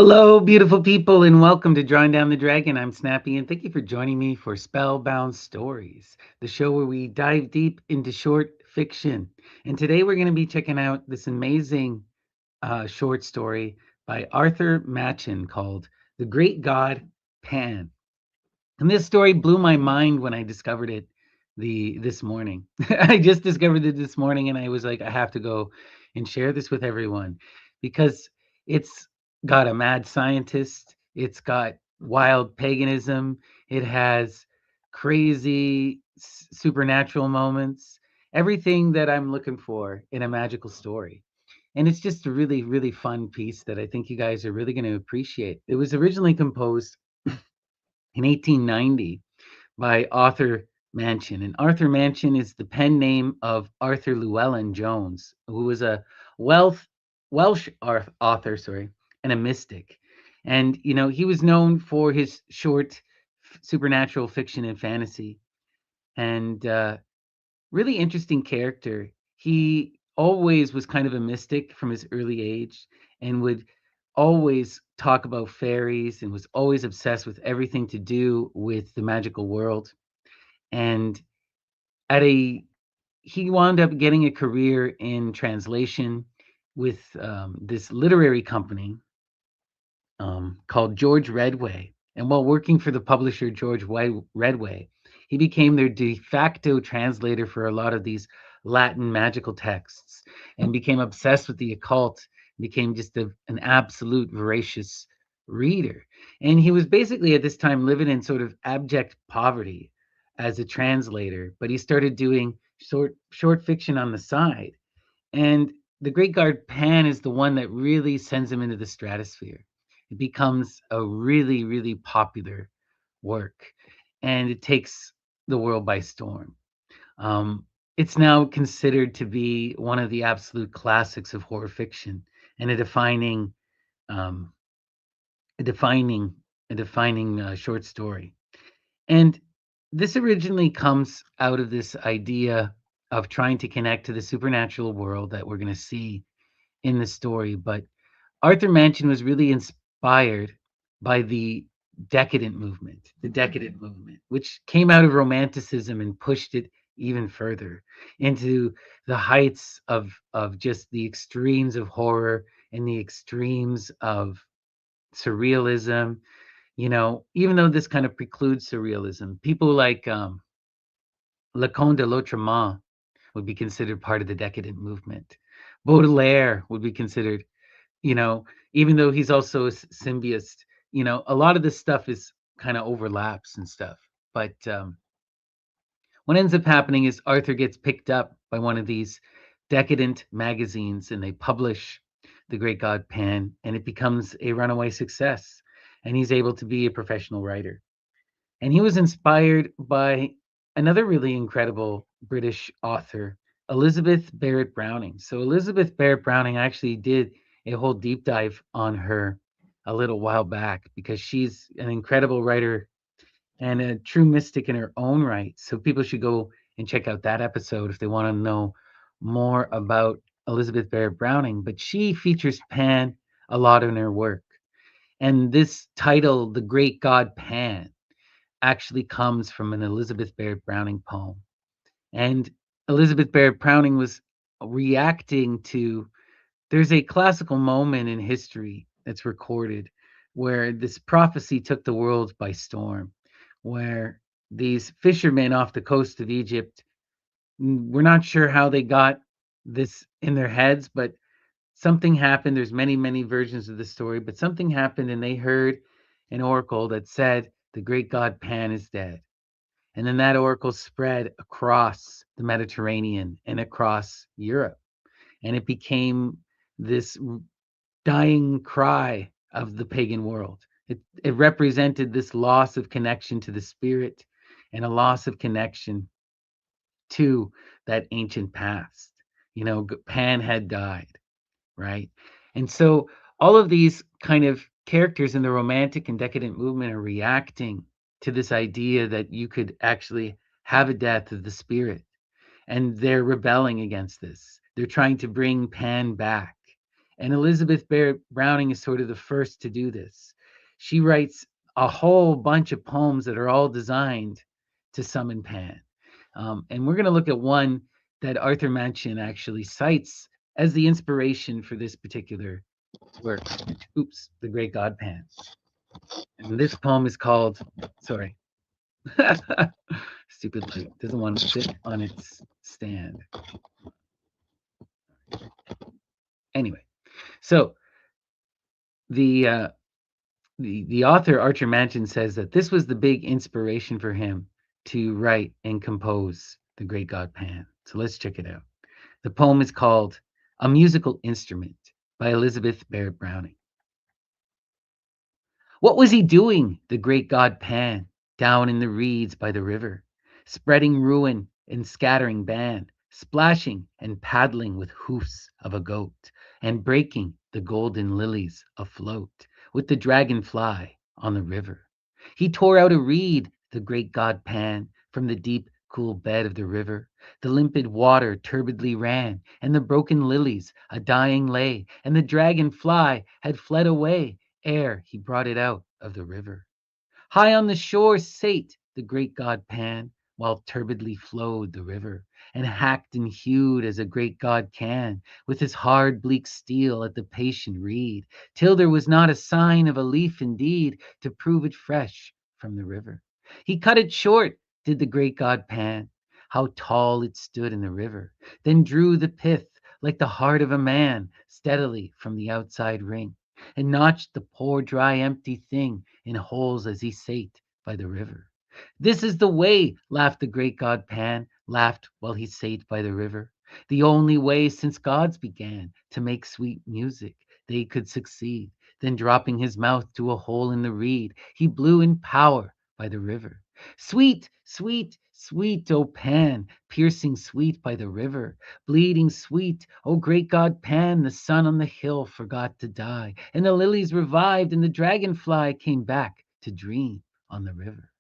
Hello, beautiful people, and welcome to Drawing Down the Dragon. I'm Snappy, and thank you for joining me for Spellbound Stories, the show where we dive deep into short fiction. And today we're going to be checking out this amazing short story by Arthur Machen called The Great God Pan. And this story blew my mind when I discovered it this morning. I just discovered it this morning, and I was like, I have to go and share this with everyone because it's got a mad scientist, it's got wild paganism, it has crazy supernatural moments, everything that I'm looking for in a magical story. And it's just a really, really fun piece that I think you guys are really going to appreciate. It was originally composed in 1890 by Arthur Machen. And Arthur Machen is the pen name of Arthur Llewellyn Jones, who was a Welsh, Welsh author, and a mystic. And, he was known for his short supernatural fiction and fantasy. And really interesting character. He always was kind of a mystic from his early age and would always talk about fairies and was always obsessed with everything to do with the magical world. And at a he wound up getting a career in translation with this literary company called George Redway. And while working for the publisher Redway, he became their de facto translator for a lot of these Latin magical texts and became obsessed with the occult, became just an absolute voracious reader. And he was basically at this time living in sort of abject poverty as a translator, but he started doing short fiction on the side. And the Great Guard Pan is the one that really sends him into the stratosphere. It becomes a really, really popular work, and it takes the world by storm. It's now considered to be one of the absolute classics of horror fiction and um, a defining, a defining short story. And this originally comes out of this idea of trying to connect to the supernatural world that we're going to see in the story. But Arthur Machen was really inspired by the decadent movement, which came out of Romanticism and pushed it even further into the heights of just the extremes of horror and the extremes of surrealism. Even though this kind of precludes surrealism, people like Leconte de l'Autrement would be considered part of the decadent movement. Baudelaire would be considered, you know, even though he's also a symbiont, a lot of this stuff is kind of overlaps and stuff. But what ends up happening is Arthur gets picked up by one of these decadent magazines and they publish The Great God Pan and it becomes a runaway success. And he's able to be a professional writer. And he was inspired by another really incredible British author, Elizabeth Barrett Browning. So Elizabeth Barrett Browning actually did a whole deep dive on her a little while back because she's an incredible writer and a true mystic in her own right. So people should go and check out that episode if they want to know more about Elizabeth Barrett Browning. But she features Pan a lot in her work. And this title, The Great God Pan, actually comes from an Elizabeth Barrett Browning poem. And Elizabeth Barrett Browning was reacting to there's a classical moment in history that's recorded where this prophecy took the world by storm, where these fishermen off the coast of Egypt, we're not sure how they got this in their heads, but something happened. There's many, many versions of the story, but something happened and they heard an oracle that said, the great god Pan is dead. And then that oracle spread across the Mediterranean and across Europe. And it became this dying cry of the pagan world. It represented this loss of connection to the spirit and a loss of connection to that ancient past. Pan had died, right? And so all of these kind of characters in the romantic and decadent movement are reacting to this idea that you could actually have a death of the spirit. And they're rebelling against this. They're trying to bring Pan back. And Elizabeth Barrett Browning is sort of the first to do this. She writes a whole bunch of poems that are all designed to summon Pan. And we're going to look at one that Arthur Machen actually cites as the inspiration for this particular work. Oops, The Great God Pan. And this poem is called, sorry, stupid light doesn't want to sit on its stand. Anyway, so the uh, the author Archer Mansion says that this was the big inspiration for him to write and compose The Great God Pan. So let's check it out. The poem is called A Musical Instrument by Elizabeth Barrett Browning. What was he doing, the great god Pan, down in the reeds by the river, spreading ruin and scattering ban, splashing and paddling with hoofs of a goat, and breaking the golden lilies afloat with the dragonfly on the river? He tore out a reed, the great god Pan, from the deep, cool bed of the river. The limpid water turbidly ran, and the broken lilies a dying lay, and the dragonfly had fled away ere he brought it out of the river. High on the shore sate the great god Pan, while turbidly flowed the river, and hacked and hewed as a great god can, with his hard bleak steel at the patient reed, till there was not a sign of a leaf indeed to prove it fresh from the river. He cut it short, did the great god Pan, how tall it stood in the river, then drew the pith like the heart of a man steadily from the outside ring, and notched the poor dry empty thing in holes as he sate by the river. This is the way, laughed the great god Pan, laughed while he sate by the river. The only way since gods began to make sweet music they could succeed. Then dropping his mouth to a hole in the reed, he blew in power by the river. Sweet, sweet, sweet, O Pan, piercing sweet by the river, bleeding sweet, O great god Pan, the sun on the hill forgot to die, and the lilies revived, and the dragonfly came back to dream on the river.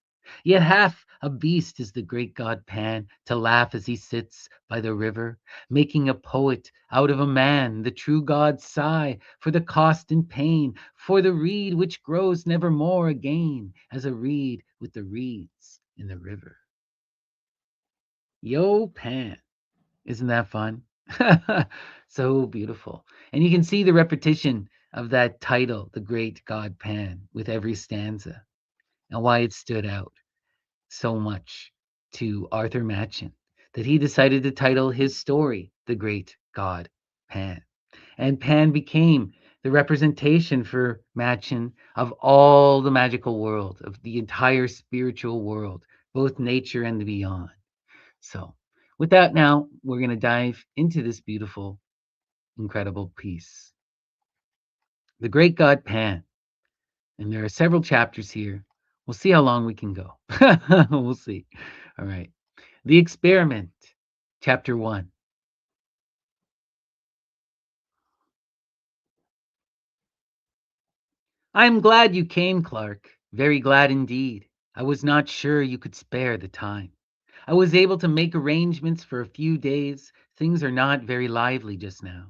Yet half a beast is the great god Pan, to laugh as he sits by the river, making a poet out of a man, the true gods sigh for the cost and pain, for the reed which grows never more again, as a reed with the reeds in the river. Yo, Pan. Isn't that fun? So beautiful. And you can see the repetition of that title, The Great God Pan, with every stanza, and why it stood out so much to Arthur Machen that he decided to title his story The Great God Pan. And Pan became the representation for Machen of all the magical world, of the entire spiritual world, both nature and the beyond. So, with that, now we're going to dive into this beautiful, incredible piece. The Great God Pan. And there are several chapters here. We'll see how long we can go. We'll see. All right. The Experiment, Chapter 1. I'm glad you came, Clark. Very glad indeed. I was not sure you could spare the time. I was able to make arrangements for a few days. Things are not very lively just now.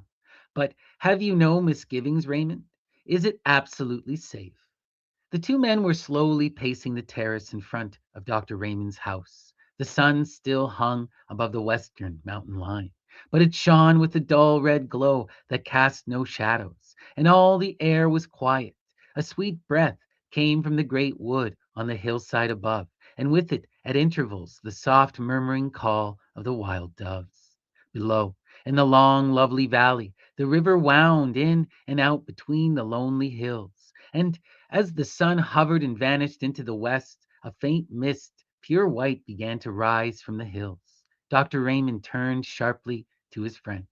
But have you no misgivings, Raymond? Is it absolutely safe? The two men were slowly pacing the terrace in front of Dr. Raymond's house. The sun still hung above the western mountain line, but it shone with a dull red glow that cast no shadows, and all the air was quiet. A sweet breath came from the great wood on the hillside above, and with it, at intervals, the soft murmuring call of the wild doves. Below, in the long, lovely valley, the river wound in and out between the lonely hills, and as the sun hovered and vanished into the west, a faint mist, pure white, began to rise from the hills. Dr. Raymond turned sharply to his friend.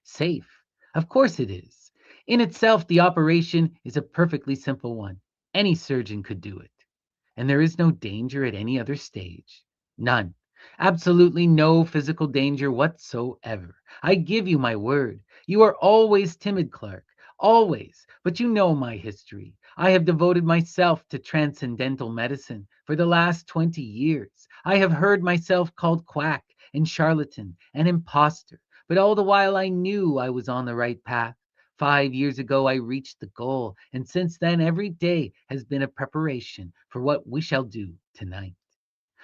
Safe? Of course it is. In itself, the operation is a perfectly simple one. Any surgeon could do it. And there is no danger at any other stage. None. Absolutely no physical danger whatsoever. I give you my word. You are always timid, Clark. Always. But you know my history. I have devoted myself to transcendental medicine for the last 20 years. I have heard myself called quack and charlatan and impostor, but all the while I knew I was on the right path. 5 years ago, I reached the goal, and since then, every day has been a preparation for what we shall do tonight.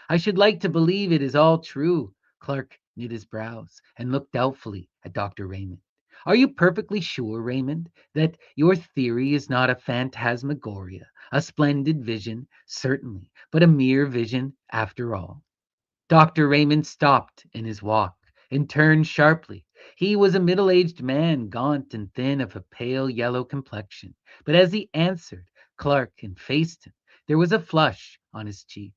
I should like to believe it is all true. Clark knit his brows and looked doubtfully at Dr. Raymond. Are you perfectly sure, Raymond, that your theory is not a phantasmagoria, a splendid vision, certainly, but a mere vision after all? Dr. Raymond stopped in his walk and turned sharply. He was a middle aged man, gaunt and thin, of a pale yellow complexion. But as he answered Clark and faced him, there was a flush on his cheek.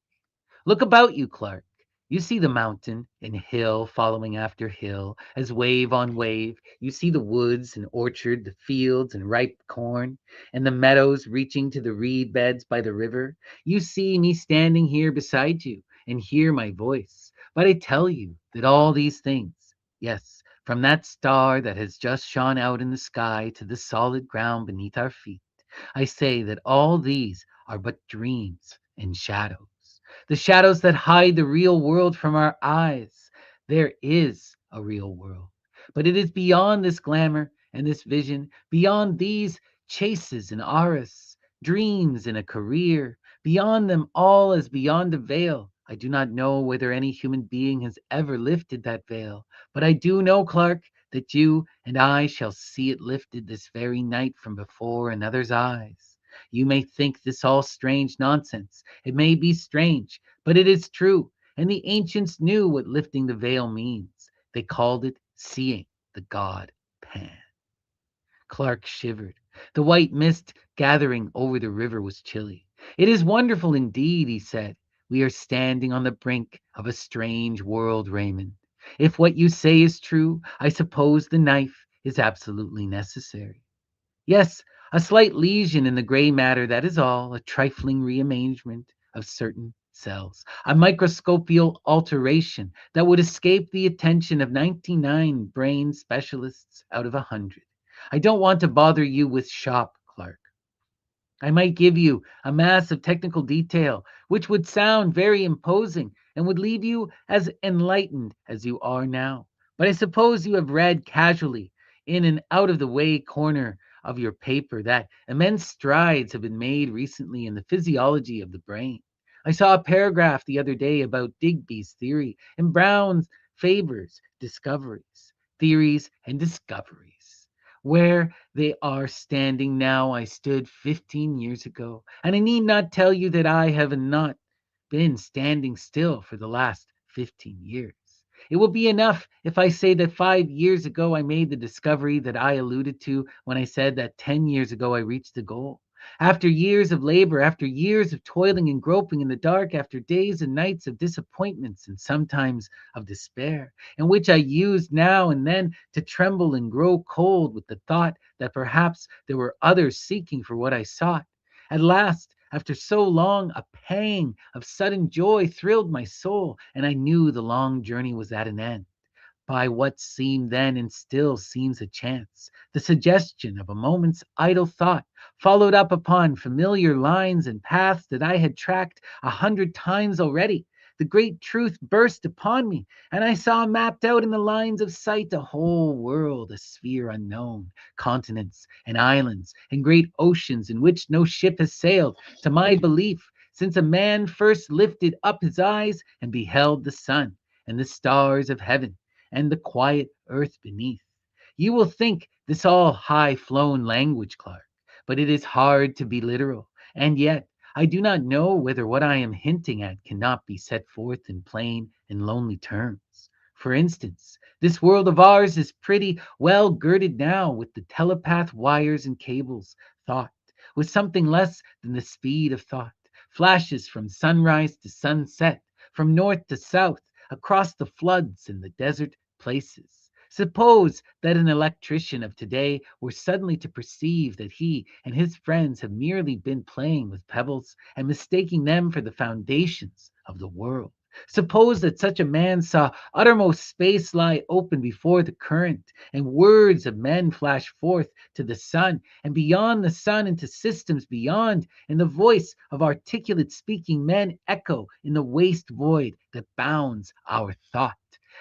Look about you, Clark. You see the mountain and hill following after hill, as wave on wave. You see the woods and orchard, the fields and ripe corn, and the meadows reaching to the reed beds by the river. You see me standing here beside you and hear my voice. But I tell you that all these things, yes, from that star that has just shone out in the sky to the solid ground beneath our feet, I say that all these are but dreams and shadows, the shadows that hide the real world from our eyes. There is a real world, but it is beyond this glamour and this vision, beyond these chases and auras, dreams and a career, beyond them all as beyond a veil. I do not know whether any human being has ever lifted that veil, but I do know, Clark, that you and I shall see it lifted this very night from before another's eyes. You may think this all strange nonsense. It may be strange, but it is true. And the ancients knew what lifting the veil means. They called it seeing the god Pan. Clark shivered. The white mist gathering over the river was chilly. It is wonderful indeed, he said. We are standing on the brink of a strange world, Raymond. If what you say is true, I suppose the knife is absolutely necessary. Yes, a slight lesion in the gray matter, that is all, a trifling rearrangement of certain cells, a microscopical alteration that would escape the attention of 99 brain specialists out of 100. I don't want to bother you with shop, Clark. I might give you a mass of technical detail, which would sound very imposing and would leave you as enlightened as you are now. But I suppose you have read casually in an out of the way corner of your paper that immense strides have been made recently in the physiology of the brain. I saw a paragraph the other day about Digby's theory and Brown's Faber's discoveries, theories and discoveries. Where they are standing now, I stood 15 years ago, and I need not tell you that I have not been standing still for the last 15 years. It will be enough if I say that 5 years ago I made the discovery that I alluded to when I said that 10 years ago I reached the goal. After years of labor, after years of toiling and groping in the dark, after days and nights of disappointments and sometimes of despair, in which I used now and then to tremble and grow cold with the thought that perhaps there were others seeking for what I sought. At last, after so long, a pang of sudden joy thrilled my soul, and I knew the long journey was at an end by what seemed then and still seems a chance, the suggestion of a moment's idle thought, followed up upon familiar lines and paths that I had tracked 100 times already. The great truth burst upon me, and I saw mapped out in the lines of sight a whole world, a sphere unknown, continents and islands and great oceans in which no ship has sailed, to my belief, since a man first lifted up his eyes and beheld the sun and the stars of heaven and the quiet earth beneath. You will think this all high flown language, Clark, but it is hard to be literal. And yet, I do not know whether what I am hinting at cannot be set forth in plain and lonely terms. For instance, this world of ours is pretty well girded now with the telepath wires and cables, thought, with something less than the speed of thought, flashes from sunrise to sunset, from north to south, across the floods and the desert places. Suppose that an electrician of today were suddenly to perceive that he and his friends have merely been playing with pebbles and mistaking them for the foundations of the world. Suppose that such a man saw uttermost space lie open before the current, and words of men flash forth to the sun, and beyond the sun into systems beyond, and the voice of articulate speaking men echo in the waste void that bounds our thought.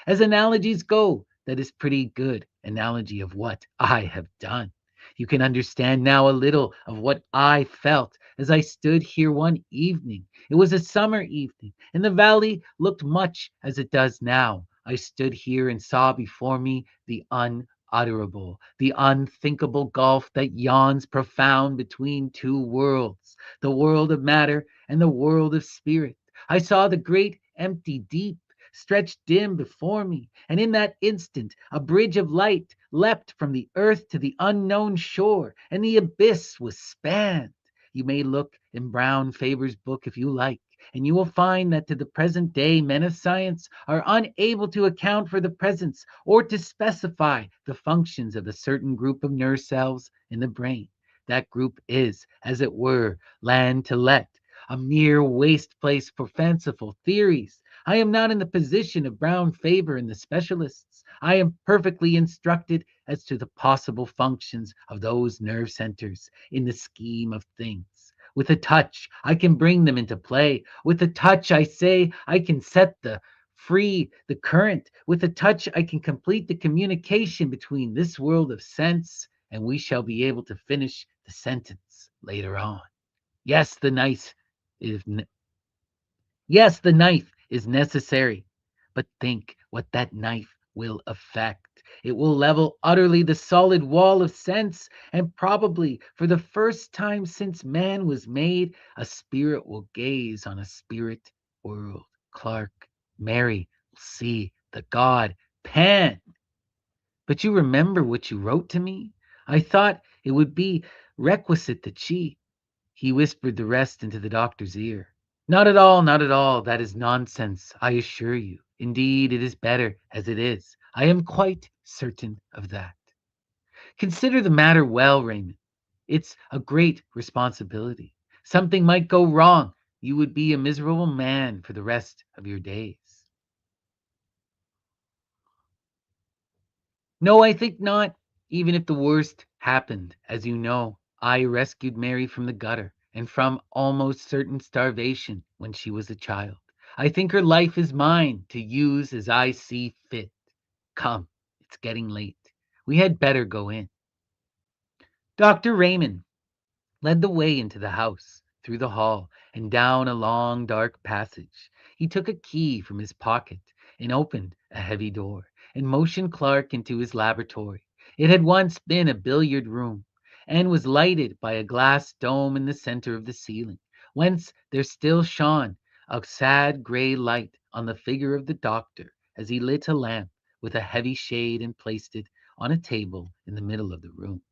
As analogies go, that is pretty good analogy of what I have done. You can understand now a little of what I felt as I stood here one evening. It was a summer evening, and the valley looked much as it does now. I stood here and saw before me the unutterable, the unthinkable gulf that yawns profound between two worlds, the world of matter and the world of spirit. I saw the great empty deep stretched dim before me, and in that instant a bridge of light leapt from the earth to the unknown shore, and the abyss was spanned. You may look in Brown Faber's book if you like, and you will find that to the present day men of science are unable to account for the presence or to specify the functions of a certain group of nerve cells in the brain. That group is, as it were, land to let, a mere waste place for fanciful theories. I am not in the position of Brown Faber and the specialists. I am perfectly instructed as to the possible functions of those nerve centers in the scheme of things. With a touch, I can bring them into play. With a touch, I say, I can set the current. With a touch, I can complete the communication between this world of sense, and we shall be able to finish the sentence later on. Yes, the knife is Yes, the knife is necessary, but think what that knife will effect. It will level utterly the solid wall of sense, and probably for the first time since man was made, a spirit will gaze on a spirit world. Clark, Mary will see the god Pan. But you remember what you wrote to me? I thought it would be requisite that she. He whispered the rest into the doctor's ear. Not at all, not at all. That is nonsense, I assure you. Indeed, it is better as it is. I am quite certain of that. Consider the matter well, Raymond. It's a great responsibility. Something might go wrong. You would be a miserable man for the rest of your days. No, I think not. Even if the worst happened, as you know, I rescued Mary from the gutter and from almost certain starvation when she was a child. I think her life is mine to use as I see fit. Come, it's getting late. We had better go in. Dr. Raymond led the way into the house, through the hall, and down a long, dark passage. He took a key from his pocket and opened a heavy door, and motioned Clark into his laboratory. It had once been a billiard room, and was lighted by a glass dome in the center of the ceiling, whence there still shone a sad gray light on the figure of the doctor as he lit a lamp with a heavy shade and placed it on a table in the middle of the room.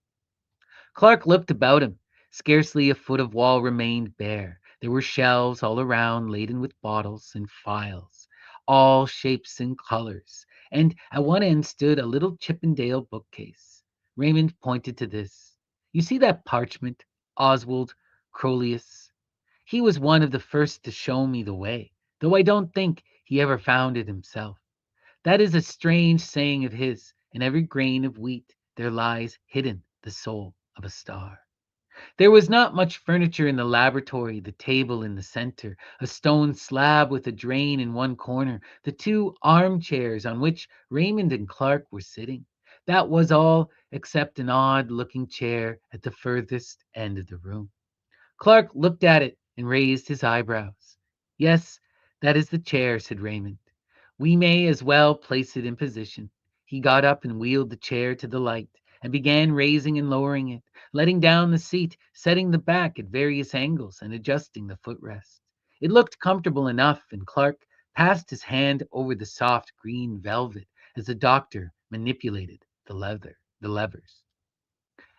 Clark looked about him. Scarcely a foot of wall remained bare. There were shelves all around laden with bottles and phials, all shapes and colors, and at one end stood a little Chippendale bookcase. Raymond pointed to this. You see that parchment, Oswald Crolius? He was one of the first to show me the way, though I don't think he ever found it himself. That is a strange saying of his. In every grain of wheat there lies hidden the soul of a star. There was not much furniture in the laboratory, the table in the center, a stone slab with a drain in one corner, the two armchairs on which Raymond and Clark were sitting. That was all except an odd looking chair at the furthest end of the room. Clark looked at it and raised his eyebrows. Yes, that is the chair, said Raymond. We may as well place it in position. He got up and wheeled the chair to the light, and began raising and lowering it, letting down the seat, setting the back at various angles, and adjusting the footrest. It looked comfortable enough, and Clark passed his hand over the soft green velvet as the doctor manipulated the levers.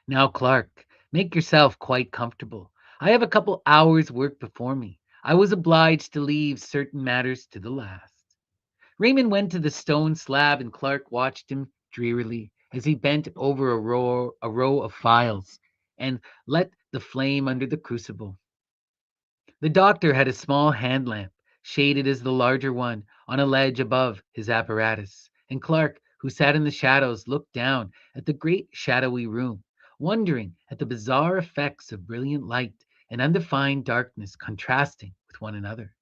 Now, Clark, make yourself quite comfortable. I have a couple hours' work before me. I was obliged to leave certain matters to the last. Raymond went to the stone slab, and Clark watched him drearily as he bent over a row of phials and let the flame under the crucible. The doctor had a small hand lamp, shaded as the larger one, on a ledge above his apparatus, and Clark, who sat in the shadows, looked down at the great shadowy room, wondering at the bizarre effects of brilliant light and undefined darkness contrasting with one another.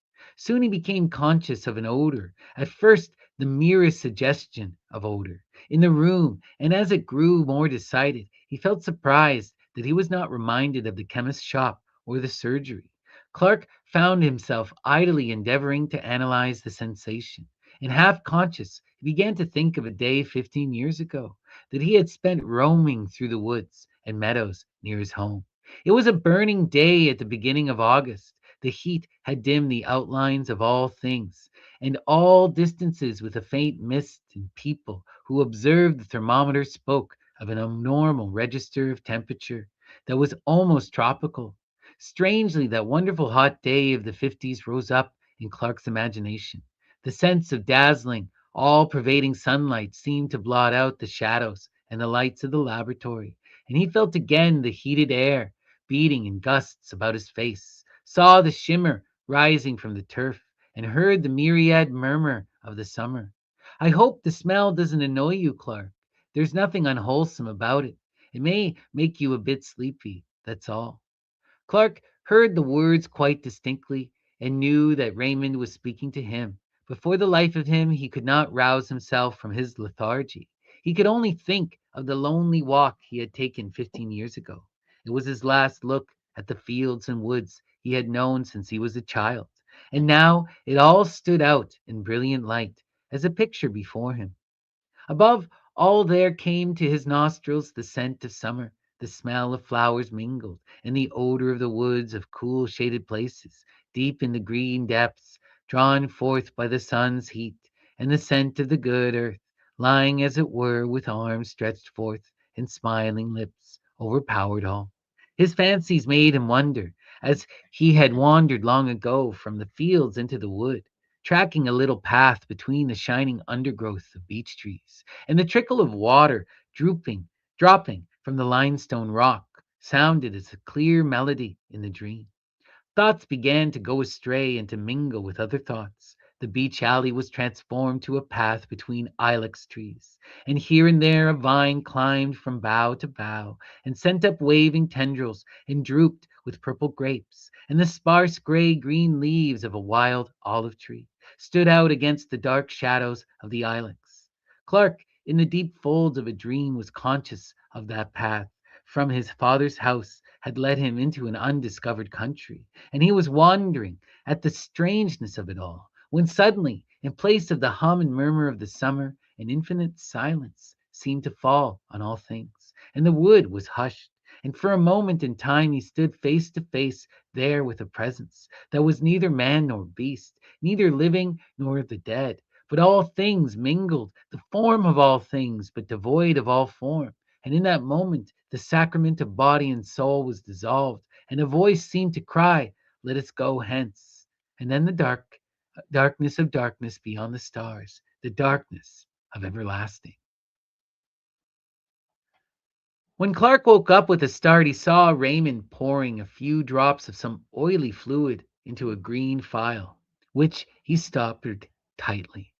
Soon he became conscious of an odor, at first the merest suggestion of odor, in the room, and as it grew more decided, he felt surprised that he was not reminded of the chemist's shop or the surgery. Clark found himself idly endeavoring to analyze the sensation, and half conscious, he began to think of a day 15 years ago that he had spent roaming through the woods and meadows near his home. It was a burning day at the beginning of August. The heat had dimmed the outlines of all things, and all distances with a faint mist, and people who observed the thermometer spoke of an abnormal register of temperature that was almost tropical. Strangely, that wonderful hot day of the 50s rose up in Clark's imagination. The sense of dazzling, all pervading sunlight seemed to blot out the shadows and the lights of the laboratory, and he felt again the heated air beating in gusts about his face, saw the shimmer rising from the turf, and heard the myriad murmur of the summer. I hope the smell doesn't annoy you, Clark. There's nothing unwholesome about it. It may make you a bit sleepy, that's all. Clark heard the words quite distinctly and knew that Raymond was speaking to him, but for the life of him he could not rouse himself from his lethargy. He could only think of the lonely walk he had taken 15 years ago. It was his last look at the fields and woods he had known since he was a child, and now it all stood out in brilliant light as a picture before him. Above all there came to his nostrils the scent of summer, the smell of flowers mingled, and the odor of the woods of cool shaded places, deep in the green depths, drawn forth by the sun's heat, and the scent of the good earth, lying as it were with arms stretched forth and smiling lips, overpowered all. His fancies made him wonder, as he had wandered long ago from the fields into the wood, tracking a little path between the shining undergrowth of beech trees, and the trickle of water dropping from the limestone rock sounded as a clear melody in the dream. Thoughts began to go astray and to mingle with other thoughts. The beech alley was transformed to a path between ilex trees, and here and there a vine climbed from bough to bough and sent up waving tendrils and drooped with purple grapes, and the sparse gray green leaves of a wild olive tree stood out against the dark shadows of the ilex. Clark, in the deep folds of a dream, was conscious of that path from his father's house had led him into an undiscovered country, and he was wondering at the strangeness of it all, when suddenly, in place of the hum and murmur of the summer, an infinite silence seemed to fall on all things, and the wood was hushed, and for a moment in time he stood face to face there with a presence that was neither man nor beast, neither living nor the dead, but all things mingled, the form of all things, but devoid of all form. And in that moment, the sacrament of body and soul was dissolved, and a voice seemed to cry, "Let us go hence." And then the darkness of darkness beyond the stars, the darkness of everlasting. When Clark woke up with a start, he saw Raymond pouring a few drops of some oily fluid into a green phial, which he stoppered tightly.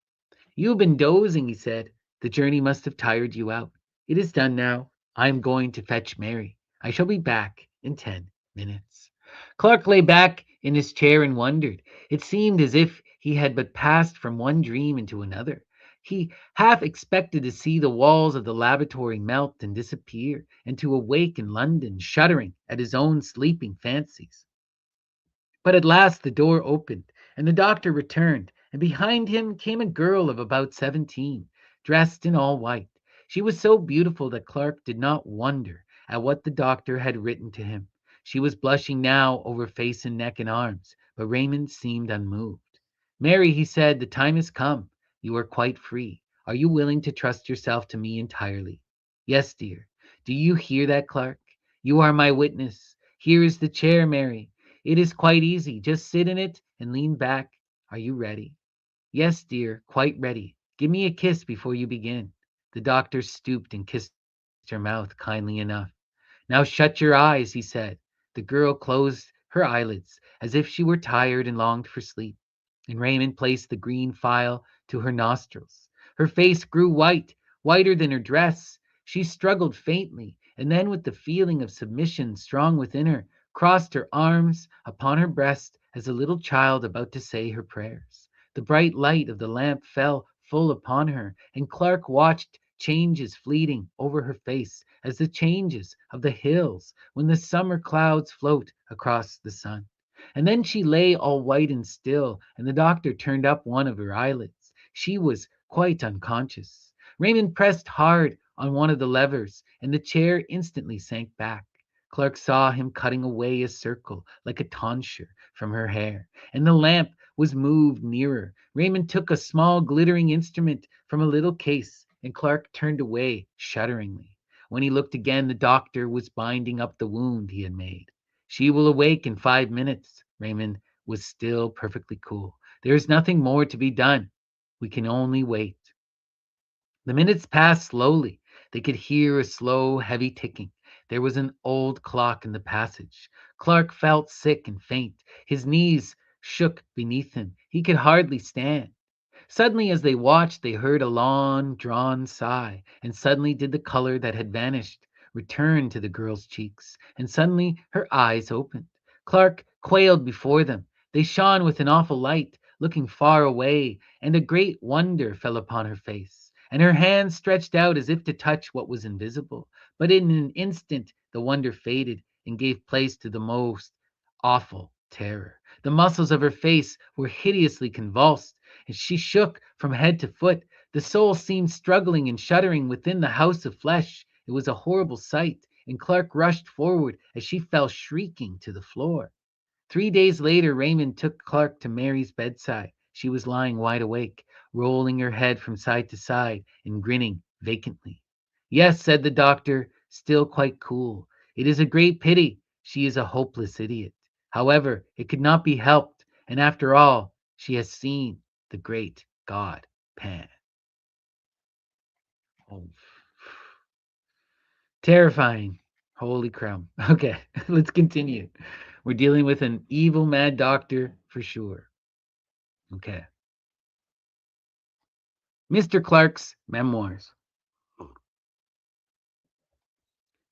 "You have been dozing," he said. "The journey must have tired you out. It is done now. I am going to fetch Mary. I shall be back in 10 minutes." Clark lay back in his chair and wondered. It seemed as if he had but passed from one dream into another. He half expected to see the walls of the laboratory melt and disappear, and to awake in London, shuddering at his own sleeping fancies. But at last the door opened, and the doctor returned, and behind him came a girl of about 17, dressed in all white. She was so beautiful that Clark did not wonder at what the doctor had written to him. She was blushing now over face and neck and arms, but Raymond seemed unmoved. "Mary," he said, "the time has come. You are quite free. Are you willing to trust yourself to me entirely?" "Yes, dear." "Do you hear that, Clark? You are my witness. Here is the chair, Mary. It is quite easy. Just sit in it and lean back. Are you ready?" "Yes, dear, quite ready. Give me a kiss before you begin." The doctor stooped and kissed her mouth kindly enough. "Now shut your eyes," he said. The girl closed her eyelids as if she were tired and longed for sleep, and Raymond placed the green phial to her nostrils. Her face grew white, whiter than her dress. She struggled faintly, and then, with the feeling of submission strong within her, crossed her arms upon her breast as a little child about to say her prayers. The bright light of the lamp fell full upon her, and Clark watched changes fleeting over her face as the changes of the hills when the summer clouds float across the sun. And then she lay all white and still, and the doctor turned up one of her eyelids. She was quite unconscious. Raymond pressed hard on one of the levers, and the chair instantly sank back. Clark saw him cutting away a circle like a tonsure from her hair, and the lamp was moved nearer. Raymond took a small glittering instrument from a little case, and Clark turned away shudderingly. When he looked again, the doctor was binding up the wound he had made. She will awake in 5 minutes. Raymond was still perfectly cool. There is nothing more to be done. We can only wait. The minutes passed slowly. They could hear a slow, heavy ticking. There was an old clock in the passage. Clark felt sick and faint. His knees shook beneath him. He could hardly stand. Suddenly, as they watched, they heard a long drawn sigh, and suddenly did the color that had vanished return to the girl's cheeks, and suddenly her eyes opened. Clark quailed before them. They shone with an awful light, looking far away, and a great wonder fell upon her face, and her hands stretched out as if to touch what was invisible. But in an instant the wonder faded and gave place to the most awful terror. The muscles of her face were hideously convulsed, and she shook from head to foot. The soul seemed struggling and shuddering within the house of flesh. It was a horrible sight, and Clark rushed forward as she fell shrieking to the floor. 3 days later, Raymond took Clark to Mary's bedside. She was lying wide awake, rolling her head from side to side and grinning vacantly. Yes, said the doctor, still quite cool. It is a great pity. She is a hopeless idiot. However, it could not be helped, and after all, she has seen the great god Pan. Oh, terrifying. Holy crap. Okay, let's continue. We're dealing with an evil mad doctor for sure. Okay. Mr. Clark's memoirs.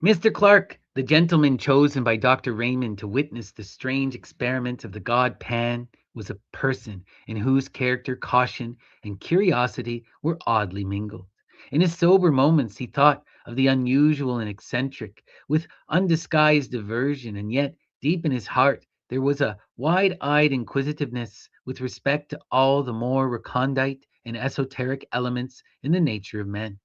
Mr. Clark, the gentleman chosen by Dr. Raymond to witness the strange experiment of the god Pan, was a person in whose character caution and curiosity were oddly mingled. In his sober moments, he thought of the unusual and eccentric with undisguised aversion, and yet deep in his heart there was a wide eyed inquisitiveness with respect to all the more recondite and esoteric elements in the nature of men.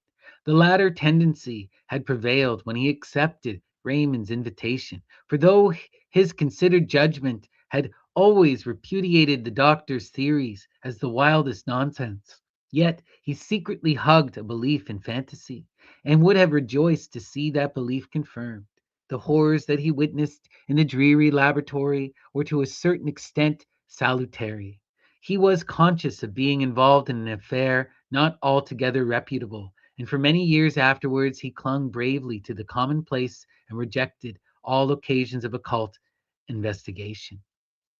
The latter tendency had prevailed when he accepted Raymond's invitation, for though his considered judgment had always repudiated the doctor's theories as the wildest nonsense, yet he secretly hugged a belief in fantasy, and would have rejoiced to see that belief confirmed. The horrors that he witnessed in the dreary laboratory were to a certain extent salutary. He was conscious of being involved in an affair not altogether reputable, and for many years afterwards he clung bravely to the commonplace and rejected all occasions of occult investigation.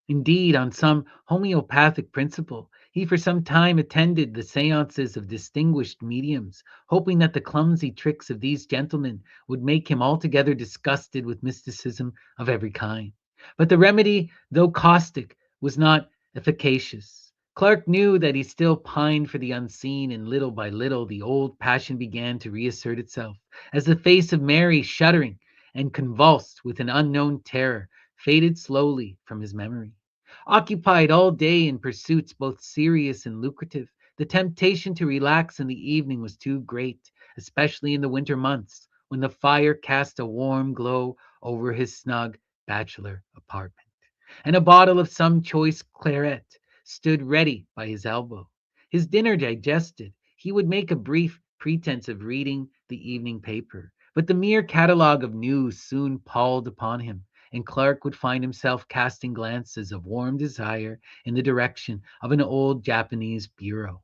Indeed, on some homeopathic principle, he for some time attended the seances of distinguished mediums, hoping that the clumsy tricks of these gentlemen would make him altogether disgusted with mysticism of every kind. But the remedy, though caustic, was not efficacious. Clark knew that he still pined for the unseen, and little by little the old passion began to reassert itself, as the face of Mary, shuddering and convulsed with an unknown terror, faded slowly from his memory. Occupied all day in pursuits both serious and lucrative, the temptation to relax in the evening was too great, especially in the winter months, when the fire cast a warm glow over his snug bachelor apartment, and a bottle of some choice claret stood ready by his elbow. His dinner digested, he would make a brief pretense of reading the evening paper, but the mere catalogue of news soon palled upon him, and Clark would find himself casting glances of warm desire in the direction of an old Japanese bureau,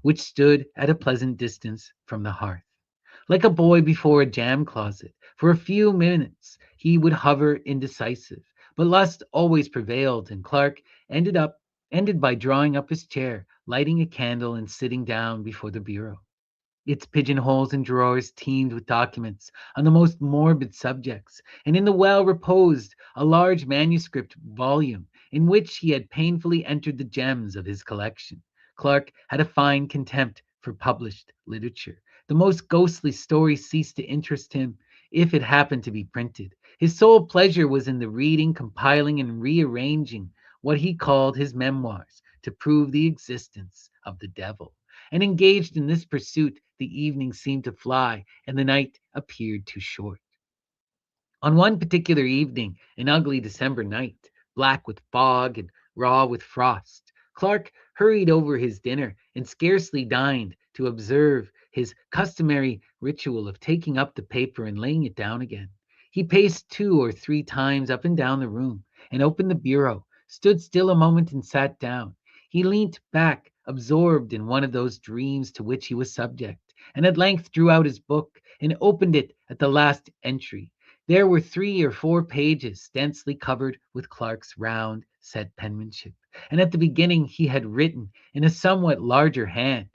which stood at a pleasant distance from the hearth. Like a boy before a jam closet, for a few minutes he would hover indecisive, but lust always prevailed, and Clark ended by drawing up his chair, lighting a candle, and sitting down before the bureau. Its pigeonholes and drawers teemed with documents on the most morbid subjects, and in the well reposed a large manuscript volume in which he had painfully entered the gems of his collection. Clark had a fine contempt for published literature. The most ghostly story ceased to interest him if it happened to be printed. His sole pleasure was in the reading, compiling, and rearranging what he called his memoirs to prove the existence of the devil. And engaged in this pursuit, the evening seemed to fly and the night appeared too short. On one particular evening, an ugly December night, black with fog and raw with frost, Clark hurried over his dinner and scarcely dined to observe his customary ritual of taking up the paper and laying it down again. He paced 2 or 3 times up and down the room and opened the bureau, stood still a moment and sat down. He leant back, absorbed in one of those dreams to which he was subject, and at length drew out his book and opened it at the last entry. There were 3 or 4 pages densely covered with Clark's round, set penmanship, and at the beginning he had written in a somewhat larger hand: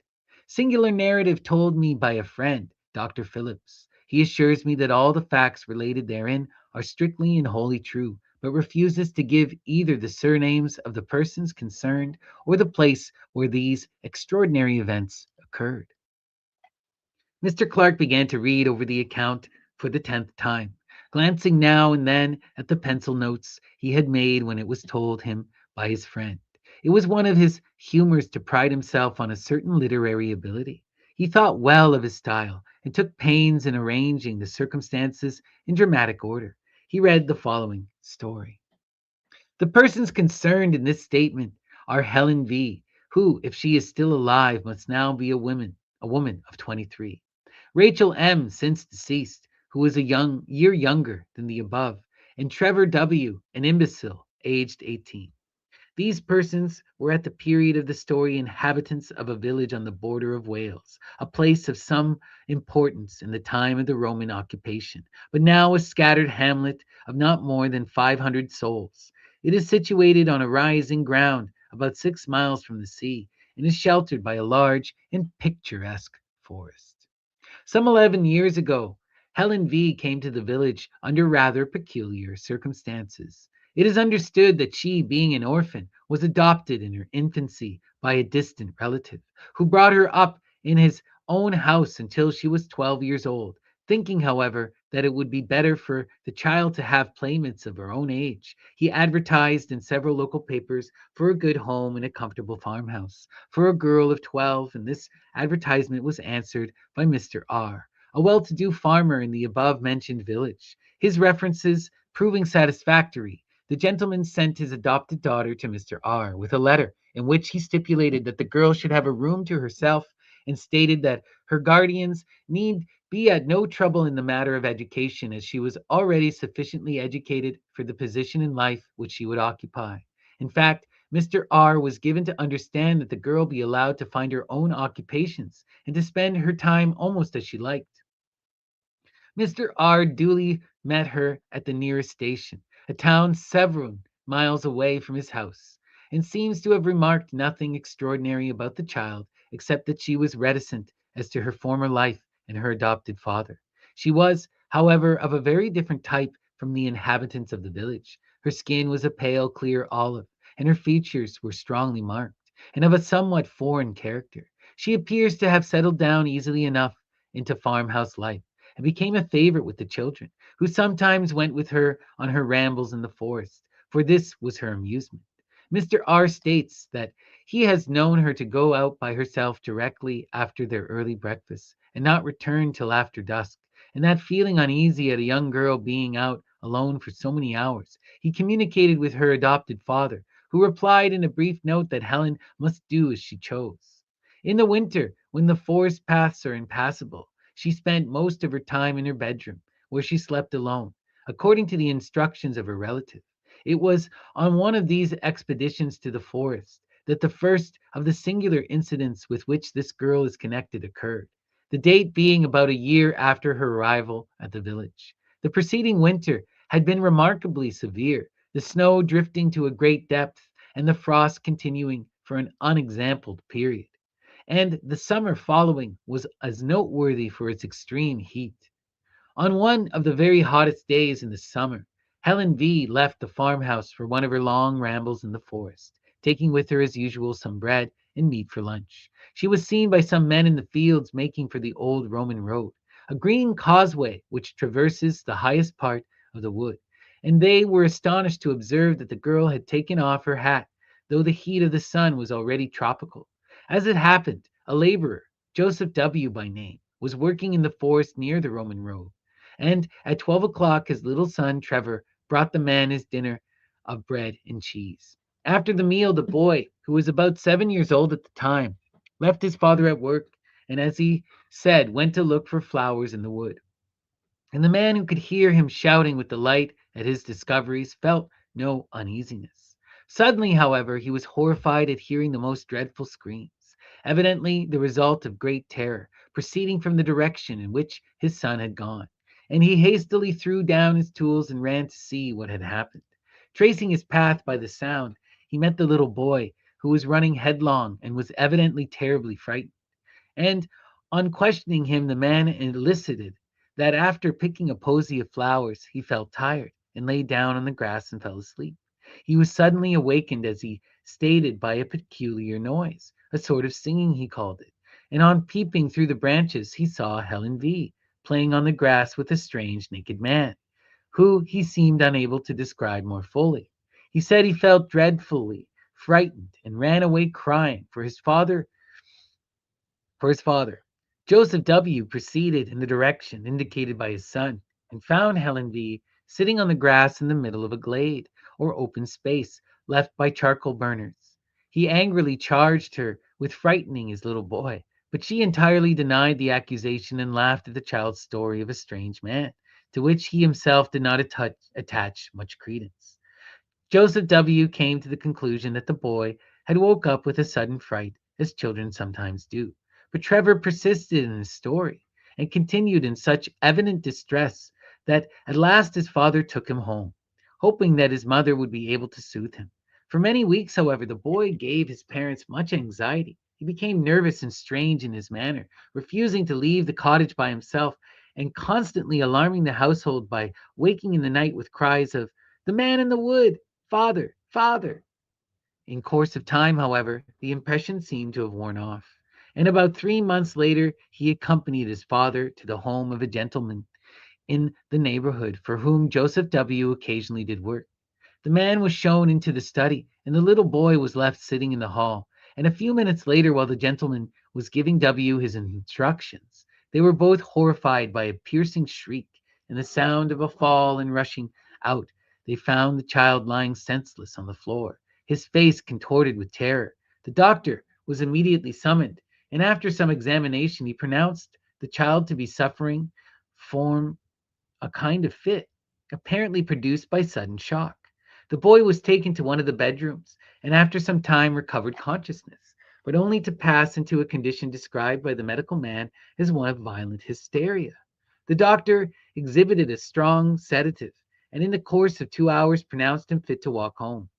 "Singular narrative told me by a friend, Dr. Phillips. He assures me that all the facts related therein are strictly and wholly true, but refuses to give either the surnames of the persons concerned or the place where these extraordinary events occurred." Mr. Clark began to read over the account for the 10th time, glancing now and then at the pencil notes he had made when it was told him by his friend. It was one of his humors to pride himself on a certain literary ability. He thought well of his style and took pains in arranging the circumstances in dramatic order. He read the following story. The persons concerned in this statement are Helen V., who, if she is still alive, must now be a woman of 23. Rachel M., since deceased, who is a year younger than the above, and Trevor W., an imbecile, aged 18. These persons were at the period of the story inhabitants of a village on the border of Wales, a place of some importance in the time of the Roman occupation, but now a scattered hamlet of not more than 500 souls. It is situated on a rising ground about 6 miles from the sea and is sheltered by a large and picturesque forest. Some 11 years ago, Helen V. came to the village under rather peculiar circumstances. It is understood that she, being an orphan, was adopted in her infancy by a distant relative, who brought her up in his own house until she was 12 years old, thinking, however, that it would be better for the child to have playmates of her own age. He advertised in several local papers for a good home in a comfortable farmhouse for a girl of 12, and this advertisement was answered by Mr. R., a well to do farmer in the above mentioned village. His references proving satisfactory, the gentleman sent his adopted daughter to Mr. R. with a letter in which he stipulated that the girl should have a room to herself and stated that her guardians need be at no trouble in the matter of education, as she was already sufficiently educated for the position in life which she would occupy. In fact, Mr. R. was given to understand that the girl be allowed to find her own occupations and to spend her time almost as she liked. Mr. R. duly met her at the nearest station, a town several miles away from his house, and seems to have remarked nothing extraordinary about the child, except that she was reticent as to her former life and her adopted father. She was, however, of a very different type from the inhabitants of the village. Her skin was a pale, clear olive, and her features were strongly marked, and of a somewhat foreign character. She appears to have settled down easily enough into farmhouse life and became a favorite with the children, who sometimes went with her on her rambles in the forest, for this was her amusement. Mr. R. states that he has known her to go out by herself directly after their early breakfast and not return till after dusk, and that feeling uneasy at a young girl being out alone for so many hours, he communicated with her adopted father, who replied in a brief note that Helen must do as she chose. In the winter, when the forest paths are impassable, she spent most of her time in her bedroom, where she slept alone, according to the instructions of her relative. It was on one of these expeditions to the forest that the first of the singular incidents with which this girl is connected occurred, the date being about a year after her arrival at the village. The preceding winter had been remarkably severe, the snow drifting to a great depth and the frost continuing for an unexampled period, and the summer following was as noteworthy for its extreme heat. On one of the very hottest days in the summer, Helen V. left the farmhouse for one of her long rambles in the forest, taking with her as usual some bread and meat for lunch. She was seen by some men in the fields making for the old Roman road, a green causeway which traverses the highest part of the wood, and they were astonished to observe that the girl had taken off her hat, though the heat of the sun was already tropical. As it happened, a laborer, Joseph W. by name, was working in the forest near the Roman road, and at 12 o'clock his little son Trevor brought the man his dinner of bread and cheese. After the meal, the boy, who was about 7 years old at the time, left his father at work and, as he said, went to look for flowers in the wood. And the man, who could hear him shouting with delight at his discoveries, felt no uneasiness. Suddenly, however, he was horrified at hearing the most dreadful screams, evidently the result of great terror, proceeding from the direction in which his son had gone, and he hastily threw down his tools and ran to see what had happened. Tracing his path by the sound, he met the little boy, who was running headlong and was evidently terribly frightened. And on questioning him, the man elicited that after picking a posy of flowers, he felt tired and lay down on the grass and fell asleep. He was suddenly awakened, as he stated, by a peculiar noise, a sort of singing he called it, and on peeping through the branches, he saw Helen V. playing on the grass with a strange naked man, who he seemed unable to describe more fully. He said he felt dreadfully frightened and ran away crying for his father. Joseph W. proceeded in the direction indicated by his son and found Helen V. sitting on the grass in the middle of a glade or open space left by charcoal burners. He angrily charged her with frightening his little boy, but she entirely denied the accusation and laughed at the child's story of a strange man, to which he himself did not attach much credence. Joseph W. came to the conclusion that the boy had woke up with a sudden fright, as children sometimes do. But Trevor persisted in his story and continued in such evident distress that at last his father took him home, hoping that his mother would be able to soothe him. For many weeks, however, the boy gave his parents much anxiety. He became nervous and strange in his manner, refusing to leave the cottage by himself and constantly alarming the household by waking in the night with cries of, "The man in the wood! Father! Father!" In course of time, however, the impression seemed to have worn off, and about 3 months later he accompanied his father to the home of a gentleman in the neighborhood for whom Joseph W. occasionally did work. The man was shown into the study, and the little boy was left sitting in the hall. And a few minutes later, while the gentleman was giving W. his instructions, they were both horrified by a piercing shriek and the sound of a fall, and rushing out, they found the child lying senseless on the floor, his face contorted with terror. The doctor was immediately summoned, and after some examination, he pronounced the child to be suffering from a kind of fit, apparently produced by sudden shock. The boy was taken to one of the bedrooms and after some time recovered consciousness, but only to pass into a condition described by the medical man as one of violent hysteria. The doctor exhibited a strong sedative and in the course of 2 hours pronounced him fit to walk home.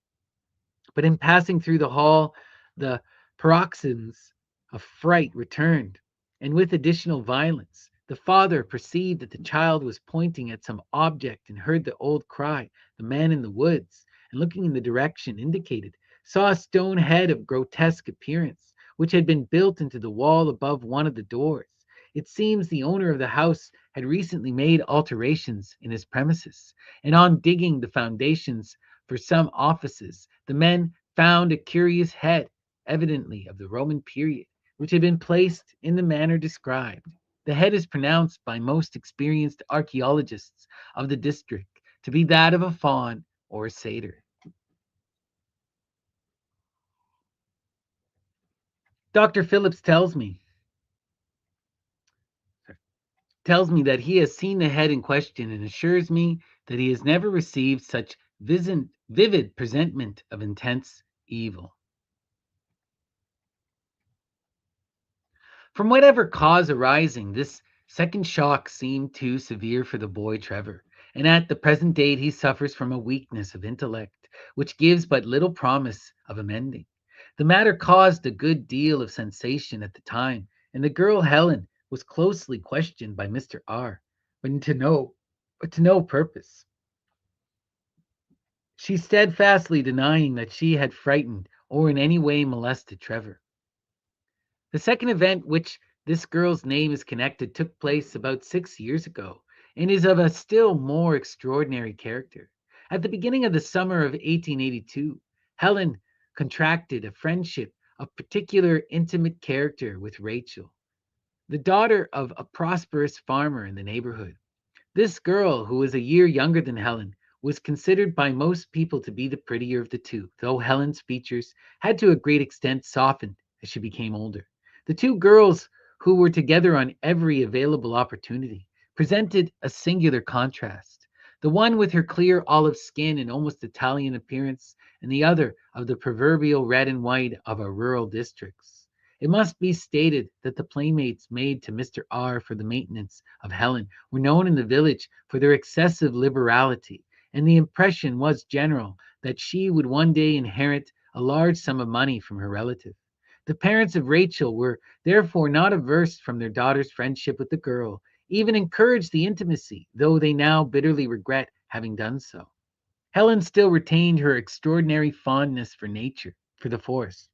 But in passing through the hall, the paroxysms of fright returned, and with additional violence. The father perceived that the child was pointing at some object and heard the old cry, "The man in the woods," and looking in the direction indicated, saw a stone head of grotesque appearance, which had been built into the wall above one of the doors. It seems the owner of the house had recently made alterations in his premises, and on digging the foundations for some offices, the men found a curious head, evidently of the Roman period, which had been placed in the manner described. The head is pronounced by most experienced archaeologists of the district to be that of a faun or a satyr. Dr. Phillips tells me that he has seen the head in question and assures me that he has never received such vivid presentment of intense evil. From whatever cause arising, this second shock seemed too severe for the boy Trevor, and at the present date he suffers from a weakness of intellect which gives but little promise of amending. The matter caused a good deal of sensation at the time, and the girl Helen was closely questioned by Mr. R, but to no purpose. she steadfastly denying that she had frightened or in any way molested Trevor. The second event which this girl's name is connected took place about 6 years ago and is of a still more extraordinary character. At the beginning of the summer of 1882, Helen contracted a friendship of particular intimate character with Rachel, the daughter of a prosperous farmer in the neighborhood. This girl, who was a year younger than Helen, was considered by most people to be the prettier of the two, though Helen's features had to a great extent softened as she became older. The two girls, who were together on every available opportunity, presented a singular contrast. The one with her clear olive skin and almost Italian appearance, and the other of the proverbial red and white of our rural districts. It must be stated that the playmates made to Mr. R for the maintenance of Helen were known in the village for their excessive liberality, and the impression was general that she would one day inherit a large sum of money from her relative. The parents of Rachel were therefore not averse from their daughter's friendship with the girl, even encouraged the intimacy, though they now bitterly regret having done so. Helen still retained her extraordinary fondness for nature, for the forest,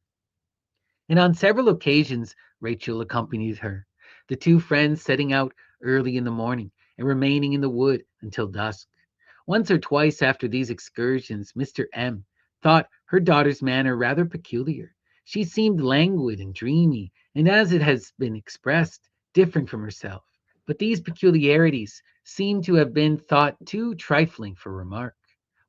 and on several occasions Rachel accompanied her, the two friends setting out early in the morning and remaining in the wood until dusk. Once or twice after these excursions, Mr. M thought her daughter's manner rather peculiar. She seemed languid and dreamy, and as it has been expressed, different from herself. But these peculiarities seem to have been thought too trifling for remark.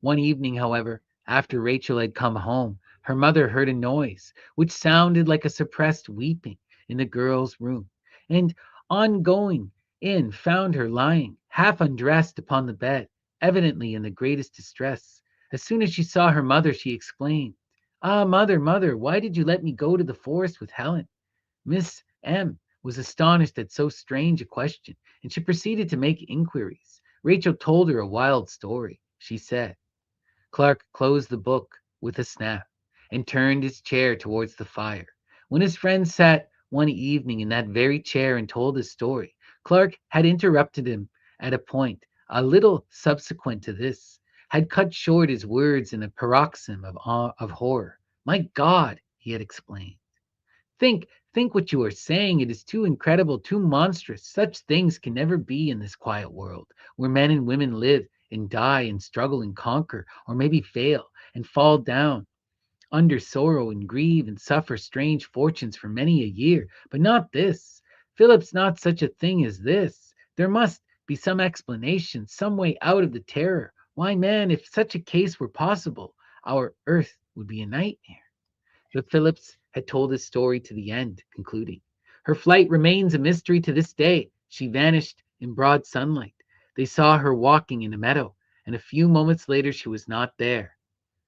One evening, however, after Rachel had come home, her mother heard a noise which sounded like a suppressed weeping in the girl's room, and on going in found her lying half undressed upon the bed, evidently in the greatest distress. As soon as she saw her mother, she exclaimed, "Ah, mother, mother, why did you let me go to the forest with Helen?" Miss M was astonished at so strange a question, and she proceeded to make inquiries. Rachel told her a wild story. She said, Clark closed the book with a snap and turned his chair towards the fire. When his friend sat one evening in that very chair and told his story, Clark had interrupted him at a point a little subsequent to this, had cut short his words in a paroxysm of horror. "My God!" he had explained. Think what you are saying. It is too incredible, too monstrous. Such things can never be in this quiet world, where men and women live and die and struggle and conquer, or maybe fail and fall down under sorrow and grieve and suffer strange fortunes for many a year. But not this. Philip's not such a thing as this. There must be some explanation, some way out of the terror. Why, man, if such a case were possible, our earth would be a nightmare. But Phillips had told his story to the end, concluding, "Her flight remains a mystery to this day. She vanished in broad sunlight. They saw her walking in a meadow, and a few moments later she was not there."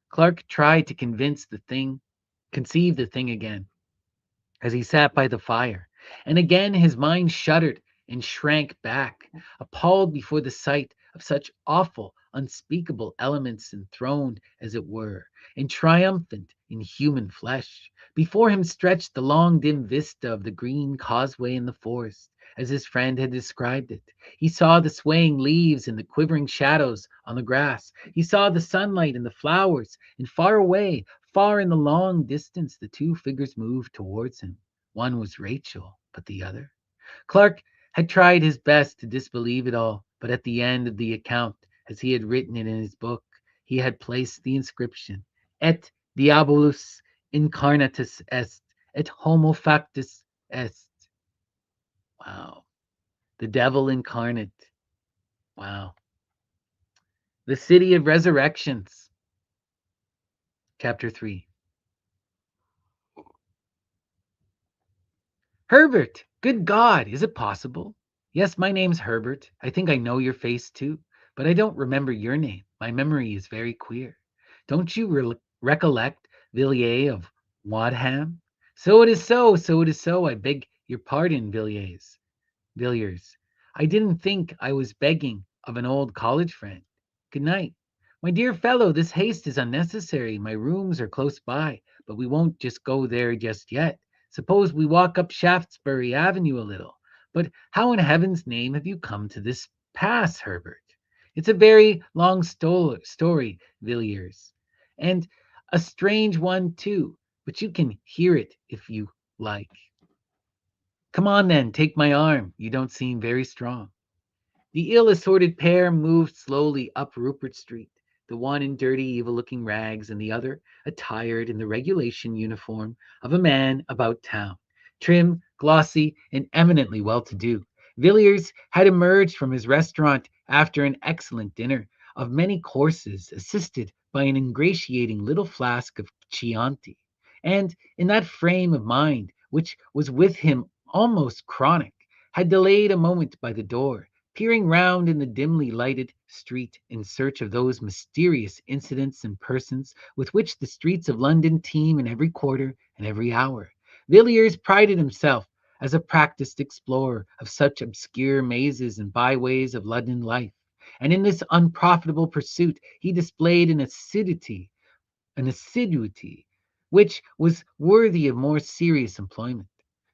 Clark tried to conceive the thing again, as he sat by the fire, and again his mind shuddered and shrank back, appalled before the sight of such awful, unspeakable elements enthroned, as it were, and triumphant in human flesh. Before him stretched the long dim vista of the green causeway in the forest, as his friend had described it. He saw the swaying leaves and the quivering shadows on the grass. He saw the sunlight and the flowers, and far away, far in the long distance, the two figures moved towards him. One was Rachel, but the other? Clark had tried his best to disbelieve it all, but at the end of the account, as he had written it in his book, he had placed the inscription, Et diabolus incarnatus est, et homo factus est. Wow. The devil incarnate. Wow. The city of resurrections. Chapter 3. Herbert! Good God! Is it possible? Yes, my name's Herbert. I think I know your face too, but I don't remember your name. My memory is very queer. Don't you recollect Villiers of Wadham? So it is so, so it is so. I beg your pardon, Villiers. I didn't think I was begging of an old college friend. Good night. My dear fellow, this haste is unnecessary. My rooms are close by, but we won't just go there just yet. Suppose we walk up Shaftesbury Avenue a little. But how in heaven's name have you come to this pass, Herbert? It's a very long story, Villiers, and a strange one too, but you can hear it if you like. Come on then, take my arm. You don't seem very strong. The ill assorted pair moved slowly up Rupert Street, the one in dirty, evil looking rags, and the other attired in the regulation uniform of a man about town, trim, glossy, and eminently well to do. Villiers had emerged from his restaurant after an excellent dinner of many courses, assisted by an ingratiating little flask of Chianti, and in that frame of mind which was with him almost chronic, had delayed a moment by the door, peering round in the dimly lighted street in search of those mysterious incidents and persons with which the streets of London teem in every quarter and every hour. Villiers prided himself as a practiced explorer of such obscure mazes and byways of London life, and in this unprofitable pursuit he displayed an assiduity which was worthy of more serious employment.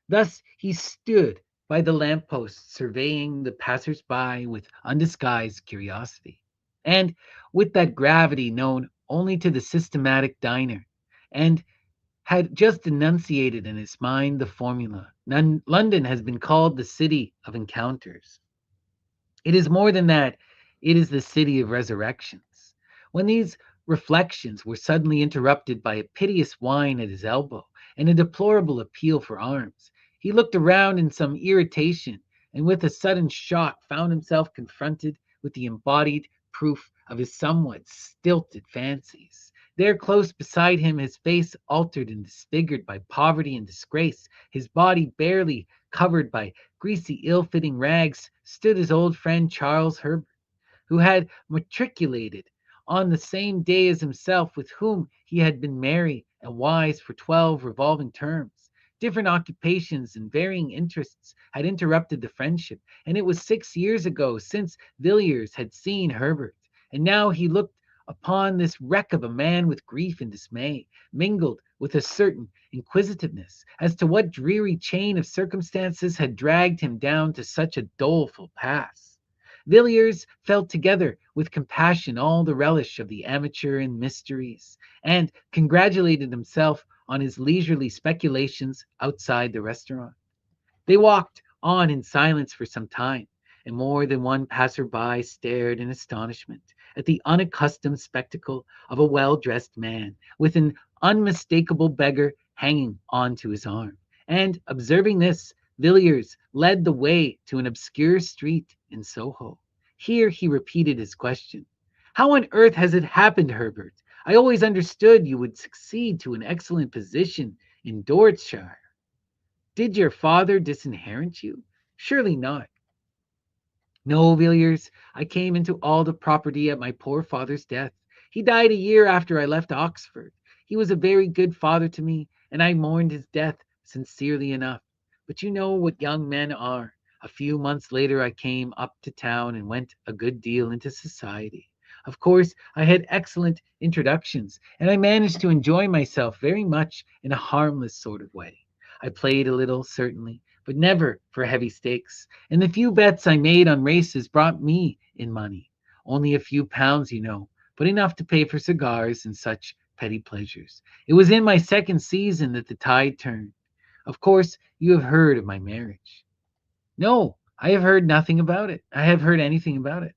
Thus he stood by the lamp post, surveying the passers by with undisguised curiosity, and with that gravity known only to the systematic diner, and had just enunciated in his mind the formula: London has been called the city of encounters. It is more than that, it is the city of resurrections. When these reflections were suddenly interrupted by a piteous whine at his elbow and a deplorable appeal for arms, he looked around in some irritation and with a sudden shock found himself confronted with the embodied proof of his somewhat stilted fancies. There, close beside him, his face altered and disfigured by poverty and disgrace, his body barely covered by greasy, ill fitting rags, stood his old friend Charles Herbert, who had matriculated on the same day as himself, with whom he had been merry and wise for 12 revolving terms. Different occupations and varying interests had interrupted the friendship, and it was 6 years ago since Villiers had seen Herbert, and now he looked upon this wreck of a man with grief and dismay, mingled with a certain inquisitiveness as to what dreary chain of circumstances had dragged him down to such a doleful pass. Villiers felt together with compassion all the relish of the amateur in mysteries, and congratulated himself on his leisurely speculations outside the restaurant. They walked on in silence for some time, and more than one passer-by stared in astonishment at the unaccustomed spectacle of a well-dressed man with an unmistakable beggar hanging on to his arm. And observing this, Villiers led the way to an obscure street in Soho. Here he repeated his question. How on earth has it happened, Herbert? I always understood you would succeed to an excellent position in Dorsetshire. Did your father disinherit you? Surely not. No, Villiers, I came into all the property at my poor father's death. He died a year after I left Oxford. He was a very good father to me, and I mourned his death sincerely enough. But you know what young men are. A few months later, I came up to town and went a good deal into society. Of course, I had excellent introductions, and I managed to enjoy myself very much in a harmless sort of way. I played a little, certainly, but never for heavy stakes, and the few bets I made on races brought me in money. Only a few pounds, you know, but enough to pay for cigars and such petty pleasures. It was in my second season that the tide turned. Of course, you have heard of my marriage. No, I have heard nothing about it. I have heard anything about it.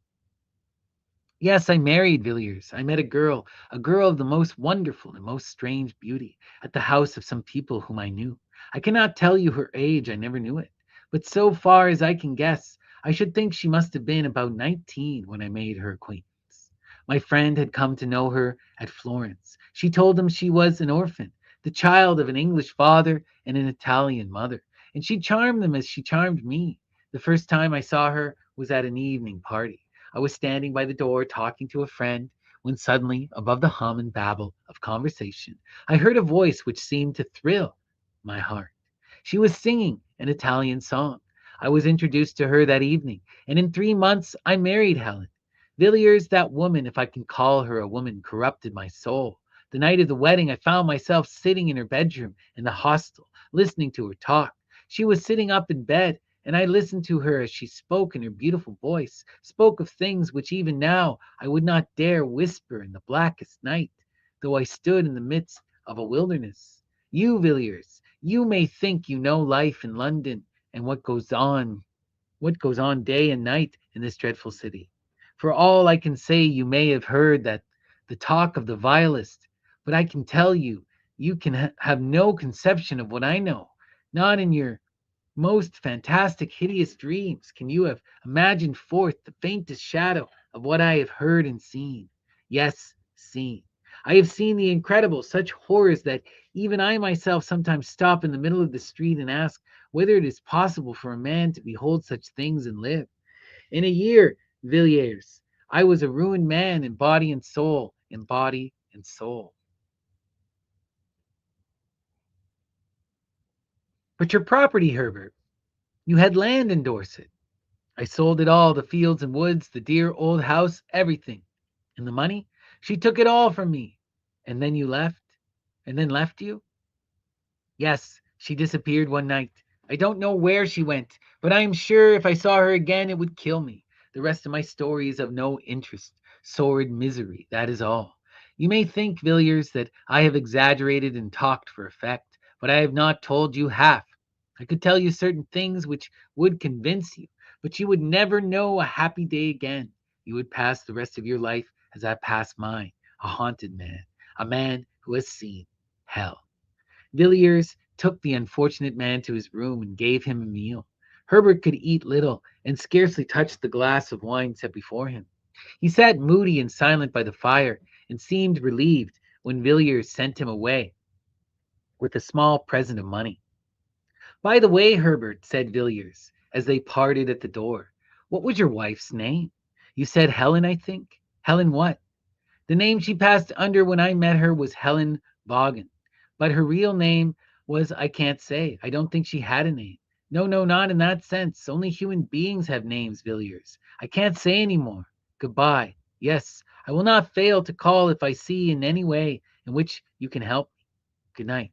Yes, I married Villiers. I met a girl of the most wonderful and most strange beauty, at the house of some people whom I knew. I cannot tell you her age, I never knew it. But so far as I can guess, I should think she must have been about 19 when I made her acquaintance. My friend had come to know her at Florence. She told him she was an orphan, the child of an English father and an Italian mother, and she charmed them as she charmed me. The first time I saw her was at an evening party. I was standing by the door talking to a friend when suddenly, above the hum and babble of conversation, I heard a voice which seemed to thrill my heart. She was singing an Italian song. I was introduced to her that evening, and in 3 months I married Helen. Villiers, that woman, if I can call her a woman, corrupted my soul. The night of the wedding, I found myself sitting in her bedroom in the hostel, listening to her talk. She was sitting up in bed, and I listened to her as she spoke in her beautiful voice, spoke of things which even now I would not dare whisper in the blackest night, though I stood in the midst of a wilderness. You, Villiers, you may think you know life in London and what goes on day and night in this dreadful city. For all I can say, you may have heard that the talk of the vilest, but I can tell you, you can have no conception of what I know. Not in your most fantastic, hideous dreams can you have imagined forth the faintest shadow of what I have heard and seen. Yes, seen. I have seen the incredible, such horrors that even I myself sometimes stop in the middle of the street and ask whether it is possible for a man to behold such things and live. In a year, Villiers, I was a ruined man in body and soul, in body and soul. But your property, Herbert, you had land in Dorset. I sold it all, the fields and woods, the dear old house, everything. And the money? She took it all from me. And then you left? And then left you? Yes, she disappeared one night. I don't know where she went, but I am sure if I saw her again, it would kill me. The rest of my story is of no interest. Sordid misery, that is all. You may think, Villiers, that I have exaggerated and talked for effect, but I have not told you half. I could tell you certain things which would convince you, but you would never know a happy day again. You would pass the rest of your life as I passed mine, a haunted man, a man who has seen hell. Villiers took the unfortunate man to his room and gave him a meal. Herbert could eat little and scarcely touch the glass of wine set before him. He sat moody and silent by the fire and seemed relieved when Villiers sent him away with a small present of money. By the way, Herbert, said Villiers, as they parted at the door, what was your wife's name? You said Helen, I think. Helen what? The name she passed under when I met her was Helen Vaughan, but her real name was I can't say. I don't think she had a name. No, no, not in that sense. Only human beings have names, Villiers. I can't say any more. Goodbye. Yes, I will not fail to call if I see in any way in which you can help me. Good night.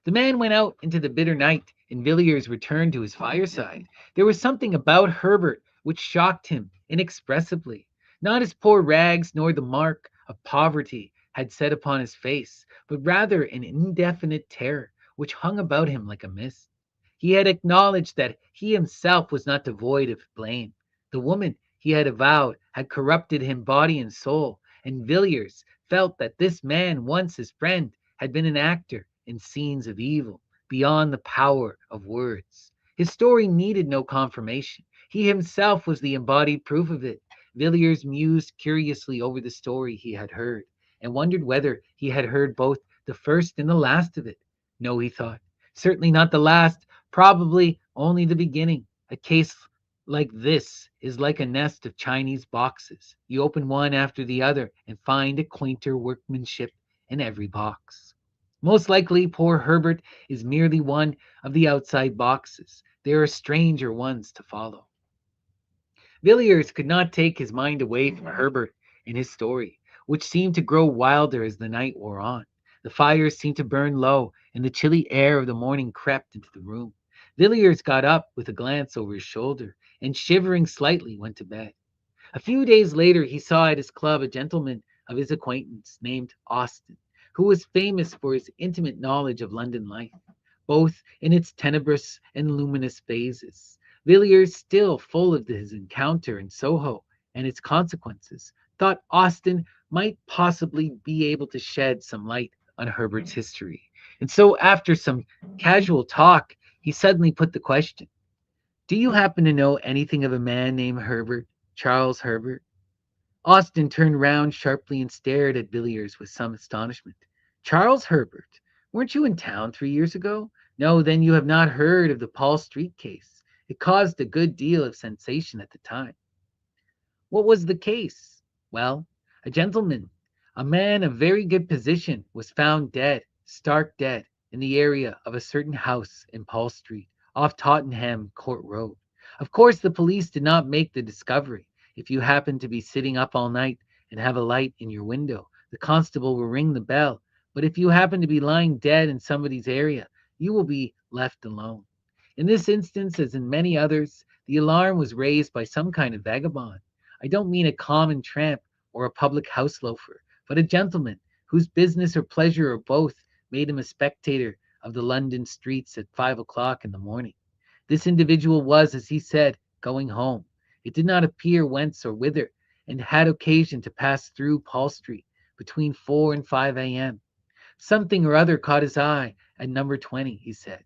The man went out into the bitter night, and Villiers returned to his fireside. There was something about Herbert which shocked him inexpressibly. Not his poor rags, nor the mark of poverty had set upon his face, but rather an indefinite terror which hung about him like a mist. He had acknowledged that he himself was not devoid of blame. The woman he had avowed had corrupted him body and soul, and Villiers felt that this man, once his friend, had been an actor in scenes of evil beyond the power of words. His story needed no confirmation. He himself was the embodied proof of it. Villiers mused curiously over the story he had heard and wondered whether he had heard both the first and the last of it. No, he thought, certainly not the last, probably only the beginning. A case like this is like a nest of Chinese boxes. You open one after the other and find a quainter workmanship in every box. Most likely, poor Herbert is merely one of the outside boxes. There are stranger ones to follow. Villiers could not take his mind away from Herbert and his story, which seemed to grow wilder as the night wore on. The fires seemed to burn low, and the chilly air of the morning crept into the room. Villiers got up with a glance over his shoulder, and shivering slightly, went to bed. A few days later, he saw at his club a gentleman of his acquaintance named Austin, who was famous for his intimate knowledge of London life, both in its tenebrous and luminous phases. Villiers, still full of his encounter in Soho and its consequences, thought Austin might possibly be able to shed some light on Herbert's history. And so, after some casual talk, he suddenly put the question: do you happen to know anything of a man named Herbert, Charles Herbert? Austin turned round sharply and stared at Villiers with some astonishment. Charles Herbert? Weren't you in town 3 years ago? No, then you have not heard of the Paul Street case. It caused a good deal of sensation at the time. What was the case? Well, a gentleman, a man of very good position, was found dead, stark dead, in the area of a certain house in Paul Street, off Tottenham Court Road. Of course, the police did not make the discovery. If you happen to be sitting up all night and have a light in your window, the constable will ring the bell. But if you happen to be lying dead in somebody's area, you will be left alone. In this instance, as in many others, the alarm was raised by some kind of vagabond. I don't mean a common tramp or a public house loafer, but a gentleman whose business or pleasure or both made him a spectator of the London streets at 5 o'clock in the morning. This individual was, as he said, going home. It did not appear whence or whither, and had occasion to pass through Paul Street between 4 and 5 a.m. Something or other caught his eye at number 20, he said.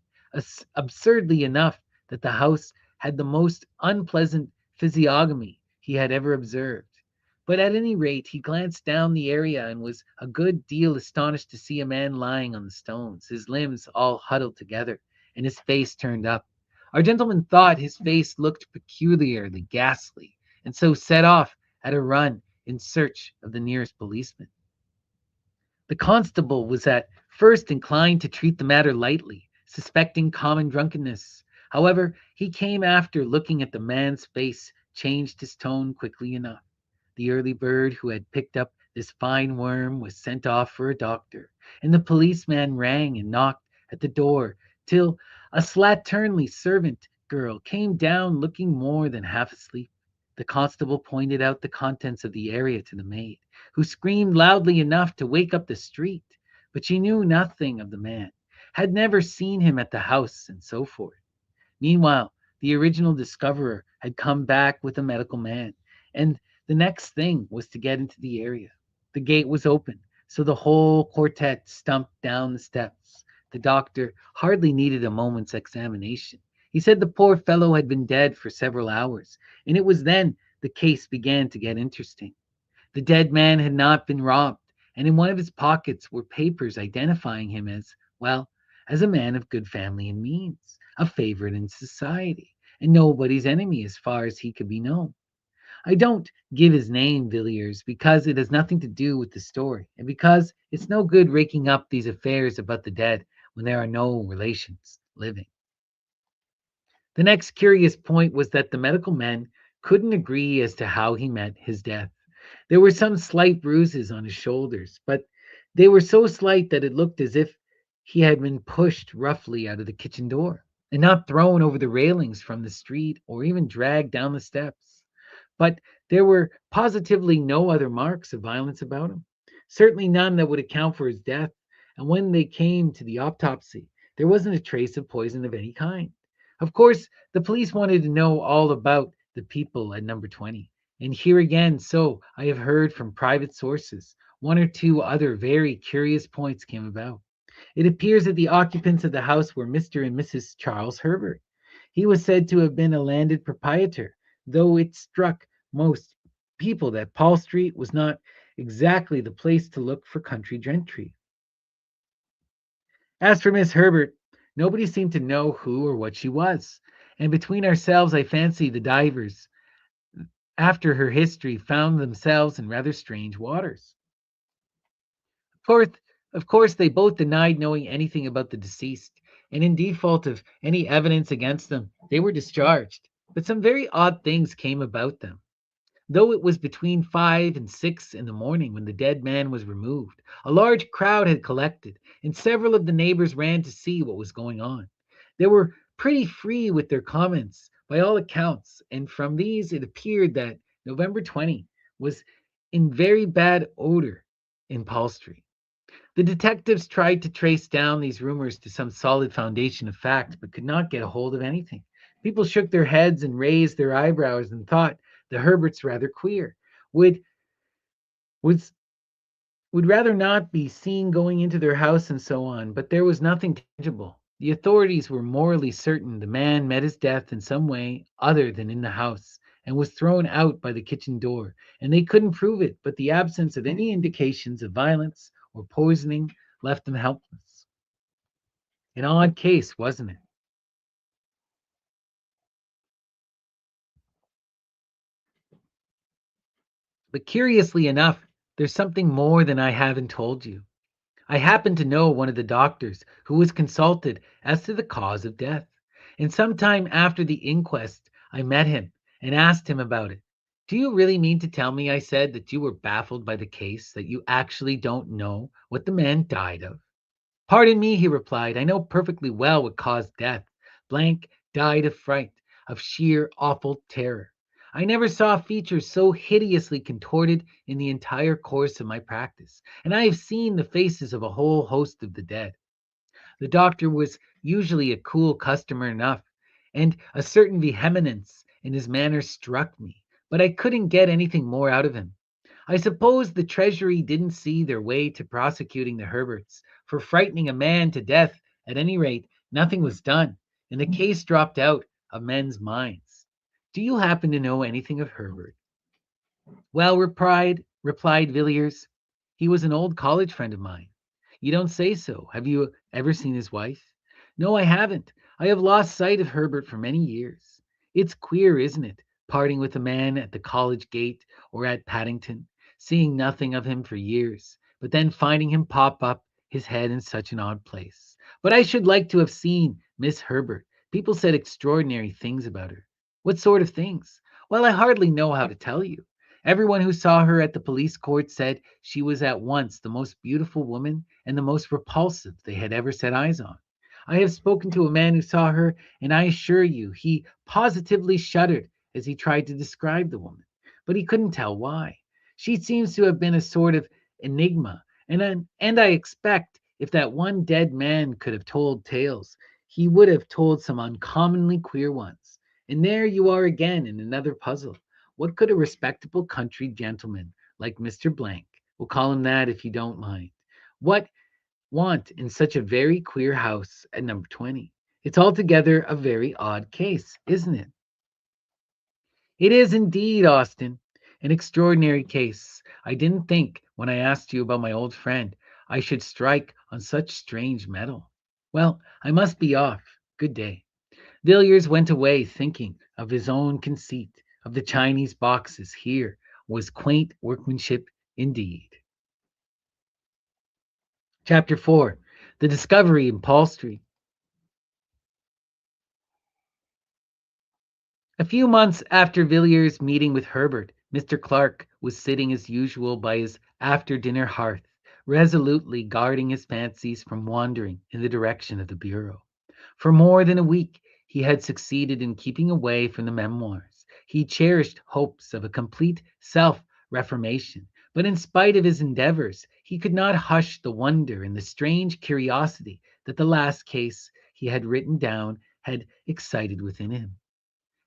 Absurdly enough, that the house had the most unpleasant physiognomy he had ever observed. But at any rate, he glanced down the area and was a good deal astonished to see a man lying on the stones, his limbs all huddled together, and his face turned up. Our gentleman thought his face looked peculiarly ghastly, and so set off at a run in search of the nearest policeman. The constable was at first inclined to treat the matter lightly, suspecting common drunkenness. However, he came after looking at the man's face, changed his tone quickly enough. The early bird who had picked up this fine worm was sent off for a doctor, and the policeman rang and knocked at the door till a slatternly servant girl came down looking more than half asleep. The constable pointed out the contents of the area to the maid, who screamed loudly enough to wake up the street, but she knew nothing of the man, had never seen him at the house, and so forth. Meanwhile, the original discoverer had come back with a medical man, and the next thing was to get into the area. The gate was open, so the whole quartet stumped down the steps. The doctor hardly needed a moment's examination. He said the poor fellow had been dead for several hours, and it was then the case began to get interesting. The dead man had not been robbed, and in one of his pockets were papers identifying him as, well, as a man of good family and means, a favorite in society, and nobody's enemy as far as he could be known. I don't give his name, Villiers, because it has nothing to do with the story, and because it's no good raking up these affairs about the dead when there are no relations living. The next curious point was that the medical men couldn't agree as to how he met his death. There were some slight bruises on his shoulders, but they were so slight that it looked as if he had been pushed roughly out of the kitchen door and not thrown over the railings from the street or even dragged down the steps. But there were positively no other marks of violence about him, certainly none that would account for his death. And when they came to the autopsy, there wasn't a trace of poison of any kind. Of course, the police wanted to know all about the people at number 20. And here again, so I have heard from private sources, one or two other very curious points came about. It appears that the occupants of the house were Mr. and Mrs. Charles Herbert. He was said to have been a landed proprietor, though it struck most people that Paul Street was not exactly the place to look for country gentry. As for Miss Herbert, nobody seemed to know who or what she was, and between ourselves, I fancy the divers, after her history, found themselves in rather strange waters. Of course, of course, they both denied knowing anything about the deceased, and in default of any evidence against them, they were discharged. But some very odd things came about them. Though it was between 5 and 6 in the morning when the dead man was removed, a large crowd had collected, and several of the neighbors ran to see what was going on. They were pretty free with their comments, by all accounts, and from these it appeared that November 20 was in very bad odor in Paul Street. The detectives tried to trace down these rumors to some solid foundation of fact, but could not get a hold of anything. People shook their heads and raised their eyebrows and thought the Herberts rather queer. Would would would rather not be seen going into their house and so on, but there was nothing tangible. The authorities were morally certain the man met his death in some way other than in the house and was thrown out by the kitchen door, and they couldn't prove it, but the absence of any indications of violence or poisoning left them helpless. An odd case, wasn't it? But curiously enough, there's something more than I haven't told you. I happen to know one of the doctors who was consulted as to the cause of death. And some time after the inquest, I met him and asked him about it. Do you really mean to tell me, I said, that you were baffled by the case, that you actually don't know what the man died of? Pardon me, he replied. I know perfectly well what caused death. Blank died of fright, of sheer awful terror. I never saw features so hideously contorted in the entire course of my practice, and I have seen the faces of a whole host of the dead. The doctor was usually a cool customer enough, and a certain vehemence in his manner struck me, but I couldn't get anything more out of him. I suppose the Treasury didn't see their way to prosecuting the Herberts for frightening a man to death. At any rate, nothing was done, and the case dropped out of men's minds. Do you happen to know anything of Herbert? Well, replied Villiers, he was an old college friend of mine. You don't say so. Have you ever seen his wife? No, I haven't. I have lost sight of Herbert for many years. It's queer, isn't it? Parting with a man at the college gate or at Paddington, seeing nothing of him for years, but then finding him pop up his head in such an odd place. But I should like to have seen Miss Herbert. People said extraordinary things about her. What sort of things? Well, I hardly know how to tell you. Everyone who saw her at the police court said she was at once the most beautiful woman and the most repulsive they had ever set eyes on. I have spoken to a man who saw her, and I assure you he positively shuddered as he tried to describe the woman, but he couldn't tell why. She seems to have been a sort of enigma, and I expect if that one dead man could have told tales, he would have told some uncommonly queer ones. And there you are again in another puzzle. What could a respectable country gentleman like Mr. Blank, we'll call him that if you don't mind, what want in such a very queer house at number 20? It's altogether a very odd case, isn't it? It is indeed, Austin. An extraordinary case. I didn't think, when I asked you about my old friend, I should strike on such strange metal. Well, I must be off. Good day. Villiers went away thinking of his own conceit of the Chinese boxes. Here was quaint workmanship indeed. Chapter 4. The Discovery in Paul Street. A few months after Villiers' meeting with Herbert, Mr. Clark was sitting as usual by his after dinner hearth, resolutely guarding his fancies from wandering in the direction of the bureau. For more than a week, he had succeeded in keeping away from the memoirs. He cherished hopes of a complete self reformation, but in spite of his endeavors, he could not hush the wonder and the strange curiosity that the last case he had written down had excited within him.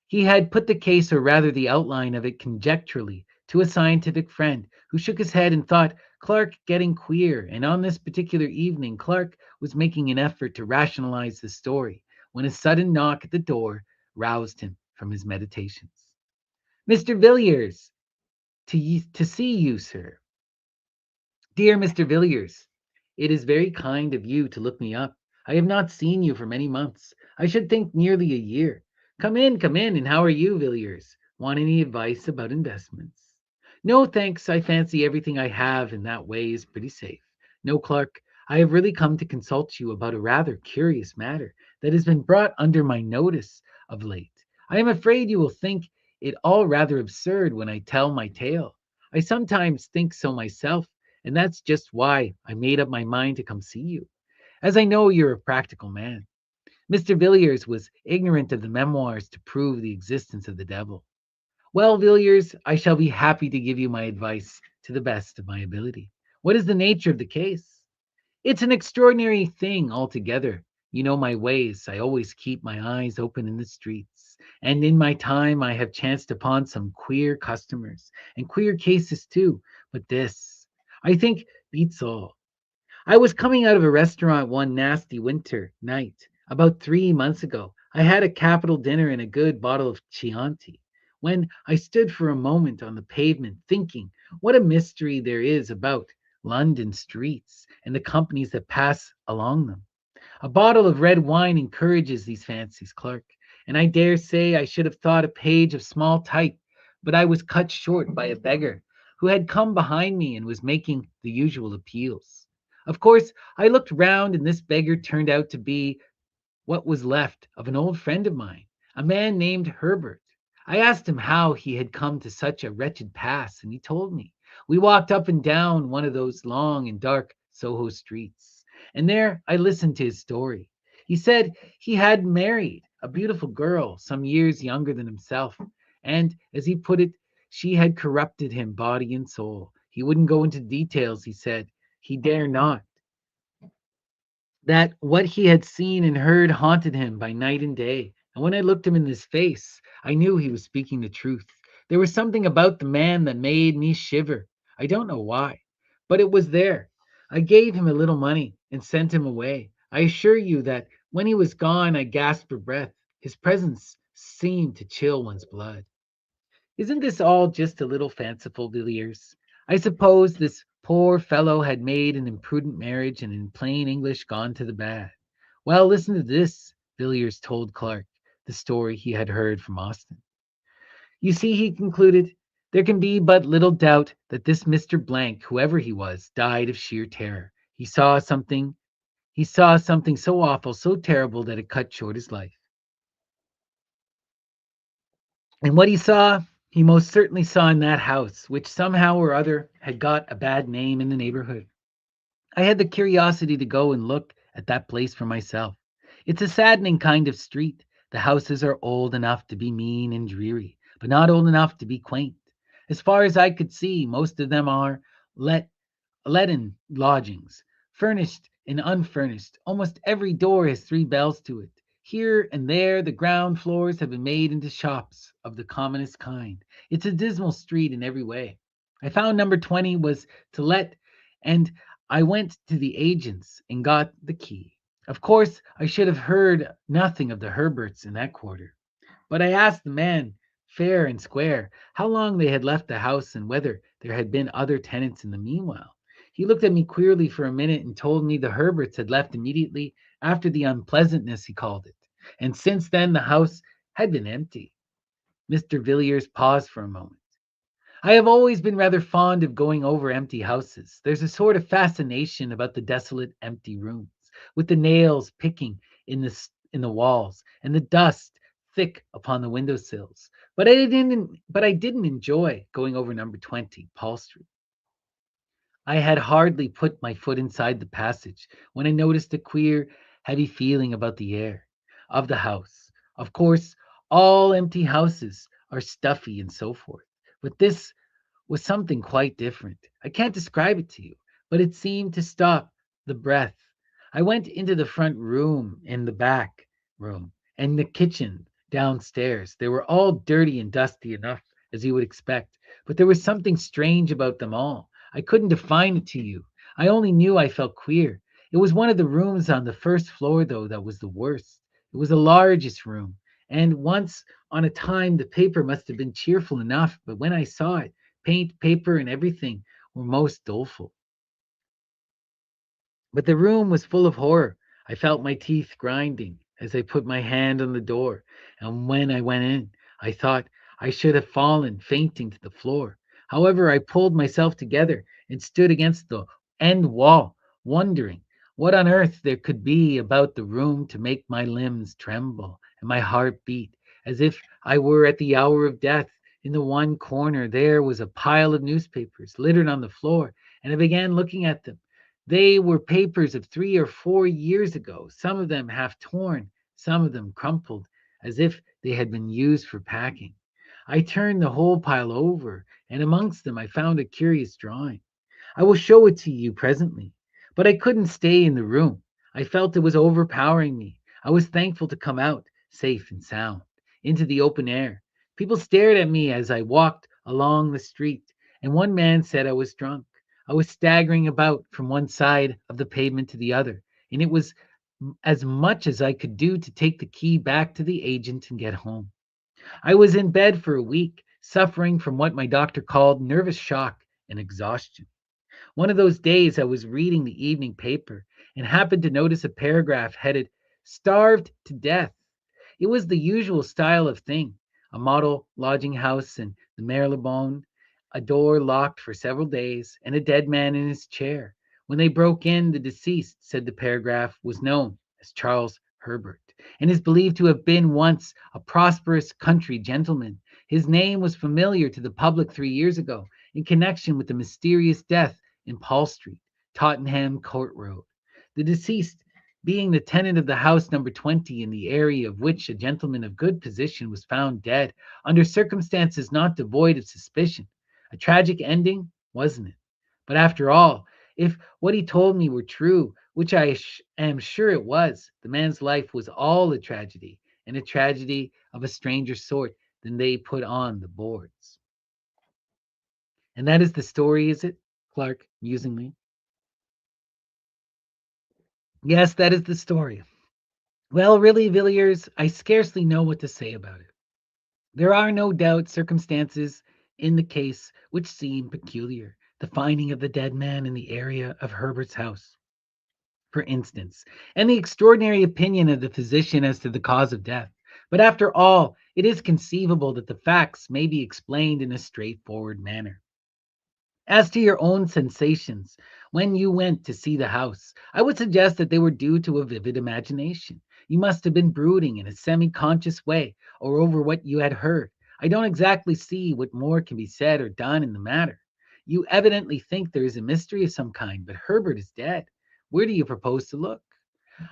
He had put the case, or rather the outline of it, conjecturally to a scientific friend who shook his head and thought Clark getting queer, and on this particular evening Clark was making an effort to rationalize the story when a sudden knock at the door roused him from his meditations. Mr. Villiers, to see you, sir. Dear Mr. Villiers, it is very kind of you to look me up. I have not seen you for many months. I should think nearly a year. Come in, and how are you, Villiers? Want any advice about investments? No, thanks. I fancy everything I have in that way is pretty safe. No, Clark, I have really come to consult you about a rather curious matter that has been brought under my notice of late. I am afraid you will think it all rather absurd when I tell my tale. I sometimes think so myself, and that's just why I made up my mind to come see you, as I know you're a practical man. Mr. Villiers was ignorant of the memoirs to prove the existence of the devil. Well, Villiers, I shall be happy to give you my advice to the best of my ability. What is the nature of the case? It's an extraordinary thing altogether. You know my ways. I always keep my eyes open in the streets. And in my time, I have chanced upon some queer customers and queer cases too. But this, I think, beats all. I was coming out of a restaurant one nasty winter night about 3 months ago. I had a capital dinner and a good bottle of Chianti, when I stood for a moment on the pavement thinking what a mystery there is about London streets and the companies that pass along them. A bottle of red wine encourages these fancies, Clark, and I dare say I should have thought a page of small type, but I was cut short by a beggar who had come behind me and was making the usual appeals. Of course, I looked round, and this beggar turned out to be what was left of an old friend of mine, a man named Herbert. I asked him how he had come to such a wretched pass, and he told me. We walked up and down one of those long and dark Soho streets, and there I listened to his story. He said he had married a beautiful girl, some years younger than himself. And, as he put it, she had corrupted him body and soul. He wouldn't go into details, he said. He dare not. That what he had seen and heard haunted him by night and day. And when I looked him in his face, I knew he was speaking the truth. There was something about the man that made me shiver. I don't know why, but it was there. I gave him a little money and sent him away. I assure you that when he was gone, I gasped for breath. His presence seemed to chill one's blood. Isn't this all just a little fanciful, Villiers? I suppose this poor fellow had made an imprudent marriage and in plain English gone to the bad. Well, listen to this, Villiers told Clark, the story he had heard from Austin. You see, he concluded, there can be but little doubt that this Mr. Blank, whoever he was, died of sheer terror. He saw something so awful, so terrible that it cut short his life. And what he saw, he most certainly saw in that house, which somehow or other had got a bad name in the neighborhood. I had the curiosity to go and look at that place for myself. It's a saddening kind of street. The houses are old enough to be mean and dreary, but not old enough to be quaint. As far as I could see, most of them are let leaden lodgings, furnished and unfurnished. Almost every door has three bells to it. Here and there, the ground floors have been made into shops of the commonest kind. It's a dismal street in every way. I found number 20 was to let, and I went to the agents and got the key. Of course, I should have heard nothing of the Herberts in that quarter. But I asked the man, fair and square, how long they had left the house and whether there had been other tenants in the meanwhile. He looked at me queerly for a minute and told me the Herberts had left immediately after the unpleasantness, he called it, and since then the house had been empty. Mr. Villiers paused for a moment. I have always been rather fond of going over empty houses. There's a sort of fascination about the desolate, empty rooms, with the nails picking in the walls and the dust thick upon the window sills. But I didn't enjoy going over number 20, Paul Street. I had hardly put my foot inside the passage when I noticed a queer, heavy feeling about the air of the house. Of course, all empty houses are stuffy and so forth, but this was something quite different. I can't describe it to you, but it seemed to stop the breath. I went into the front room and the back room and the kitchen downstairs. They were all dirty and dusty enough, as you would expect, but there was something strange about them all. I couldn't define it to you. I only knew I felt queer. It was one of the rooms on the first floor, though, that was the worst. It was the largest room, and once on a time the paper must have been cheerful enough, but when I saw it, paint, paper, and everything were most doleful. But the room was full of horror. I felt my teeth grinding as I put my hand on the door, and when I went in, I thought I should have fallen fainting to the floor. However, I pulled myself together and stood against the end wall, wondering what on earth there could be about the room to make my limbs tremble and my heart beat as if I were at the hour of death. In the one corner there was a pile of newspapers littered on the floor, and I began looking at them. They were papers of 3 or 4 years ago, some of them half torn, some of them crumpled, as if they had been used for packing. I turned the whole pile over, and amongst them I found a curious drawing. I will show it to you presently. But I couldn't stay in the room. I felt it was overpowering me. I was thankful to come out, safe and sound, into the open air. People stared at me as I walked along the street, and one man said I was drunk. I was staggering about from one side of the pavement to the other, and it was as much as I could do to take the key back to the agent and get home. I was in bed for a week, suffering from what my doctor called nervous shock and exhaustion. One of those days I was reading the evening paper and happened to notice a paragraph headed Starved to Death. It was the usual style of thing, a model lodging house in the Marylebone, a door locked for several days, and a dead man in his chair. When they broke in, the deceased, said the paragraph, was known as Charles Herbert, and is believed to have been once a prosperous country gentleman. His name was familiar to the public 3 years ago in connection with the mysterious death in Paul Street, Tottenham Court Road. The deceased being the tenant of the house number 20 in the area of which a gentleman of good position was found dead under circumstances not devoid of suspicion. A tragic ending, wasn't it? But after all, if what he told me were true, which am sure it was, the man's life was all a tragedy, and a tragedy of a stranger sort than they put on the boards. And that is the story, is it? Clark musingly. Yes, that is the story. Well, really, Villiers, I scarcely know what to say about it. There are no doubt circumstances in the case which seem peculiar. The finding of the dead man in the area of Herbert's house, for instance, and the extraordinary opinion of the physician as to the cause of death. But after all, it is conceivable that the facts may be explained in a straightforward manner. As to your own sensations when you went to see the house, I would suggest that they were due to a vivid imagination. You must have been brooding in a semi conscious way or over what you had heard. I don't exactly see what more can be said or done in the matter. You evidently think there is a mystery of some kind, but Herbert is dead. Where do you propose to look?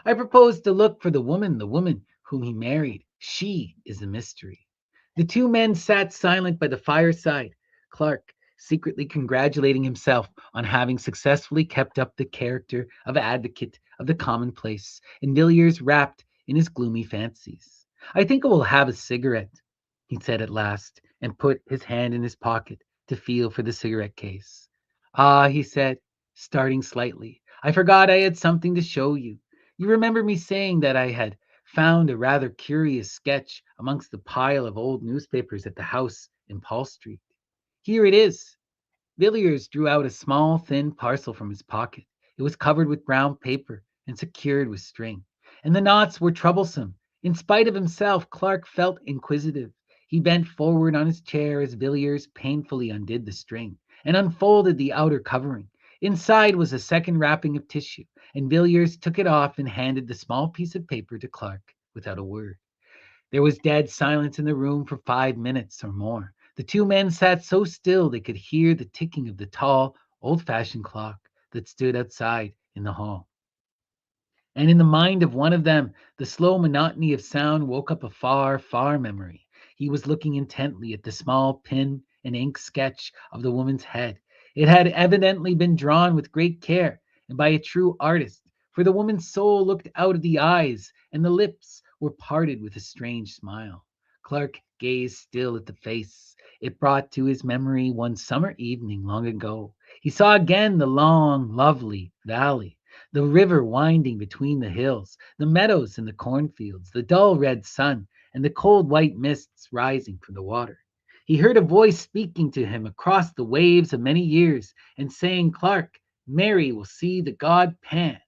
I propose to look for the woman whom he married. She is a mystery. The two men sat silent by the fireside, Clark secretly congratulating himself on having successfully kept up the character of advocate of the commonplace, and Villiers wrapped in his gloomy fancies. I think I will have a cigarette, he said at last, and put his hand in his pocket to feel for the cigarette case. Ah, he said, starting slightly, I forgot I had something to show you. You remember me saying that I had found a rather curious sketch amongst the pile of old newspapers at the house in Paul Street. Here it is. Villiers drew out a small, thin parcel from his pocket. It was covered with brown paper and secured with string, and the knots were troublesome. In spite of himself, Clark felt inquisitive. He bent forward on his chair as Villiers painfully undid the string and unfolded the outer covering. Inside was a second wrapping of tissue, and Villiers took it off and handed the small piece of paper to Clark without a word. There was dead silence in the room for 5 minutes or more. The two men sat so still they could hear the ticking of the tall, old fashioned clock that stood outside in the hall. And in the mind of one of them, the slow monotony of sound woke up a far, far memory. He was looking intently at the small pen and ink sketch of the woman's head. It had evidently been drawn with great care and by a true artist, for the woman's soul looked out of the eyes and the lips were parted with a strange smile. Clark gazed still at the face. It brought to his memory one summer evening long ago. He saw again the long, lovely valley, the river winding between the hills, the meadows and the cornfields, the dull red sun, and the cold white mists rising from the water. He heard a voice speaking to him across the waves of many years and saying, Clark, Mary will see the god Pan.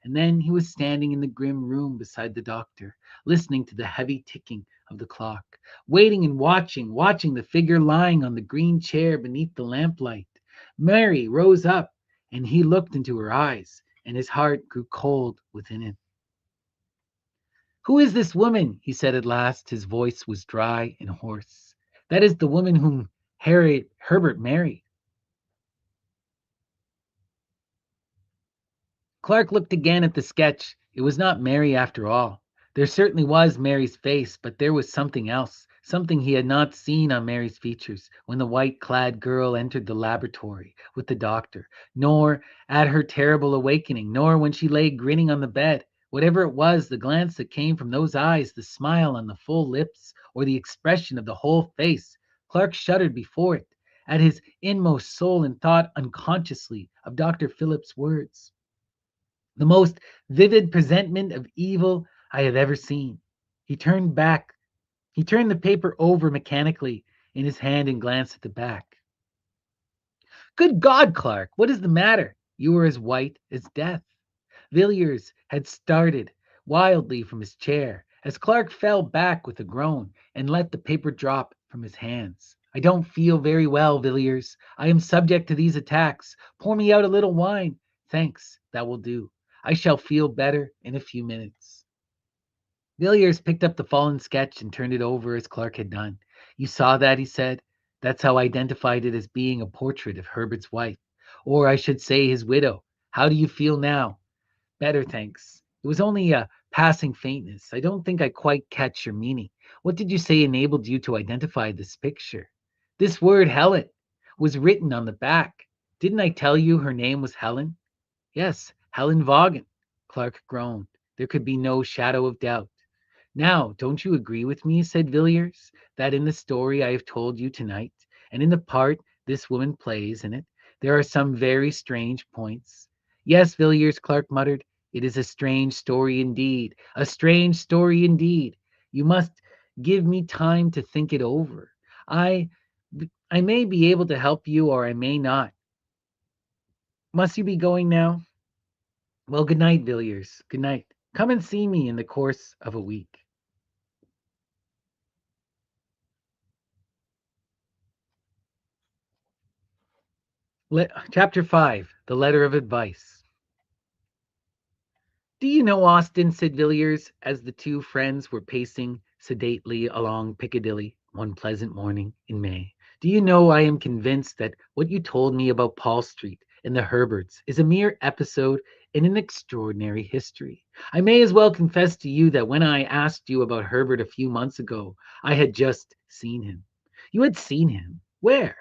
And then he was standing in the grim room beside the doctor, listening to the heavy ticking of the clock, waiting and watching the figure lying on the green chair beneath the lamplight. Mary rose up, and he looked into her eyes, and his heart grew cold within him. Who is this woman? He said at last. His voice was dry and hoarse. That is the woman whom Herbert married. Clark looked again at the sketch. It was not Mary after all. There certainly was Mary's face, but there was something else, something he had not seen on Mary's features when the white clad girl entered the laboratory with the doctor, nor at her terrible awakening, nor when she lay grinning on the bed. Whatever it was, the glance that came from those eyes, the smile on the full lips, or the expression of the whole face, Clark shuddered before it, at his inmost soul, and thought unconsciously of Dr. Phillips' words. The most vivid presentment of evil I have ever seen. He turned back. He turned the paper over mechanically in his hand and glanced at the back. Good God, Clark, what is the matter? You are as white as death. Villiers had started wildly from his chair as Clark fell back with a groan and let the paper drop from his hands. I don't feel very well, Villiers. I am subject to these attacks. Pour me out a little wine. Thanks, that will do. I shall feel better in a few minutes. Villiers picked up the fallen sketch and turned it over as Clark had done. You saw that, he said. That's how I identified it as being a portrait of Herbert's wife, or I should say his widow. How do you feel now? Better, thanks. It was only a passing faintness. I don't think I quite catch your meaning. What did you say enabled you to identify this picture? This word, Helen, was written on the back. Didn't I tell you her name was Helen? Yes, Helen Vaughan. Clark groaned. There could be no shadow of doubt. Now, don't you agree with me, said Villiers, that in the story I have told you tonight, and in the part this woman plays in it, there are some very strange points? Yes, Villiers, Clark muttered. It is a strange story indeed. A strange story indeed. You must give me time to think it over. I I may be able to help you or I may not. Must you be going now? Well, good night, Villiers. Good night. Come and see me in the course of a week. Chapter 5, The Letter of Advice. Do you know Austin, said Villiers, as the two friends were pacing sedately along Piccadilly one pleasant morning in May. Do you know I am convinced that what you told me about Paul Street and the Herberts is a mere episode in an extraordinary history. I may as well confess to you that when I asked you about Herbert a few months ago, I had just seen him. You had seen him? Where?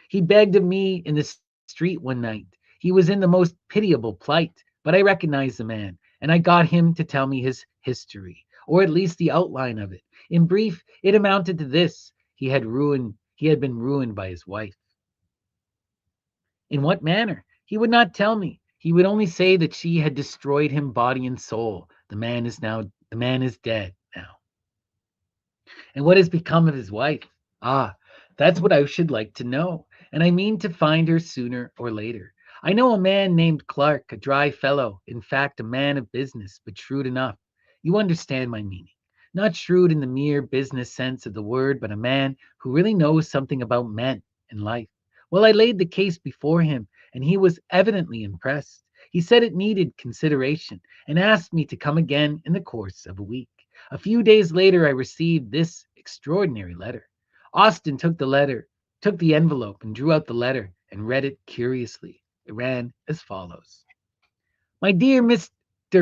He begged of me in the street one night. He was in the most pitiable plight, but I recognized the man and I got him to tell me his history, or at least the outline of it. In brief, it amounted to this: he had been ruined by his wife. In what manner? He would not tell me. He would only say that she had destroyed him body and soul. The man is dead now. And what has become of his wife? Ah, that's what I should like to know. And I mean to find her sooner or later. I know a man named Clark, a dry fellow, in fact, a man of business, but shrewd enough. You understand my meaning. Not shrewd in the mere business sense of the word, but a man who really knows something about men and life. Well, I laid the case before him, and he was evidently impressed. He said it needed consideration, and asked me to come again in the course of a week. A few days later, I received this extraordinary letter. Austin took the envelope, and drew out the letter and read it curiously. It ran as follows: My dear Mr.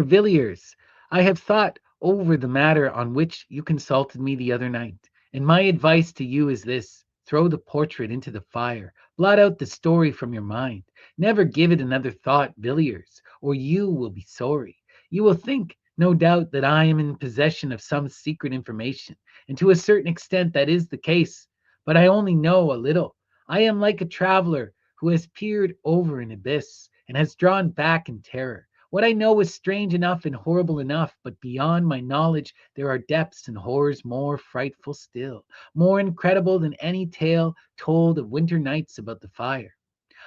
Villiers, I have thought over the matter on which you consulted me the other night, and my advice to you is this: throw the portrait into the fire, blot out the story from your mind. Never give it another thought, Villiers, or you will be sorry. You will think, no doubt, that I am in possession of some secret information, and to a certain extent that is the case, but I only know a little. I am like a traveler who has peered over an abyss and has drawn back in terror. What I know is strange enough and horrible enough, but beyond my knowledge there are depths and horrors more frightful still, more incredible than any tale told of winter nights about the fire.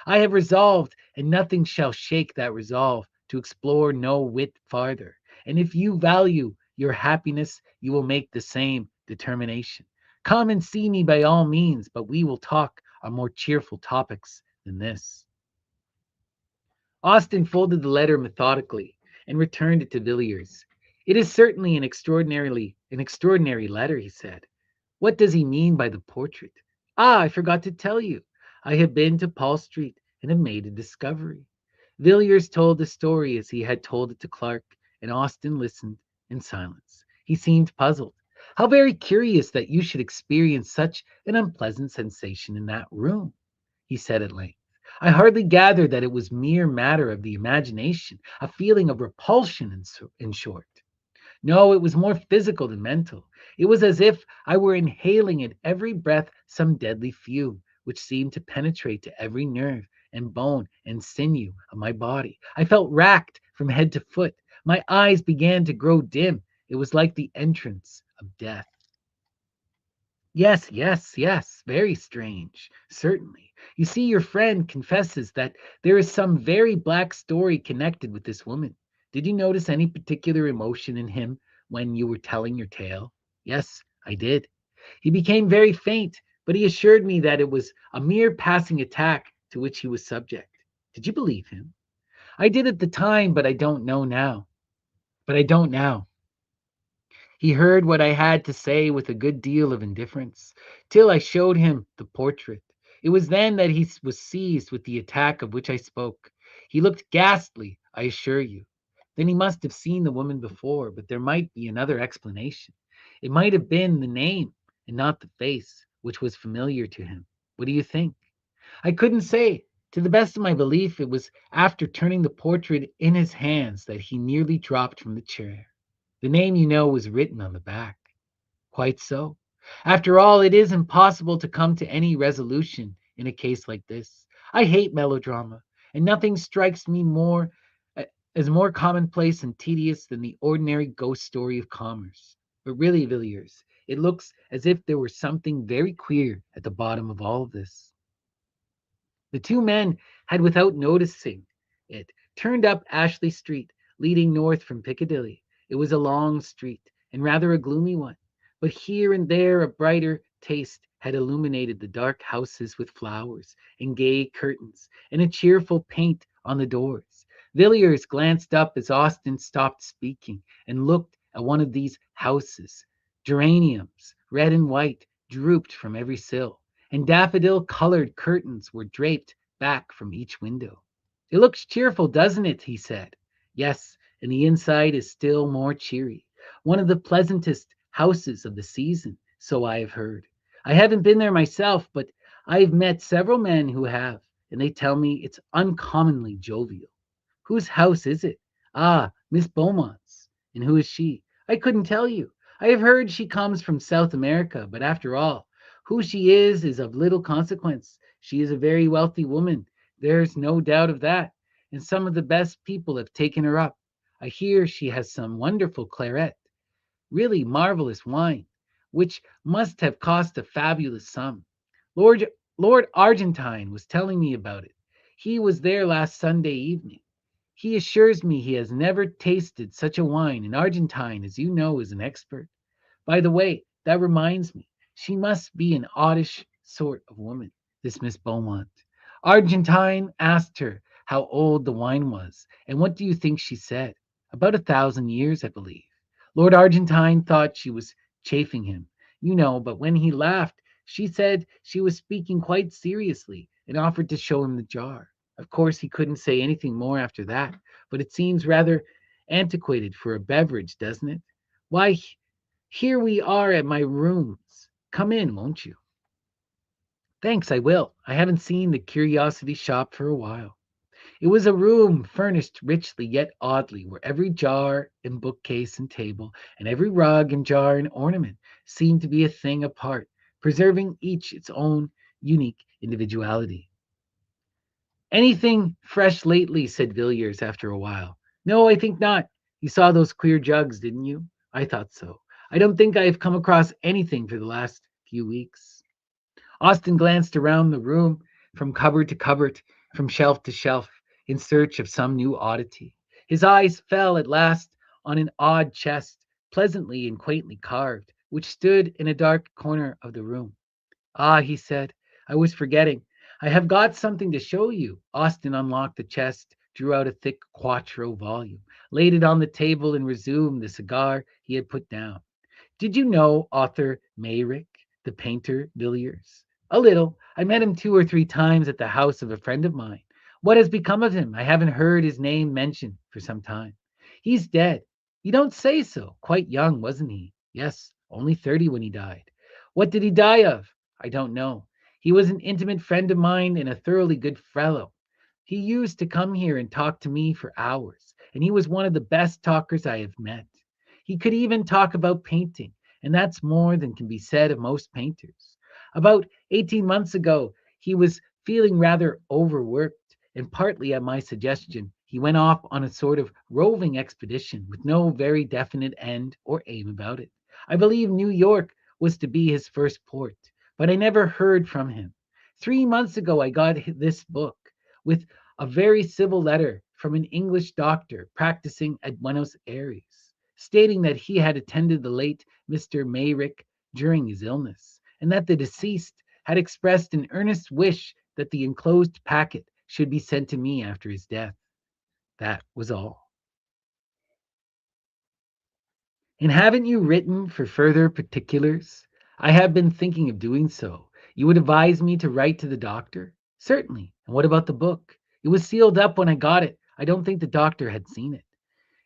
I have resolved, and nothing shall shake that resolve, to explore no whit farther. And if you value your happiness, you will make the same determination. Come and see me by all means, but we will talk on more cheerful topics than this. Austin folded the letter methodically and returned it to Villiers. It is certainly an extraordinary letter, he said. What does he mean by the portrait? Ah, I forgot to tell you. I have been to Paul Street and have made a discovery. Villiers told the story as he had told it to Clark, and Austin listened in silence. He seemed puzzled. How very curious that you should experience such an unpleasant sensation in that room, he said at length. I hardly gathered that it was mere matter of the imagination, a feeling of repulsion, in short. No, it was more physical than mental. It was as if I were inhaling at every breath some deadly fume, which seemed to penetrate to every nerve and bone and sinew of my body. I felt racked from head to foot. My eyes began to grow dim. It was like the entrance of death. Yes, yes, yes. Very strange. Certainly. You see, your friend confesses that there is some very black story connected with this woman. Did you notice any particular emotion in him when you were telling your tale? Yes, I did. He became very faint, but he assured me that it was a mere passing attack to which he was subject. Did you believe him? I did at the time, but I don't know now. But I don't now. He heard what I had to say with a good deal of indifference, till I showed him the portrait. It was then that was seized with the attack of which I spoke. He looked ghastly, I assure you. Then he must have seen the woman before, but there might be another explanation. It might have been the name and not the face, which was familiar to him. What do you think? I couldn't say. To the best of my belief, it was after turning the portrait in his hands that he nearly dropped from the chair. The name, was written on the back. Quite so. After all, it is impossible to come to any resolution in a case like this. I hate melodrama, and nothing strikes me as more commonplace and tedious than the ordinary ghost story of commerce. But really, Villiers, it looks as if there were something very queer at the bottom of all of this. The two men had, without noticing it, turned up Ashley Street, leading north from Piccadilly. It was a long street, and rather a gloomy one, but here and there a brighter taste had illuminated the dark houses with flowers and gay curtains and a cheerful paint on the doors. Villiers glanced up as Austin stopped speaking and looked at one of these houses. Geraniums, red and white, drooped from every sill, and daffodil-colored curtains were draped back from each window. It looks cheerful, doesn't it? He said. Yes, and the inside is still more cheery. One of the pleasantest houses of the season, so I have heard. I haven't been there myself, but I've met several men who have, and they tell me it's uncommonly jovial. Whose house is it? Ah, Miss Beaumont's. And who is she? I couldn't tell you. I have heard she comes from South America, but after all, who she is of little consequence. She is a very wealthy woman. There's no doubt of that. And some of the best people have taken her up. I hear she has some wonderful claret, really marvelous wine, which must have cost a fabulous sum. Lord Lord Argentine was telling me about it. He was there last Sunday evening. He assures me he has never tasted such a wine, and Argentine, as you know, is an expert. By the way, that reminds me, she must be an oddish sort of woman, this Miss Beaumont. Argentine asked her how old the wine was, and what do you think she said? About 1,000 years, I believe. Lord Argentine thought she was chaffing him, but when he laughed, she said she was speaking quite seriously and offered to show him the jar. Of course, he couldn't say anything more after that, but it seems rather antiquated for a beverage, doesn't it? Why, here we are at my rooms. Come in, won't you? Thanks, I will. I haven't seen the curiosity shop for a while. It was a room furnished richly yet oddly, where every jar and bookcase and table, and every rug and jar and ornament seemed to be a thing apart, preserving each its own unique individuality. Anything fresh lately, said Villiers after a while. No, I think not. You saw those queer jugs, didn't you? I thought so. I don't think I have come across anything for the last few weeks. Austin glanced around the room from cupboard to cupboard, from shelf to shelf, in search of some new oddity. His eyes fell at last on an odd chest, pleasantly and quaintly carved, which stood in a dark corner of the room. Ah, he said, I was forgetting. I have got something to show you. Austin unlocked the chest, drew out a thick quarto volume, laid it on the table, and resumed the cigar he had put down. Did you know author Mayrick, the painter Villiers? A little. I met him 2 or 3 times at the house of a friend of mine. What has become of him? I haven't heard his name mentioned for some time. He's dead. You don't say so. Quite young, wasn't he? Yes, only 30 when he died. What did he die of? I don't know. He was an intimate friend of mine and a thoroughly good fellow. He used to come here and talk to me for hours, and he was one of the best talkers I have met. He could even talk about painting, and that's more than can be said of most painters. About 18 months ago, he was feeling rather overworked, and partly at my suggestion, he went off on a sort of roving expedition with no very definite end or aim about it. I believe New York was to be his first port, but I never heard from him. 3 months ago, I got this book with a very civil letter from an English doctor practicing at Buenos Aires, stating that he had attended the late Mr. Mayrick during his illness, and that the deceased had expressed an earnest wish that the enclosed packet should be sent to me after his death. That was all. And haven't you written for further particulars? I have been thinking of doing so. You would advise me to write to the doctor? Certainly. And what about the book? It was sealed up when I got it. I don't think the doctor had seen it.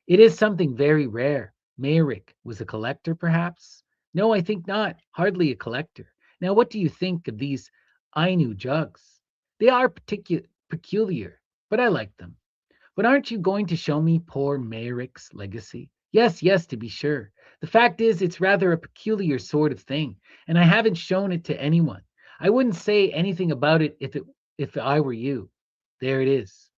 It is something very rare. Meyrick was a collector, perhaps? No, I think not. Hardly a collector. Now, what do you think of these Ainu jugs? They are peculiar, but I like them. But aren't you going to show me poor Meyrick's legacy? Yes, yes, to be sure. The fact is, it's rather a peculiar sort of thing, and I haven't shown it to anyone. I wouldn't say anything about it if I were you. There it is.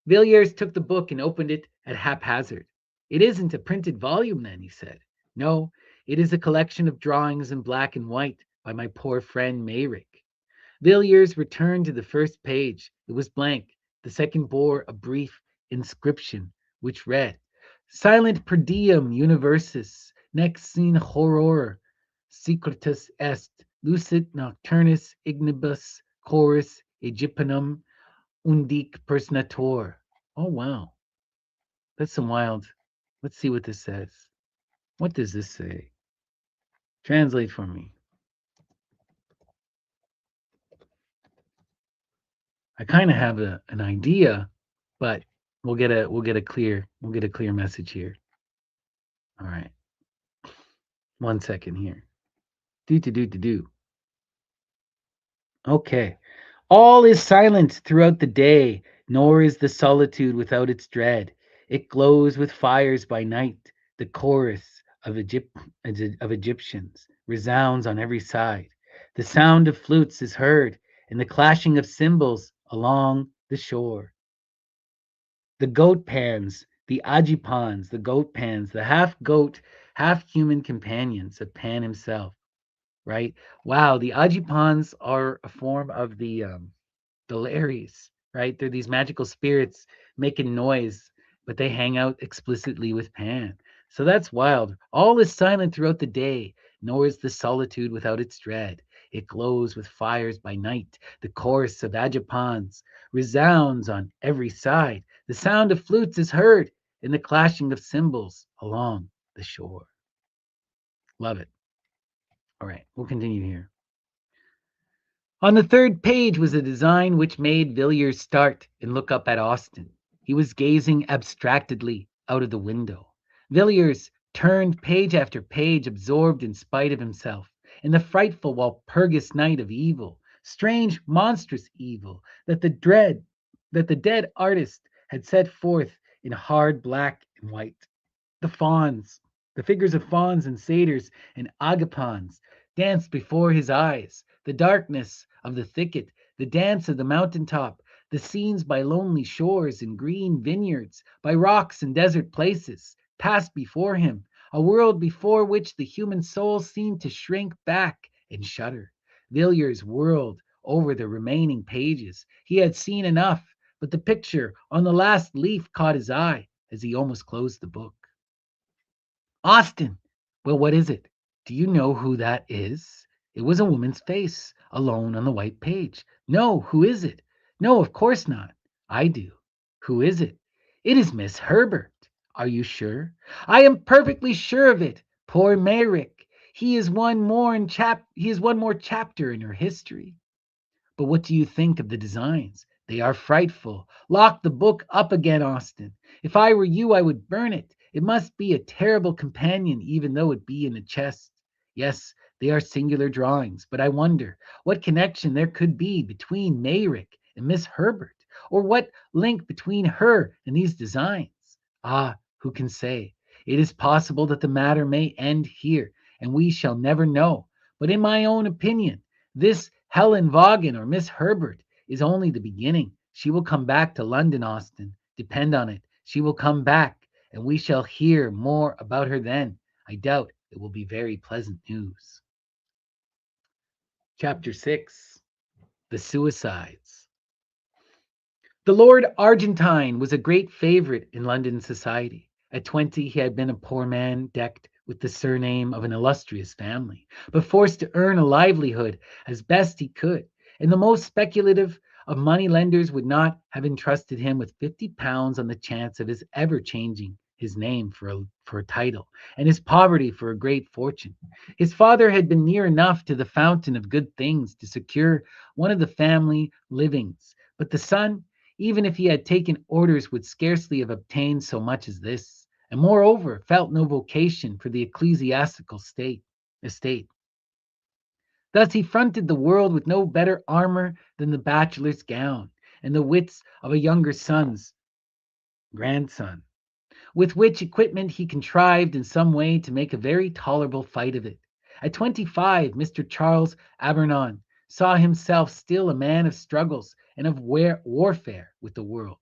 Villiers took the book and opened it at haphazard. It isn't a printed volume, then, he said. No, it is a collection of drawings in black and white by my poor friend Meyrick. Villiers returned to the first page. It was blank. The second bore a brief inscription, which read, Silent per diem universis, nec sine horror, secretus est, lucid nocturnus ignibus chorus Egyptianum undic personator. Oh, wow. That's some wild. Let's see what this says. What does this say? Translate for me. I kind of have an idea, but we'll get a clear message here. All right. 1 second here. Do. Okay. All is silent throughout the day, nor is the solitude without its dread. It glows with fires by night. The chorus of Egyptians resounds on every side. The sound of flutes is heard, and the clashing of cymbals along the shore. The goat pans, the agipans, the goat pans, the half goat, half human companions of Pan himself, right? Wow, the agipans are a form of the Lares, right? They're these magical spirits making noise, but they hang out explicitly with Pan. So that's wild. All is silent throughout the day, nor is the solitude without its dread. It glows with fires by night. The chorus of agipans resounds on every side. The sound of flutes is heard in the clashing of cymbals along the shore. Love it. All right, we'll continue here. On the third page was a design which made Villiers start and look up at Austin. He was gazing abstractedly out of the window. Villiers turned page after page, absorbed in spite of himself, in the frightful Walpurgis night of evil, strange, monstrous evil that the dead artist had set forth in hard black and white. The fawns, the figures of fawns and satyrs and agapons danced before his eyes. The darkness of the thicket, the dance of the mountain top, the scenes by lonely shores and green vineyards, by rocks and desert places, passed before him, a world before which the human soul seemed to shrink back and shudder. Villiers whirled over the remaining pages. He had seen enough, but the picture on the last leaf caught his eye as he almost closed the book. Austin! Well, what is it? Do you know who that is? It was a woman's face, alone on the white page. No, who is it? No, of course not. I do. Who is it? It is Miss Herbert. Are you sure? I am perfectly sure of it. Poor Merrick. He is one more chapter in her history. But what do you think of the designs? They are frightful. Lock the book up again, Austin. If I were you, I would burn it. It must be a terrible companion, even though it be in a chest. Yes, they are singular drawings, but I wonder what connection there could be between Mayrick and Miss Herbert, or what link between her and these designs. Ah, who can say? It is possible that the matter may end here, and we shall never know. But in my own opinion, this Helen Vaughan or Miss Herbert is only the beginning. She will come back to London, Austin. Depend on it. She will come back, and we shall hear more about her then. I doubt it will be very pleasant news. Chapter 6. The Suicides. The Lord Argentine was a great favorite in London society. At 20, he had been a poor man decked with the surname of an illustrious family, but forced to earn a livelihood as best he could. And the most speculative of money lenders would not have entrusted him with £50 on the chance of his ever changing his name for a title, and his poverty for a great fortune. His father had been near enough to the fountain of good things to secure one of the family livings, but the son, even if he had taken orders, would scarcely have obtained so much as this, and moreover felt no vocation for the ecclesiastical estate. Thus he fronted the world with no better armor than the bachelor's gown and the wits of a younger son's grandson, with which equipment he contrived in some way to make a very tolerable fight of it. At 25, Mr. Charles Abernon saw himself still a man of struggles and of warfare with the world.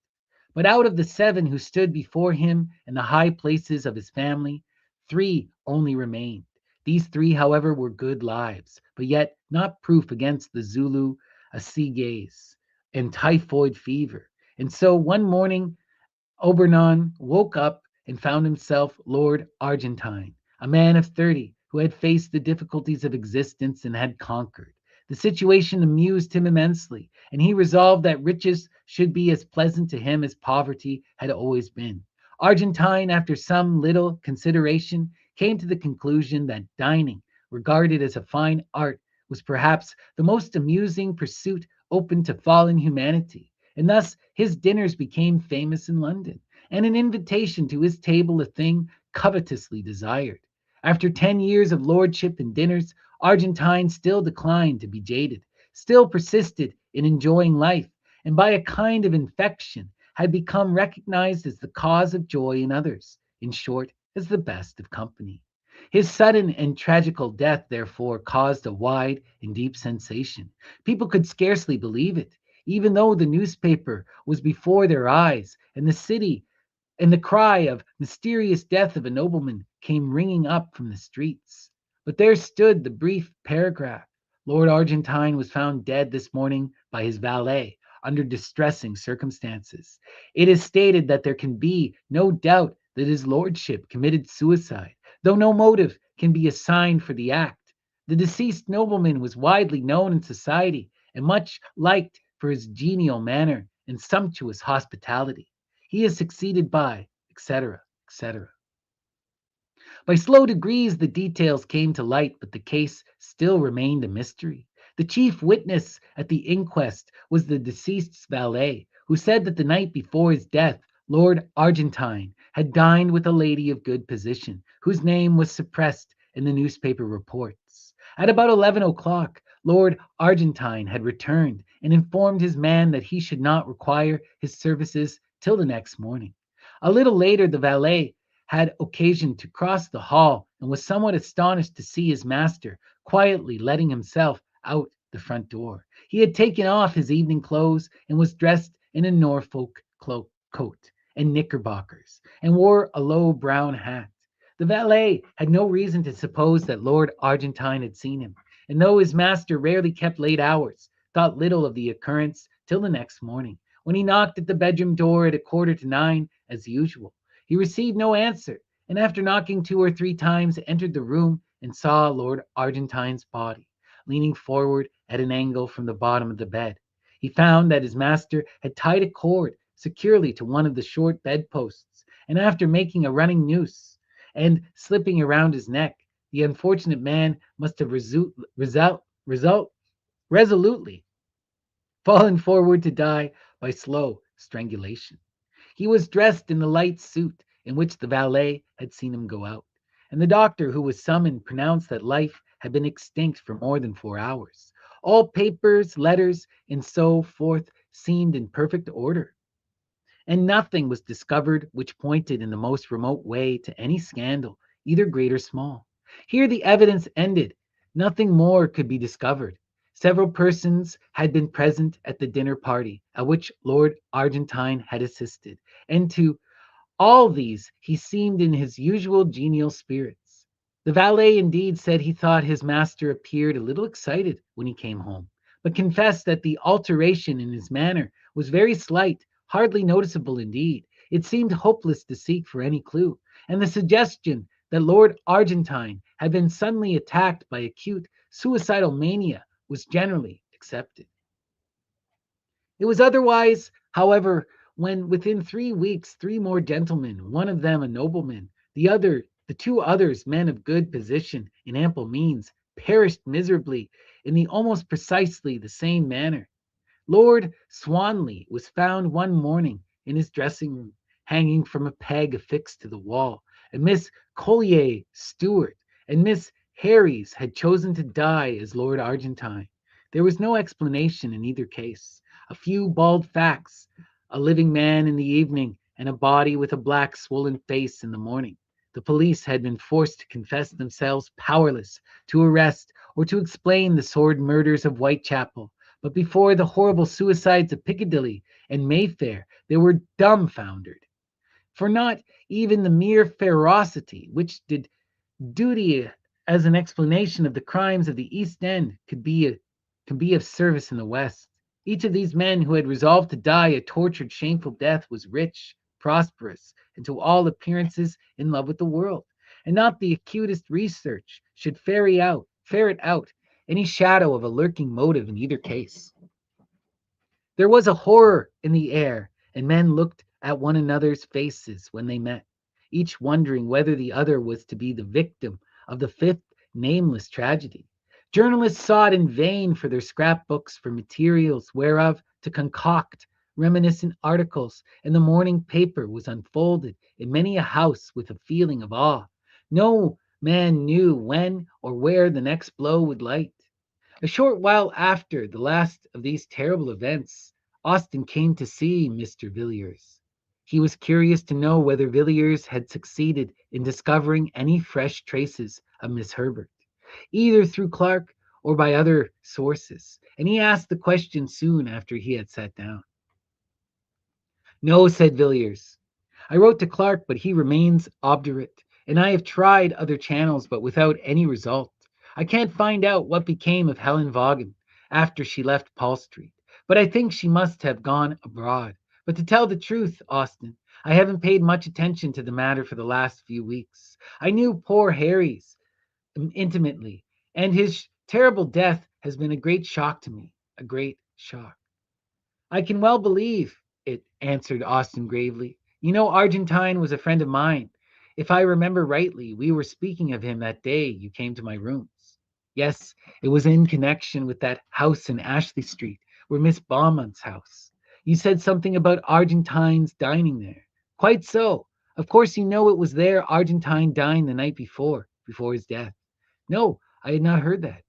But out of the 7 who stood before him in the high places of his family, 3 only remained. These 3, however, were good lives, but yet not proof against the Zulu assegays and typhoid fever. And so one morning Obernon woke up and found himself Lord Argentine, a man of 30 who had faced the difficulties of existence and had conquered. The situation amused him immensely, and he resolved that riches should be as pleasant to him as poverty had always been. Argentine, after some little consideration, came to the conclusion that dining, regarded as a fine art, was perhaps the most amusing pursuit open to fallen humanity. And thus his dinners became famous in London, and an invitation to his table a thing covetously desired. After 10 years of lordship and dinners, Argentine still declined to be jaded, still persisted in enjoying life, and by a kind of infection had become recognized as the cause of joy in others, in short, as the best of company. His sudden and tragical death, therefore, caused a wide and deep sensation. People could scarcely believe it, even though the newspaper was before their eyes, and the city and the cry of mysterious death of a nobleman came ringing up from the streets. But there stood the brief paragraph: Lord Argentine was found dead this morning by his valet under distressing circumstances. It is stated that there can be no doubt that his lordship committed suicide, though no motive can be assigned for the act. The deceased nobleman was widely known in society and much liked for his genial manner and sumptuous hospitality. He is succeeded by, etc., etc. By slow degrees, the details came to light, but the case still remained a mystery. The chief witness at the inquest was the deceased's valet, who said that the night before his death, Lord Argentine had dined with a lady of good position, whose name was suppressed in the newspaper reports. At about 11 o'clock, Lord Argentine had returned and informed his man that he should not require his services till the next morning. A little later, the valet had occasion to cross the hall and was somewhat astonished to see his master quietly letting himself out the front door. He had taken off his evening clothes and was dressed in a Norfolk coat and knickerbockers and wore a low brown hat. The valet had no reason to suppose that Lord Argentine had seen him, and though his master rarely kept late hours, thought little of the occurrence till the next morning, when he knocked at the bedroom door at 8:45 as usual. He received no answer, and after knocking 2 or 3 times, entered the room and saw Lord Argentine's body, leaning forward at an angle from the bottom of the bed. He found that his master had tied a cord securely to one of the short bedposts, and after making a running noose and slipping around his neck, the unfortunate man must have resolutely fallen forward to die by slow strangulation. He was dressed in the light suit in which the valet had seen him go out, and the doctor who was summoned pronounced that life had been extinct for more than 4 hours. All papers, letters, and so forth seemed in perfect order, and nothing was discovered which pointed in the most remote way to any scandal, either great or small. Here the evidence ended. Nothing more could be discovered. Several persons had been present at the dinner party at which Lord Argentine had assisted, and to all these he seemed in his usual genial spirits. The valet indeed said he thought his master appeared a little excited when he came home, but confessed that the alteration in his manner was very slight, hardly noticeable indeed. It seemed hopeless to seek for any clue, and the suggestion that Lord Argentine had been suddenly attacked by acute suicidal mania was generally accepted. It was otherwise, however, when within 3 weeks 3 more gentlemen, one of them a nobleman, the 2 others men of good position and ample means, perished miserably in the almost precisely the same manner. Lord Swanley was found one morning in his dressing room, hanging from a peg affixed to the wall, and Miss Collier Stewart and Miss Harries had chosen to die as Lord Argentine. There was no explanation in either case. A few bald facts: a living man in the evening, and a body with a black swollen face in the morning. The police had been forced to confess themselves powerless to arrest or to explain the sordid murders of Whitechapel, but before the horrible suicides of Piccadilly and Mayfair they were dumbfounded. For not even the mere ferocity which did duty as an explanation of the crimes of the East End can be of service in the West. Each of these men who had resolved to die a tortured, shameful death was rich, prosperous, and to all appearances in love with the world. And not the acutest research should ferret out any shadow of a lurking motive in either case. There was a horror in the air, and men looked at one another's faces when they met, each wondering whether the other was to be the victim of the fifth nameless tragedy. Journalists sought in vain for their scrapbooks for materials whereof to concoct reminiscent articles, and the morning paper was unfolded in many a house with a feeling of awe. No man knew when or where the next blow would light. A short while after the last of these terrible events, Austin came to see Mr. Villiers. He was curious to know whether Villiers had succeeded in discovering any fresh traces of Miss Herbert, either through Clark or by other sources, and he asked the question soon after he had sat down. No, said Villiers. I wrote to Clark, but he remains obdurate, and I have tried other channels, but without any result. I can't find out what became of Helen Vaughan after she left Paul Street, but I think she must have gone abroad. But to tell the truth, Austin, I haven't paid much attention to the matter for the last few weeks. I knew poor Harry's intimately, and his terrible death has been a great shock to me, a great shock. I can well believe it, answered Austin gravely. You know, Argentine was a friend of mine. If I remember rightly, we were speaking of him that day you came to my rooms. Yes, it was in connection with that house in Ashley Street, where Miss Beaumont's house. You said something about Argentine's dining there. Quite so. Of course, you know it was there Argentine dined the night before his death. No, I had not heard that.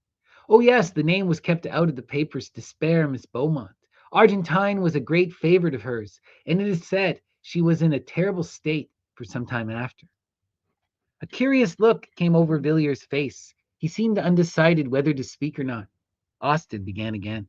Oh, yes, the name was kept out of the papers to spare Miss Beaumont. Argentine was a great favorite of hers, and it is said she was in a terrible state for some time after. A curious look came over Villier's face. He seemed undecided whether to speak or not. Austin began again.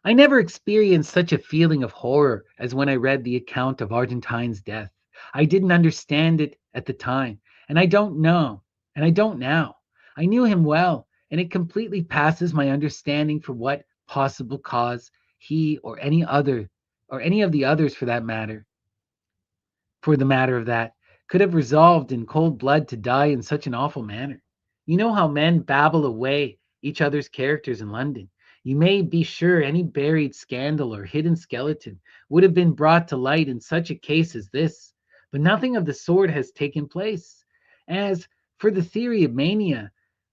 I never experienced such a feeling of horror as when I read the account of Argentine's death. I didn't understand it at the time, and I don't now. I knew him well, and it completely passes my understanding for what possible cause he or any of the others for the matter of that, could have resolved in cold blood to die in such an awful manner. You know how men babble away each other's characters in London. You may be sure any buried scandal or hidden skeleton would have been brought to light in such a case as this, but nothing of the sort has taken place. As for the theory of mania,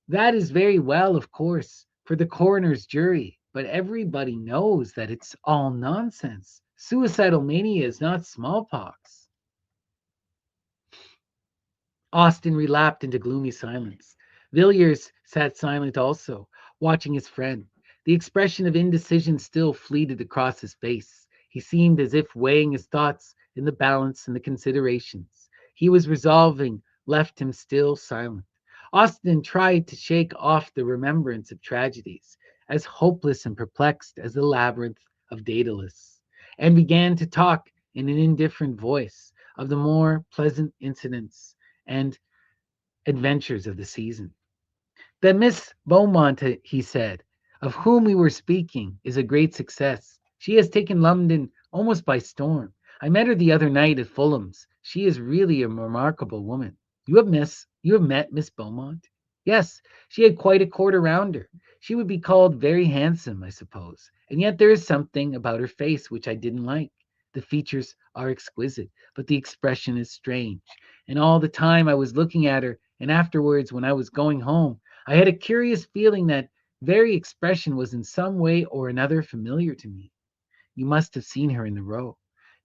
that is very well, of course, for the coroner's jury, but everybody knows that it's all nonsense. Suicidal mania is not smallpox. Austin relapsed into gloomy silence. Villiers sat silent also, watching his friend. The expression of indecision still fleeted across his face. He seemed as if weighing his thoughts in the balance and the considerations he was resolving left him still silent. Austin tried to shake off the remembrance of tragedies, as hopeless and perplexed as the labyrinth of Daedalus, and began to talk in an indifferent voice of the more pleasant incidents and adventures of the season. That Miss Beaumont, he said, of whom we were speaking, is a great success. She has taken London almost by storm. I met her the other night at Fulham's. She is really a remarkable woman. You have met Miss Beaumont? Yes, she had quite a court around her. She would be called very handsome, I suppose. And yet there is something about her face which I didn't like. The features are exquisite, but the expression is strange. And all the time I was looking at her, and afterwards when I was going home, I had a curious feeling that very expression was in some way or another familiar to me. You must have seen her in the row.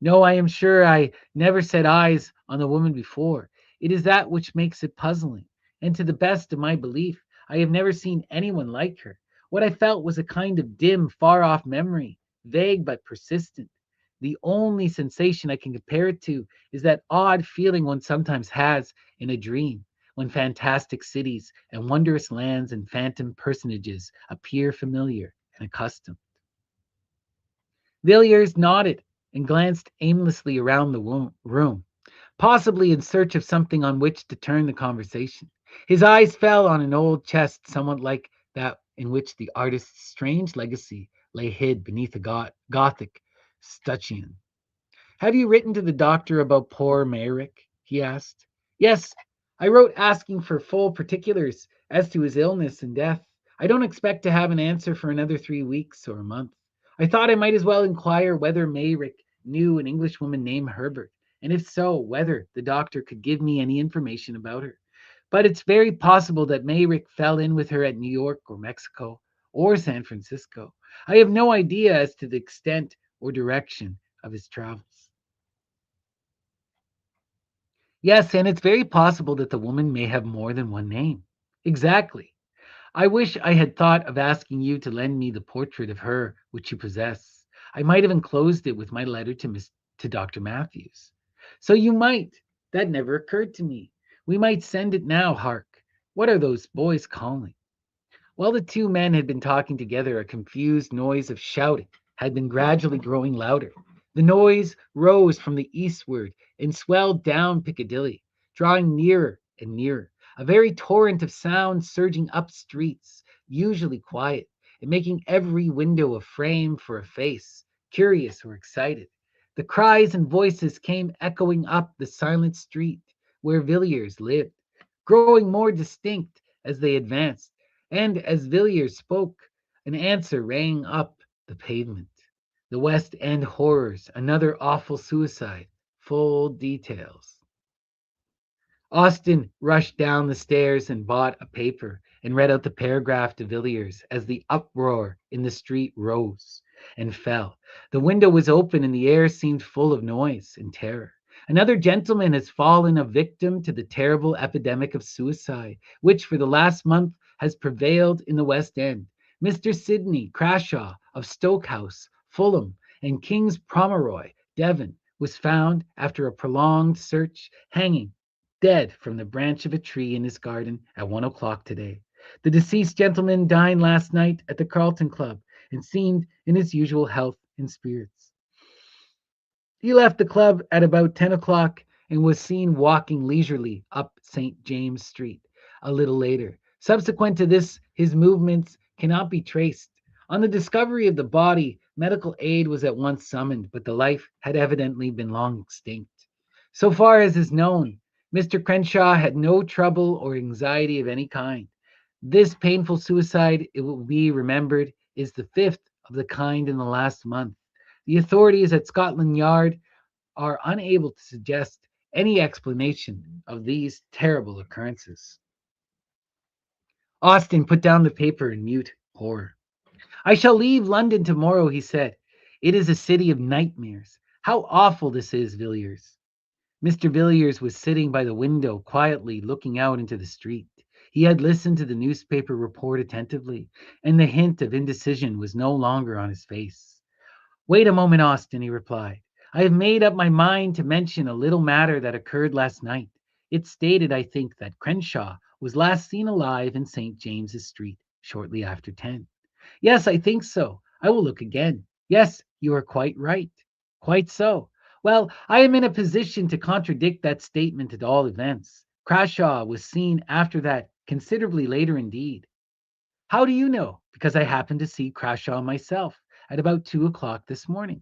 No, I am sure I never set eyes on the woman before. It is that which makes it puzzling. And to the best of my belief, I have never seen anyone like her. What I felt was a kind of dim, far off memory, vague but persistent. The only sensation I can compare it to is that odd feeling one sometimes has in a dream when fantastic cities and wondrous lands and phantom personages appear familiar and accustomed. Villiers nodded and glanced aimlessly around the room, possibly in search of something on which to turn the conversation. His eyes fell on an old chest somewhat like that in which the artist's strange legacy lay hid beneath a Gothic scutcheon. "Have you written to the doctor about poor Merrick?" he asked. "Yes, I wrote asking for full particulars as to his illness and death. I don't expect to have an answer for another 3 weeks or a month. I thought I might as well inquire whether Mayrick knew an Englishwoman named Herbert, and if so, whether the doctor could give me any information about her. But it's very possible that Mayrick fell in with her at New York or Mexico or San Francisco. I have no idea as to the extent or direction of his travels." Yes, and it's very possible that the woman may have more than one name. Exactly. I wish I had thought of asking you to lend me the portrait of her which you possess. I might have enclosed it with my letter to Dr. Matthews. So you might. That never occurred to me. We might send it now. Hark. What are those boys calling? While the two men had been talking together, a confused noise of shouting had been gradually growing louder. The noise rose from the eastward and swelled down Piccadilly, drawing nearer and nearer, a very torrent of sound surging up streets, usually quiet, and making every window a frame for a face, curious or excited. The cries and voices came echoing up the silent street where Villiers lived, growing more distinct as they advanced, and as Villiers spoke, an answer rang up the pavement. The West End horrors, another awful suicide, full details. Austin rushed down the stairs and bought a paper and read out the paragraph to Villiers as the uproar in the street rose and fell. The window was open and the air seemed full of noise and terror. "Another gentleman has fallen a victim to the terrible epidemic of suicide, which for the last month has prevailed in the West End. Mr. Sidney Crashaw of Stoke House, Fulham, and King's Pomeroy, Devon, was found, after a prolonged search, hanging dead from the branch of a tree in his garden at 1 o'clock today. The deceased gentleman dined last night at the Carlton Club and seemed in his usual health and spirits. He left the club at about 10 o'clock and was seen walking leisurely up St. James Street a little later. Subsequent to this, his movements cannot be traced. On the discovery of the body, medical aid was at once summoned, but the life had evidently been long extinct. So far as is known, Mr. Crenshaw had no trouble or anxiety of any kind. This painful suicide, it will be remembered, is the fifth of the kind in the last month. The authorities at Scotland Yard are unable to suggest any explanation of these terrible occurrences." Austin put down the paper in mute horror. "I shall leave London tomorrow," he said. "It is a city of nightmares. How awful this is, Villiers." Mr. Villiers was sitting by the window, quietly looking out into the street. He had listened to the newspaper report attentively, and the hint of indecision was no longer on his face. "Wait a moment, Austin," he replied. "I have made up my mind to mention a little matter that occurred last night. It's stated, I think, that Crenshaw was last seen alive in St. James's Street shortly after 10. Yes, I think so. I will look again. Yes, you are quite right. Quite so. Well, I am in a position to contradict that statement at all events. Crashaw was seen after that, considerably later indeed. How do you know? Because I happened to see Crashaw myself at about 2 o'clock this morning."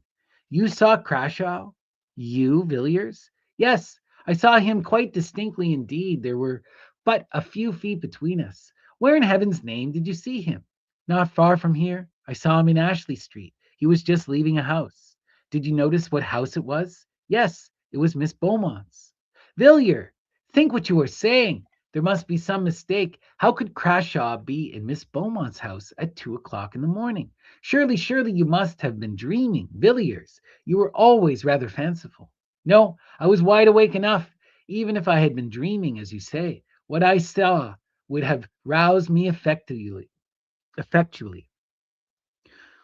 "You saw Crashaw? You, Villiers?" "Yes, I saw him quite distinctly indeed. There were but a few feet between us." "Where in heaven's name did you see him?" "Not far from here. I saw him in Ashley Street. He was just leaving a house." "Did you notice what house it was?" "Yes, it was Miss Beaumont's." "Villiers, think what you are saying. There must be some mistake. How could Crashaw be in Miss Beaumont's house at 2 o'clock in the morning? Surely you must have been dreaming. Villiers, you were always rather fanciful. No, I was wide awake enough. Even if I had been dreaming, as you say, what I saw would have roused me effectually.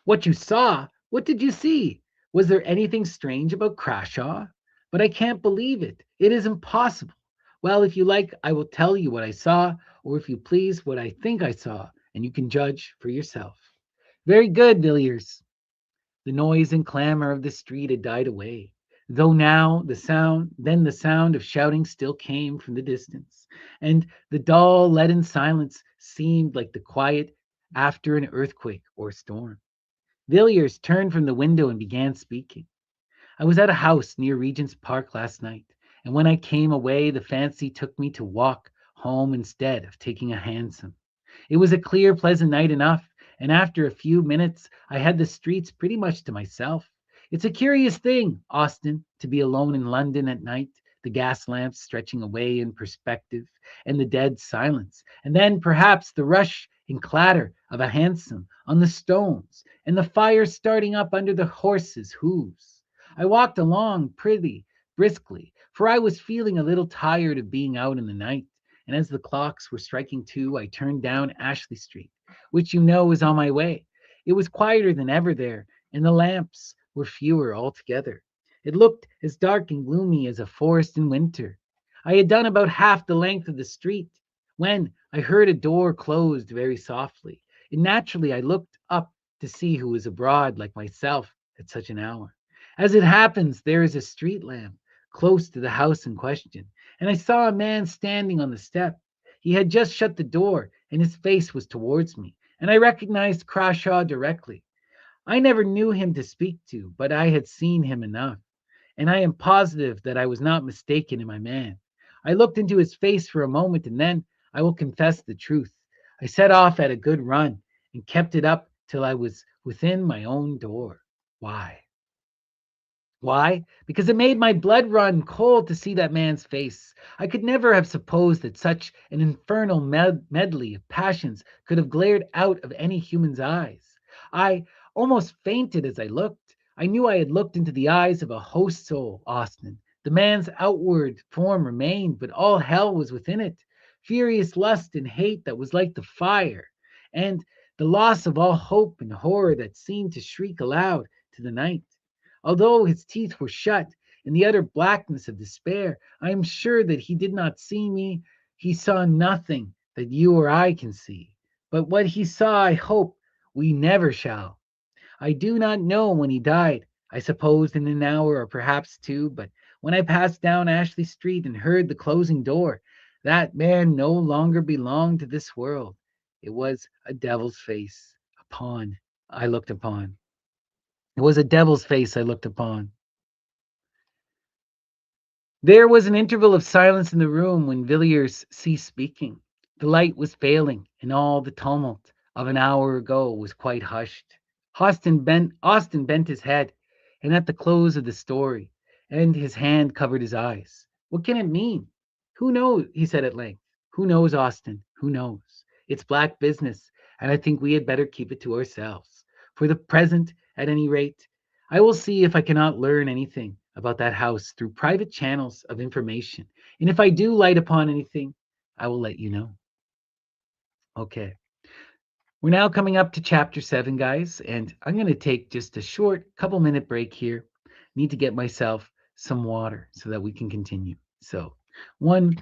What you saw? What did you see? Was there anything strange about Crashaw? But I can't believe it. It is impossible. Well, if you like, I will tell you what I saw, or if you please, what I think I saw, and you can judge for yourself. Very good, Villiers. The noise and clamor of the street had died away, though now the sound of shouting still came from the distance, and the dull, leaden silence seemed like the quiet after an earthquake or storm. Villiers turned from the window and began speaking. I was at a house near Regent's Park last night, and when I came away, the fancy took me to walk home instead of taking a hansom. It was a clear, pleasant night enough, and after a few minutes, I had the streets pretty much to myself. It's a curious thing, Austin, to be alone in London at night, the gas lamps stretching away in perspective, and the dead silence, and then perhaps the rush and clatter of a hansom on the stones, and the fire starting up under the horses' hoofs. I walked along pretty briskly, for I was feeling a little tired of being out in the night, and as the clocks were striking 2, I turned down Ashley Street, which you know is on my way. It was quieter than ever there, and the lamps were fewer altogether. It looked as dark and gloomy as a forest in winter. I had done about half the length of the street when I heard a door closed very softly, and naturally I looked up to see who was abroad like myself at such an hour. As it happens, there is a street lamp close to the house in question, and I saw a man standing on the step. He had just shut the door, and his face was towards me, and I recognized Crashaw directly. I never knew him to speak to, but I had seen him enough, and I am positive that I was not mistaken in my man. I looked into his face for a moment, and then I will confess the truth. I set off at a good run and kept it up till I was within my own door. Why? Why? Because it made my blood run cold to see that man's face. I could never have supposed that such an infernal medley of passions could have glared out of any human's eyes. I almost fainted as I looked. I knew I had looked into the eyes of a host soul, Austin. The man's outward form remained, but all hell was within it. Furious lust and hate that was like the fire, and the loss of all hope and horror that seemed to shriek aloud to the night. Although his teeth were shut in the utter blackness of despair, I am sure that he did not see me. He saw nothing that you or I can see. But what he saw, I hope we never shall. I do not know when he died. I supposed in an hour or perhaps 2, but when I passed down Ashley Street and heard the closing door, that man no longer belonged to this world. It was a devil's face upon I looked upon. It was a devil's face I looked upon. There was an interval of silence in the room when Villiers ceased speaking. The light was failing, and all the tumult of an hour ago was quite hushed. Austin bent his head, and at the close of the story, and his hand covered his eyes. What can it mean? Who knows? He said at length. Who knows, Austin? Who knows? It's black business, and I think we had better keep it to ourselves. For the present, at any rate, I will see if I cannot learn anything about that house through private channels of information. And if I do light upon anything, I will let you know. Okay. We're now coming up to chapter 7, guys, and I'm going to take just a short couple minute break here. Need to get myself some water so that we can continue. So, one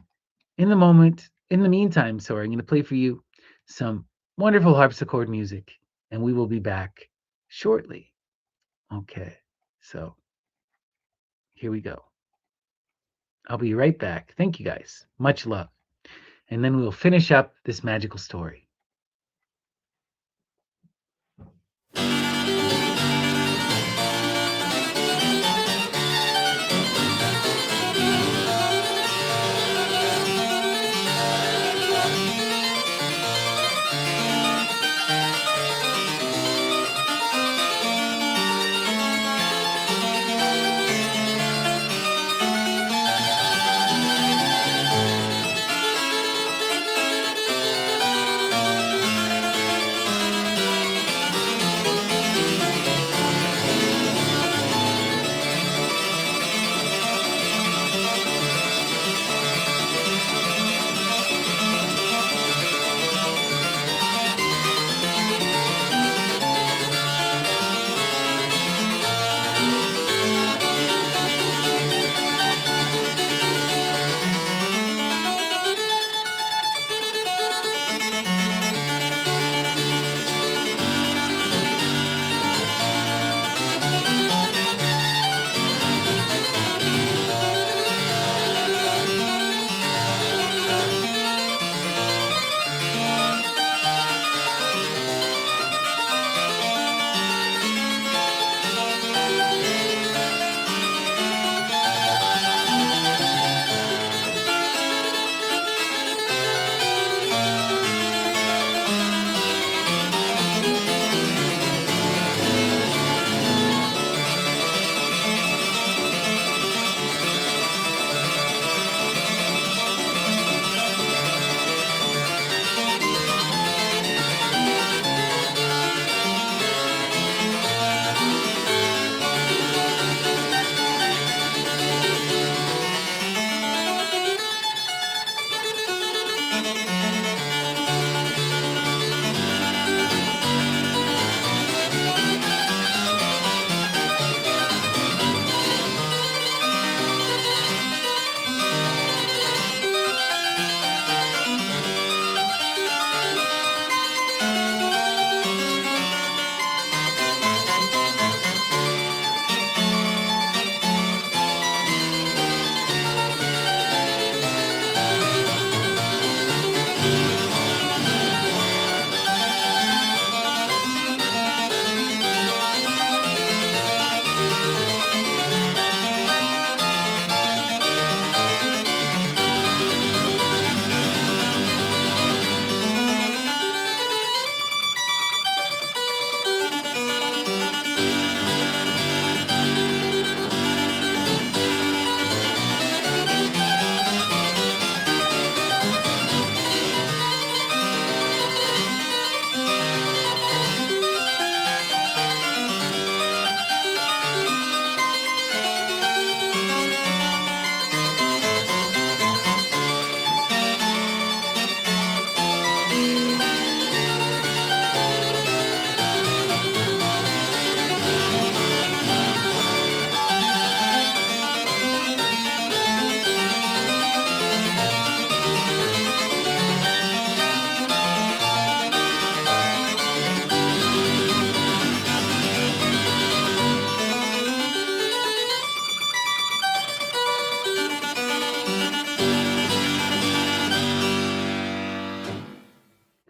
in the meantime, sorry, I'm going to play for you some wonderful harpsichord music, and we will be back shortly. Okay. So, here we go. I'll be right back. Thank you guys. Much love. And then we'll finish up this magical story.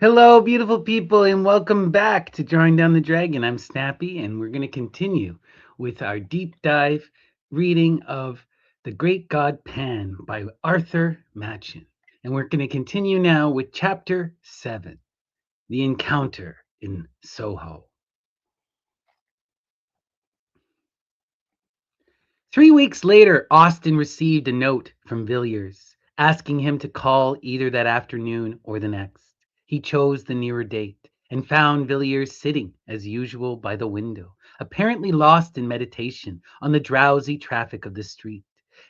Hello, beautiful people, and welcome back to Drawing Down the Dragon. I'm Snappy, and we're going to continue with our deep dive reading of The Great God Pan by Arthur Machen. And we're going to continue now with Chapter 7, The Encounter in Soho. 3 weeks later, Austin received a note from Villiers asking him to call either that afternoon or the next. He chose the nearer date and found Villiers sitting, as usual, by the window, apparently lost in meditation on the drowsy traffic of the street.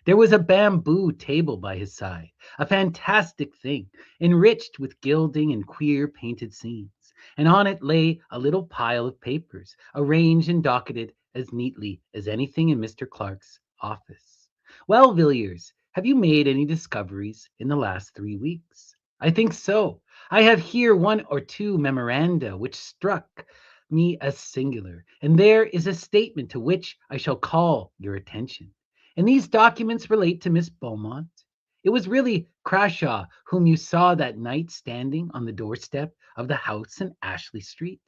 There was a bamboo table by his side, a fantastic thing, enriched with gilding and queer painted scenes, and on it lay a little pile of papers, arranged and docketed as neatly as anything in Mr. Clark's office. Well, Villiers, have you made any discoveries in the last 3 weeks? I think so. I have here one or two memoranda which struck me as singular, and there is a statement to which I shall call your attention. And these documents relate to Miss Beaumont. It was really Crashaw whom you saw that night standing on the doorstep of the house in Ashley Street.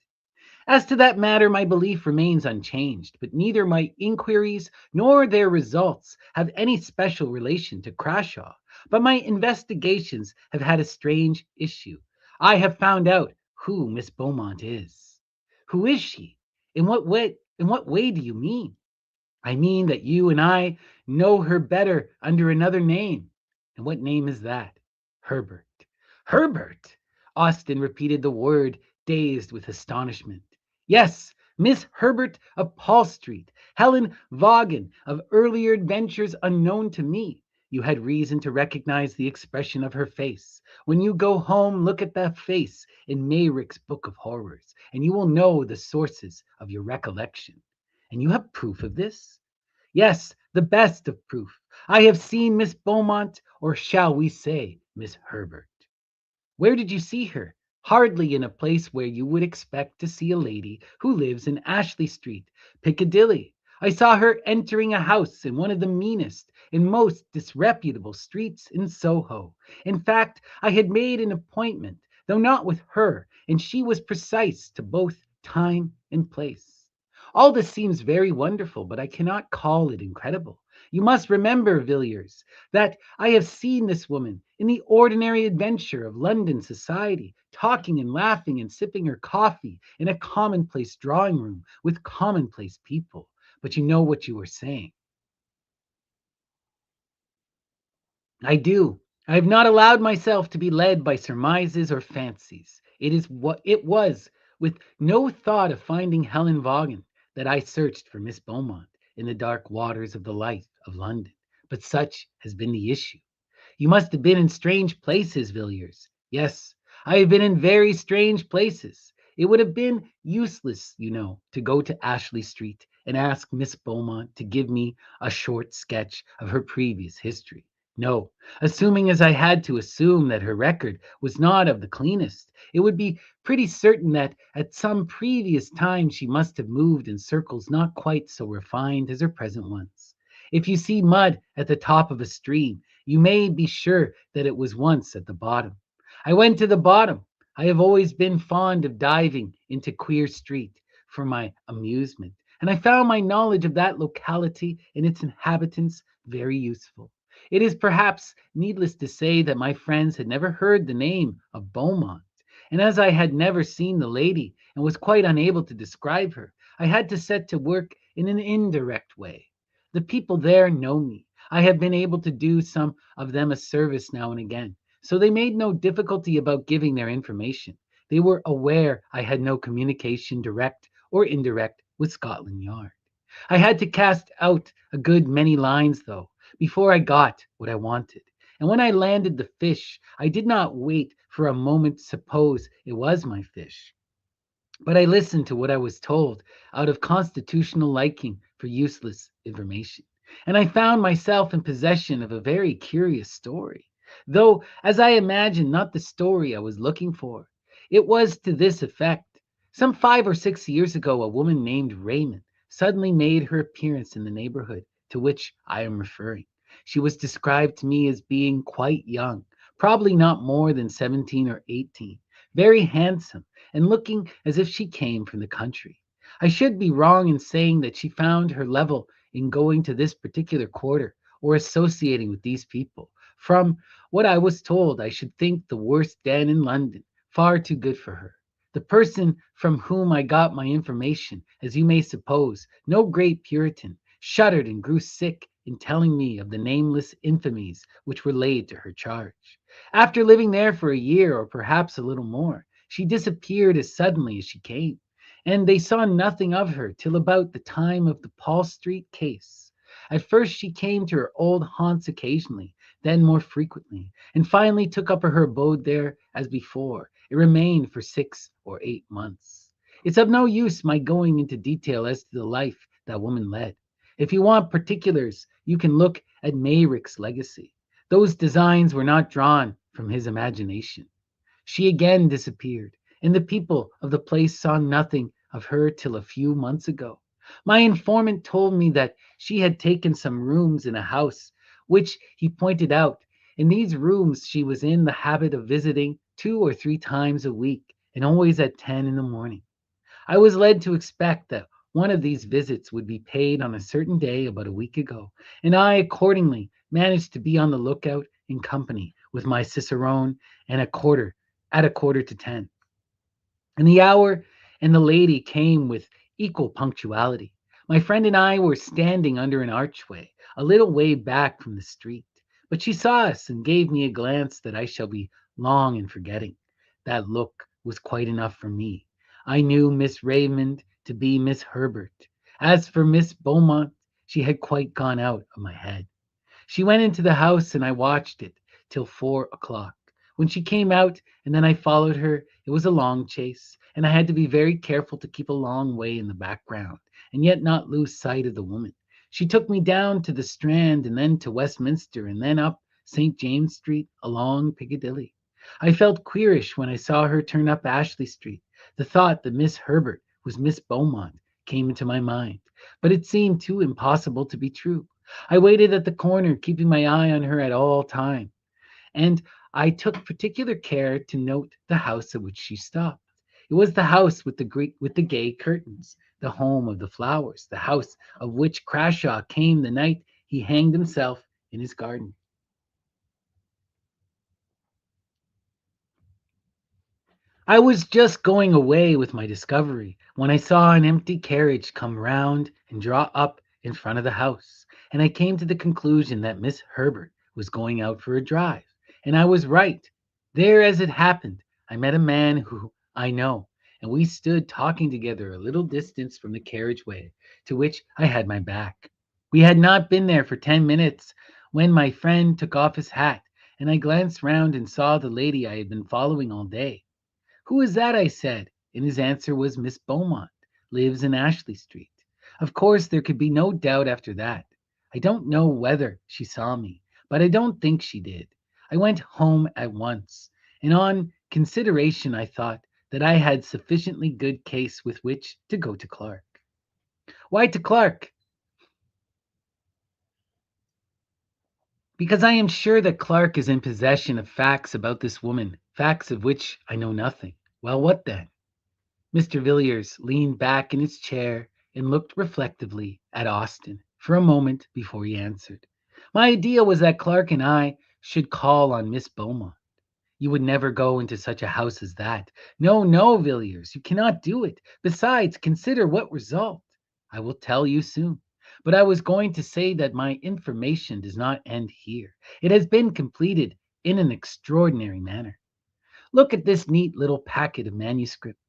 As to that matter, my belief remains unchanged, but neither my inquiries nor their results have any special relation to Crashaw. But my investigations have had a strange issue. I have found out who Miss Beaumont is. Who is she? In what way do you mean? I mean that you and I know her better under another name. And what name is that? Herbert. Herbert! Austin repeated the word, dazed with astonishment. Yes, Miss Herbert of Paul Street, Helen Vaughan of earlier adventures unknown to me. You had reason to recognize the expression of her face. When you go home, look at that face in Mayrick's Book of Horrors, and you will know the sources of your recollection. And you have proof of this? Yes, the best of proof. I have seen Miss Beaumont, or shall we say Miss Herbert. Where did you see her? Hardly in a place where you would expect to see a lady who lives in Ashley Street, Piccadilly. I saw her entering a house in one of the meanest and most disreputable streets in Soho. In fact, I had made an appointment, though not with her, and she was precise to both time and place. All this seems very wonderful, but I cannot call it incredible. You must remember, Villiers, that I have seen this woman in the ordinary adventure of London society, talking and laughing and sipping her coffee in a commonplace drawing room with commonplace people. But you know what you were saying. I do. I have not allowed myself to be led by surmises or fancies. It is what it was, with no thought of finding Helen Vaughan, that I searched for Miss Beaumont in the dark waters of the life of London. But such has been the issue. You must have been in strange places, Villiers. Yes, I have been in very strange places. It would have been useless, to go to Ashley Street and ask Miss Beaumont to give me a short sketch of her previous history. No, assuming as I had to assume that her record was not of the cleanest, it would be pretty certain that at some previous time she must have moved in circles not quite so refined as her present ones. If you see mud at the top of a stream, you may be sure that it was once at the bottom. I went to the bottom. I have always been fond of diving into Queer Street for my amusement, and I found my knowledge of that locality and its inhabitants very useful. It is perhaps needless to say that my friends had never heard the name of Beaumont, and as I had never seen the lady and was quite unable to describe her, I had to set to work in an indirect way. The people there know me. I have been able to do some of them a service now and again, so they made no difficulty about giving their information. They were aware I had no communication, direct or indirect, with Scotland Yard. I had to cast out a good many lines, though, before I got what I wanted. And when I landed the fish, I did not wait for a moment to suppose it was my fish. But I listened to what I was told out of constitutional liking for useless information. And I found myself in possession of a very curious story, though, as I imagined, not the story I was looking for. It was to this effect. Some 5 or 6 years ago, a woman named Raymond suddenly made her appearance in the neighborhood to which I am referring. She was described to me as being quite young, probably not more than 17 or 18. very handsome, and looking as if she came from the country. I should be wrong in saying that she found her level in going to this particular quarter or associating with these people. From what I was told, I should think the worst den in London, far too good for her. The person from whom I got my information, as you may suppose, no great Puritan, shuddered and grew sick in telling me of the nameless infamies which were laid to her charge. After living there for a year or perhaps a little more, she disappeared as suddenly as she came, and they saw nothing of her till about the time of the Paul Street case. At first she came to her old haunts occasionally, then more frequently, and finally took up her abode there as before. It remained for 6 or 8 months. It's of no use my going into detail as to the life that woman led. If you want particulars, you can look at Mayrick's legacy. Those designs were not drawn from his imagination. She again disappeared, and the people of the place saw nothing of her till a few months ago. My informant told me that she had taken some rooms in a house which he pointed out. In these rooms she was in the habit of visiting 2 or 3 times a week, and always at 10 in the morning. I was led to expect that one of these visits would be paid on a certain day about a week ago, and I accordingly managed to be on the lookout in company with my cicerone and a quarter to 10. And the hour and the lady came with equal punctuality. My friend and I were standing under an archway, a little way back from the street, but she saw us and gave me a glance that I shall be long in forgetting. That look was quite enough for me. I knew Miss Raymond to be Miss Herbert. As for Miss Beaumont, she had quite gone out of my head. She went into the house and I watched it till 4 o'clock. When she came out and then I followed her, it was a long chase, and I had to be very careful to keep a long way in the background and yet not lose sight of the woman. She took me down to the Strand and then to Westminster and then up St. James Street along Piccadilly. I felt queerish when I saw her turn up Ashley Street. The thought that Miss Herbert was Miss Beaumont came into my mind, but it seemed too impossible to be true. I waited at the corner, keeping my eye on her at all times, and I took particular care to note the house at which she stopped. It was the house with the gay curtains, the home of the flowers, the house of which Crashaw came the night he hanged himself in his garden. I was just going away with my discovery when I saw an empty carriage come round and draw up in front of the house, and I came to the conclusion that Miss Herbert was going out for a drive. And I was right. There, as it happened, I met a man who I know, and we stood talking together a little distance from the carriageway, to which I had my back. We had not been there for 10 minutes when my friend took off his hat, and I glanced round and saw the lady I had been following all day. "Who is that?" I said, and his answer was Miss Beaumont, lives in Ashley Street. Of course, there could be no doubt after that. I don't know whether she saw me, but I don't think she did. I went home at once, and on consideration I thought that I had sufficiently good case with which to go to Clark. Why to Clark? Because I am sure that Clark is in possession of facts about this woman, facts of which I know nothing. Well, what then? Mr. Villiers leaned back in his chair and looked reflectively at Austin for a moment before he answered. My idea was that Clark and I should call on Miss Beaumont. You would never go into such a house as that. No, no, Villiers, you cannot do it. Besides, consider what result. I will tell you soon. But I was going to say that my information does not end here. It has been completed in an extraordinary manner. Look at this neat little packet of manuscript.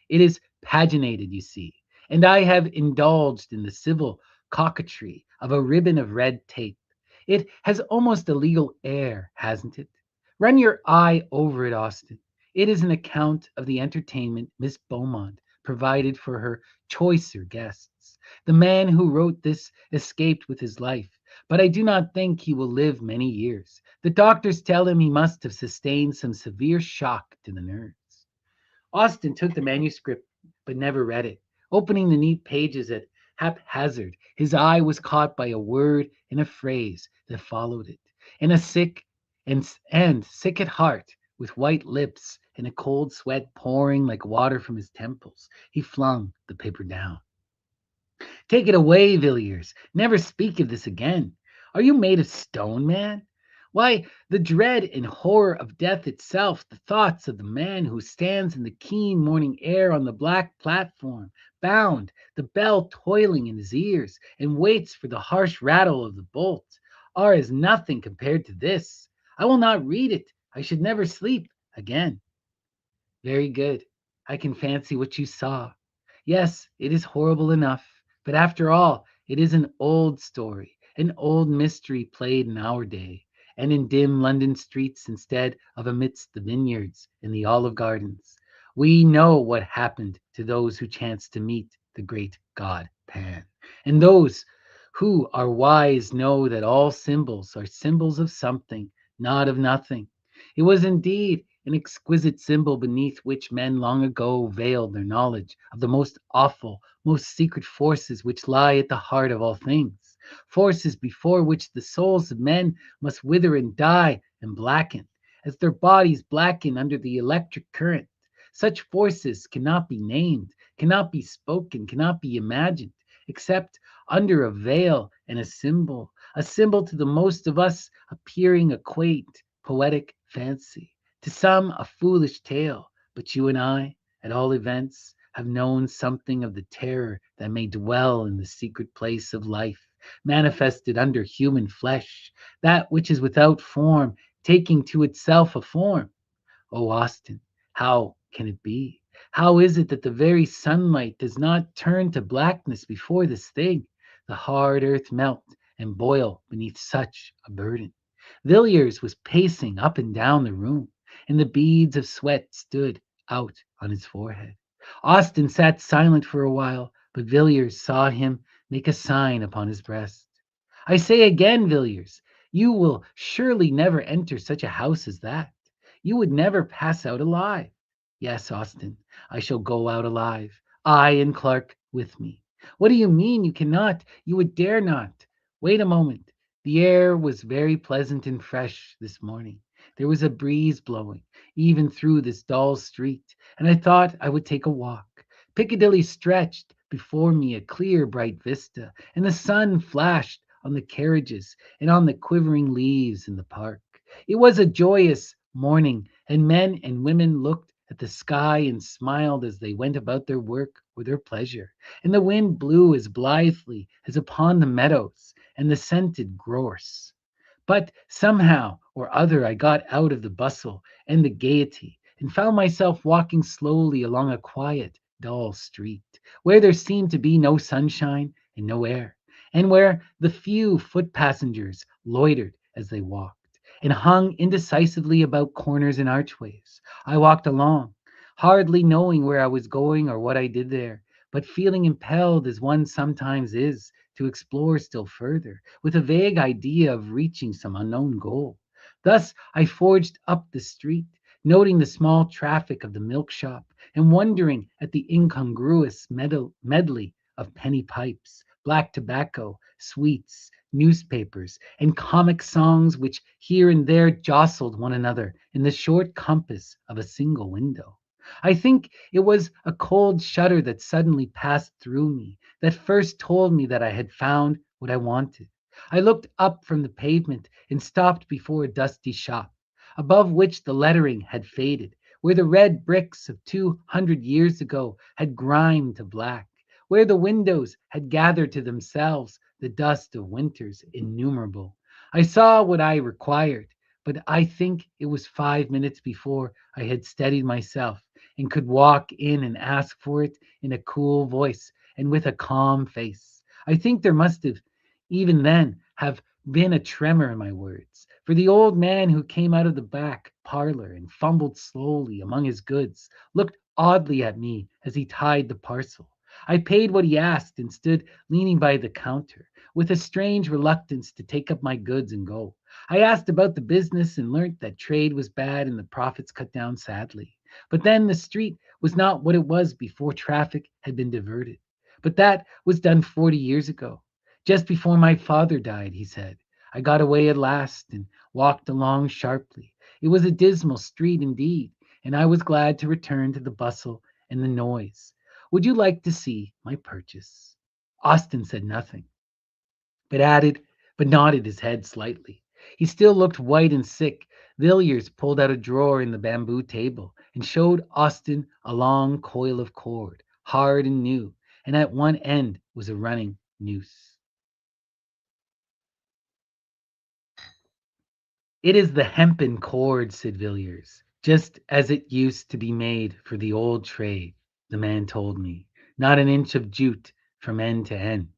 It is paginated, you see, and I have indulged in the civil coquetry of a ribbon of red tape. It has almost a legal air, hasn't it? Run your eye over it, Austin. It is an account of the entertainment Miss Beaumont provided for her choicer guests. The man who wrote this escaped with his life, but I do not think he will live many years. The doctors tell him he must have sustained some severe shock to the nerves. Austin took the manuscript but never read it. Opening the neat pages at haphazard, his eye was caught by a word and a phrase that followed it. And sick at heart With white lips and a cold sweat pouring like water from his temples, he flung the paper down. Take it away, Villiers. Never speak of this again. Are you made of stone, man? Why, the dread and horror of death itself, the thoughts of the man who stands in the keen morning air on the black platform, bound, the bell toiling in his ears, and waits for the harsh rattle of the bolt, are as nothing compared to this. I will not read it. I should never sleep again. Very good. I can fancy what you saw. Yes, it is horrible enough, but after all, it is an old story, an old mystery played in our day, and in dim London streets instead of amidst the vineyards and the olive gardens. We know what happened to those who chanced to meet the great god Pan, and those who are wise know that all symbols are symbols of something, not of nothing. It was indeed an exquisite symbol beneath which men long ago veiled their knowledge of the most awful, most secret forces which lie at the heart of all things, forces before which the souls of men must wither and die and blacken, as their bodies blacken under the electric current. Such forces cannot be named, cannot be spoken, cannot be imagined, except under a veil and a symbol to the most of us appearing a quaint, poetic fancy, to some a foolish tale, but you and I, at all events, have known something of the terror that may dwell in the secret place of life, manifested under human flesh, that which is without form, taking to itself a form. Oh, Austin, how can it be? How is it that the very sunlight does not turn to blackness before this thing? The hard earth melt and boil beneath such a burden. Villiers was pacing up and down the room, and the beads of sweat stood out on his forehead. Austin sat silent for a while, but Villiers saw him make a sign upon his breast. I say again, Villiers, you will surely never enter such a house as that. You would never pass out alive. Yes, Austin, I shall go out alive. I and Clark with me. What do you mean you cannot? You would dare not. Wait a moment. The air was very pleasant and fresh this morning. There was a breeze blowing, even through this dull street, and I thought I would take a walk. Piccadilly stretched before me a clear, bright vista, and the sun flashed on the carriages and on the quivering leaves in the park. It was a joyous morning, and men and women looked at the sky and smiled as they went about their work or their pleasure, and the wind blew as blithely as upon the meadows and the scented gorse. But somehow or other I got out of the bustle and the gaiety, and found myself walking slowly along a quiet, dull street, where there seemed to be no sunshine and no air, and where the few foot passengers loitered as they walked, and hung indecisively about corners and archways. I walked along, hardly knowing where I was going or what I did there, but feeling impelled as one sometimes is to explore still further, with a vague idea of reaching some unknown goal. Thus I forged up the street, noting the small traffic of the milk shop, and wondering at the incongruous medley of penny pipes, black tobacco, sweets, newspapers, and comic songs which here and there jostled one another in the short compass of a single window. I think it was a cold shudder that suddenly passed through me, that first told me that I had found what I wanted. I looked up from the pavement and stopped before a dusty shop, above which the lettering had faded, where the red bricks of 200 years ago had grimed to black, where the windows had gathered to themselves the dust of winters innumerable. I saw what I required, but I think it was 5 minutes before I had steadied myself and could walk in and ask for it in a cool voice and with a calm face. I think there must have, even then, have been a tremor in my words, for the old man who came out of the back parlor and fumbled slowly among his goods looked oddly at me as he tied the parcel. I paid what he asked and stood leaning by the counter, with a strange reluctance to take up my goods and go. I asked about the business and learnt that trade was bad and the profits cut down sadly. But then the street was not what it was before traffic had been diverted. But that was done 40 years ago. Just before my father died, he said. I got away at last and walked along sharply. It was a dismal street indeed, and I was glad to return to the bustle and the noise. Would you like to see my purchase? Austin said nothing, but added, but nodded his head slightly. He still looked white and sick. Villiers pulled out a drawer in the bamboo table and showed Austin a long coil of cord, hard and new, and at one end was a running noose. It is the hempen cord, said Villiers, just as it used to be made for the old trade, the man told me. Not an inch of jute from end to end.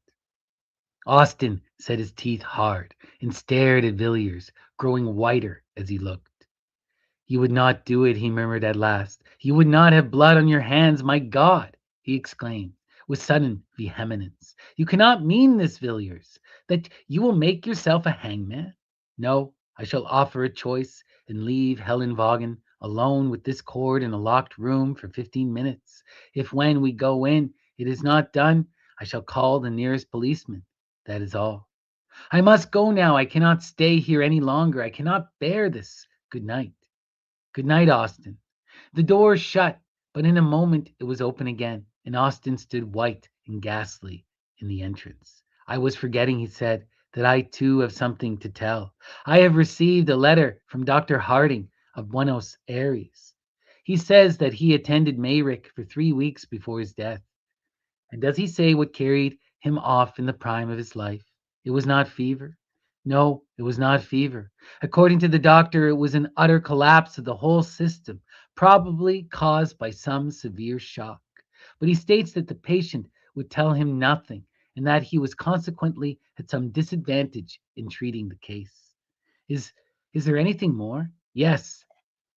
Austin set his teeth hard and stared at Villiers, growing whiter as he looked. You would not do it, he murmured at last. You would not have blood on your hands, my God, he exclaimed with sudden vehemence. You cannot mean this, Villiers, that you will make yourself a hangman? No, I shall offer a choice and leave Helen Vaughan alone with this cord in a locked room for 15 minutes. If when we go in it is not done, I shall call the nearest policeman. That is all. I must go now. I cannot stay here any longer. I cannot bear this. Good night. Good night, Austin. The door shut, but in a moment it was open again, and Austin stood white and ghastly in the entrance. I was forgetting, he said, that I too have something to tell. I have received a letter from Dr. Harding of Buenos Aires. He says that he attended Mayrick for 3 weeks before his death. And does he say what carried him off in the prime of his life? It was not fever. No, it was not fever. According to the doctor, it was an utter collapse of the whole system, probably caused by some severe shock. But he states that the patient would tell him nothing and that he was consequently at some disadvantage in treating the case. Is is there anything more? Yes.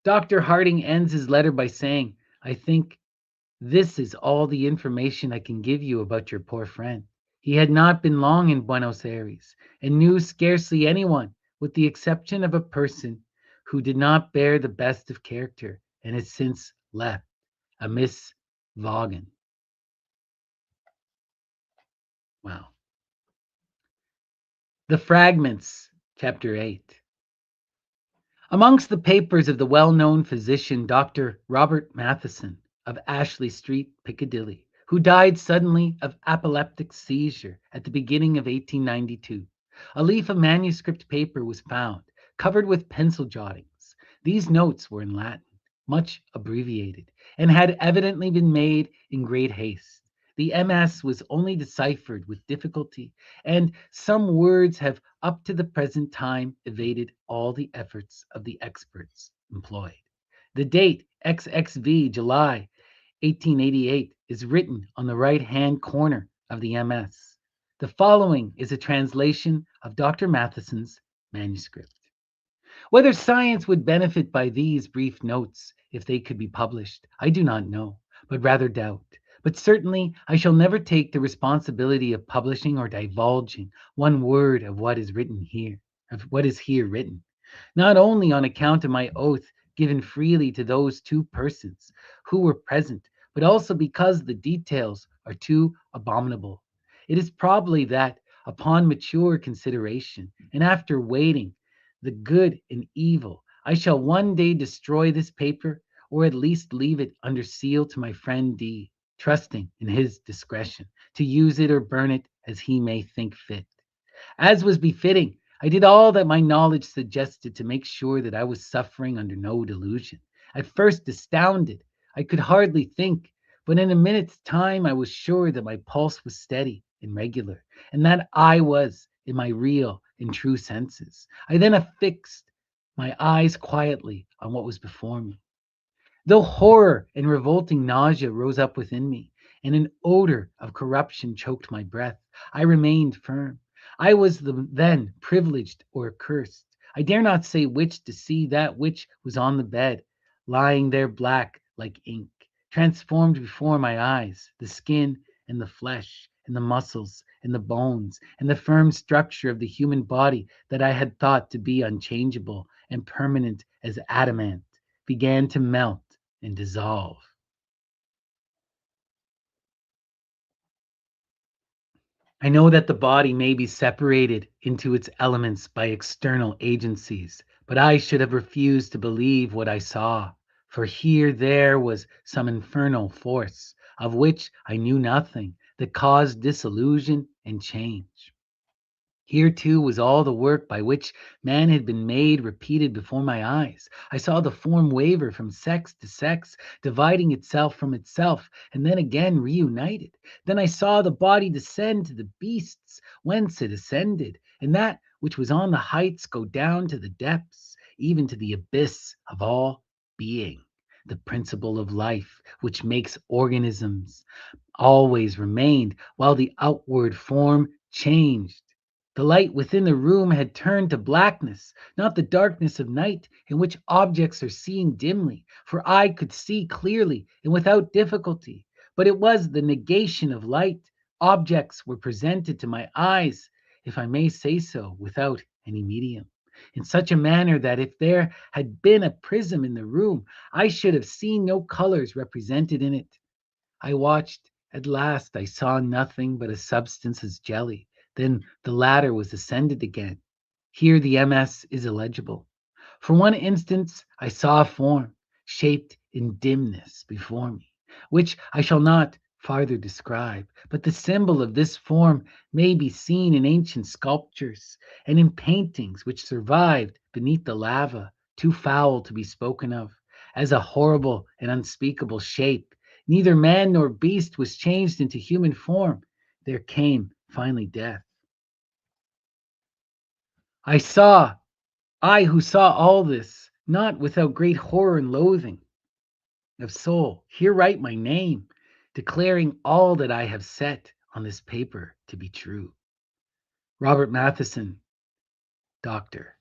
Dr. Harding ends his letter by saying, I think this is all the information I can give you about your poor friend. He had not been long in Buenos Aires and knew scarcely anyone, with the exception of a person who did not bear the best of character and has since left, a Miss Vaughan. Wow. The Fragments, Chapter 8. Amongst the papers of the well-known physician Dr. Robert Matheson of Ashley Street, Piccadilly, who died suddenly of apoplectic seizure at the beginning of 1892, a leaf of manuscript paper was found, covered with pencil jottings. These notes were in Latin, much abbreviated, and had evidently been made in great haste. The MS was only deciphered with difficulty, and some words have up to the present time evaded all the efforts of the experts employed. The date XXV July 1888 is written on the right-hand corner of the MS. The following is a translation of Dr. Matheson's manuscript. Whether science would benefit by these brief notes if they could be published, I do not know, but rather doubt. But certainly I shall never take the responsibility of publishing or divulging one word of what is written here, of what is here written, not only on account of my oath given freely to those two persons who were present, but also because the details are too abominable. It is probably that, upon mature consideration, and after weighing the good and evil, I shall one day destroy this paper, or at least leave it under seal to my friend D, trusting in his discretion to use it or burn it as he may think fit. As was befitting, I did all that my knowledge suggested to make sure that I was suffering under no delusion. At first astounded, I could hardly think, but in a minute's time I was sure that my pulse was steady and regular, and that I was in my real and true senses. I then affixed my eyes quietly on what was before me. Though horror and revolting nausea rose up within me, and an odor of corruption choked my breath, I remained firm. I was then privileged or cursed. I dare not say which to see that which was on the bed, lying there black like ink, transformed before my eyes, the skin and the flesh, and the muscles and the bones, and the firm structure of the human body that I had thought to be unchangeable and permanent as adamant, began to melt and dissolve. I know that the body may be separated into its elements by external agencies, But I should have refused to believe what I saw, for here there was some infernal force, of which I knew nothing, that caused disillusion and change. Here, too, was all the work by which man had been made repeated before my eyes. I saw the form waver from sex to sex, dividing itself from itself, and then again reunited. Then I saw the body descend to the beasts whence it ascended, and that which was on the heights go down to the depths, even to the abyss of all being. The principle of life, which makes organisms, always remained, while the outward form changed. The light within the room had turned to blackness, not the darkness of night in which objects are seen dimly, for I could see clearly and without difficulty. But it was the negation of light. Objects were presented to my eyes, if I may say so, without any medium, in such a manner that if there had been a prism in the room, I should have seen no colors represented in it. I watched. At last I saw nothing but a substance as jelly. Then the ladder was ascended again. Here the MS is illegible. For one instant I saw a form, shaped in dimness before me, which I shall not farther describe, but the symbol of this form may be seen in ancient sculptures and in paintings which survived beneath the lava, too foul to be spoken of, as a horrible and unspeakable shape. Neither man nor beast was changed into human form. There came finally death. I saw, I who saw all this, not without great horror and loathing of soul, here write my name, declaring all that I have set on this paper to be true. Robert Matheson, Doctor.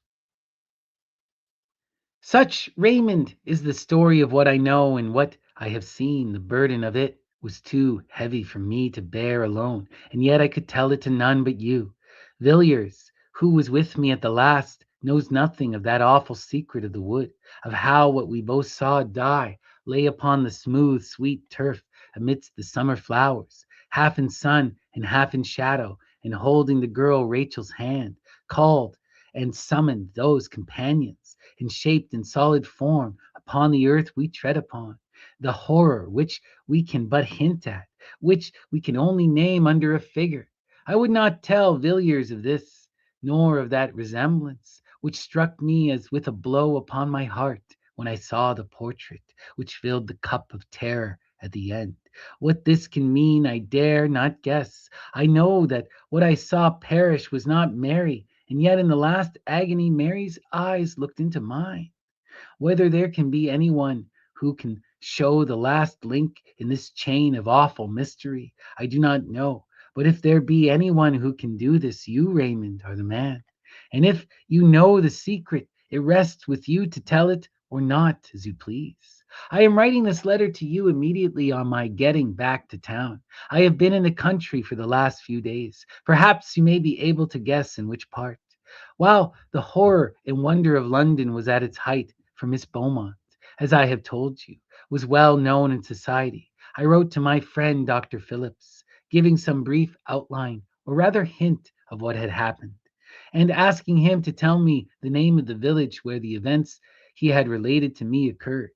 Such, Raymond, is the story of what I know and what I have seen. The burden of it was too heavy for me to bear alone, and yet I could tell it to none but you. Villiers, who was with me at the last, knows nothing of that awful secret of the wood, of how what we both saw die lay upon the smooth, sweet turf amidst the summer flowers, half in sun and half in shadow, and holding the girl Rachel's hand, called and summoned those companions and shaped in solid form upon the earth we tread upon. The horror which we can but hint at, which we can only name under a figure. I would not tell Villiers of this, nor of that resemblance which struck me as with a blow upon my heart when I saw the portrait which filled the cup of terror at the end. What this can mean, I dare not guess. I know that what I saw perish was not Mary, and yet in the last agony, Mary's eyes looked into mine. Whether there can be anyone who can show the last link in this chain of awful mystery, I do not know. But if there be anyone who can do this, you, Raymond, are the man. And if you know the secret, it rests with you to tell it or not, as you please. I am writing this letter to you immediately on my getting back to town. I have been in the country for the last few days. Perhaps you may be able to guess in which part. While the horror and wonder of London was at its height, for Miss Beaumont, as I have told you, was well known in society, I wrote to my friend Dr. Phillips, giving some brief outline, or rather hint, of what had happened, and asking him to tell me the name of the village where the events he had related to me occurred.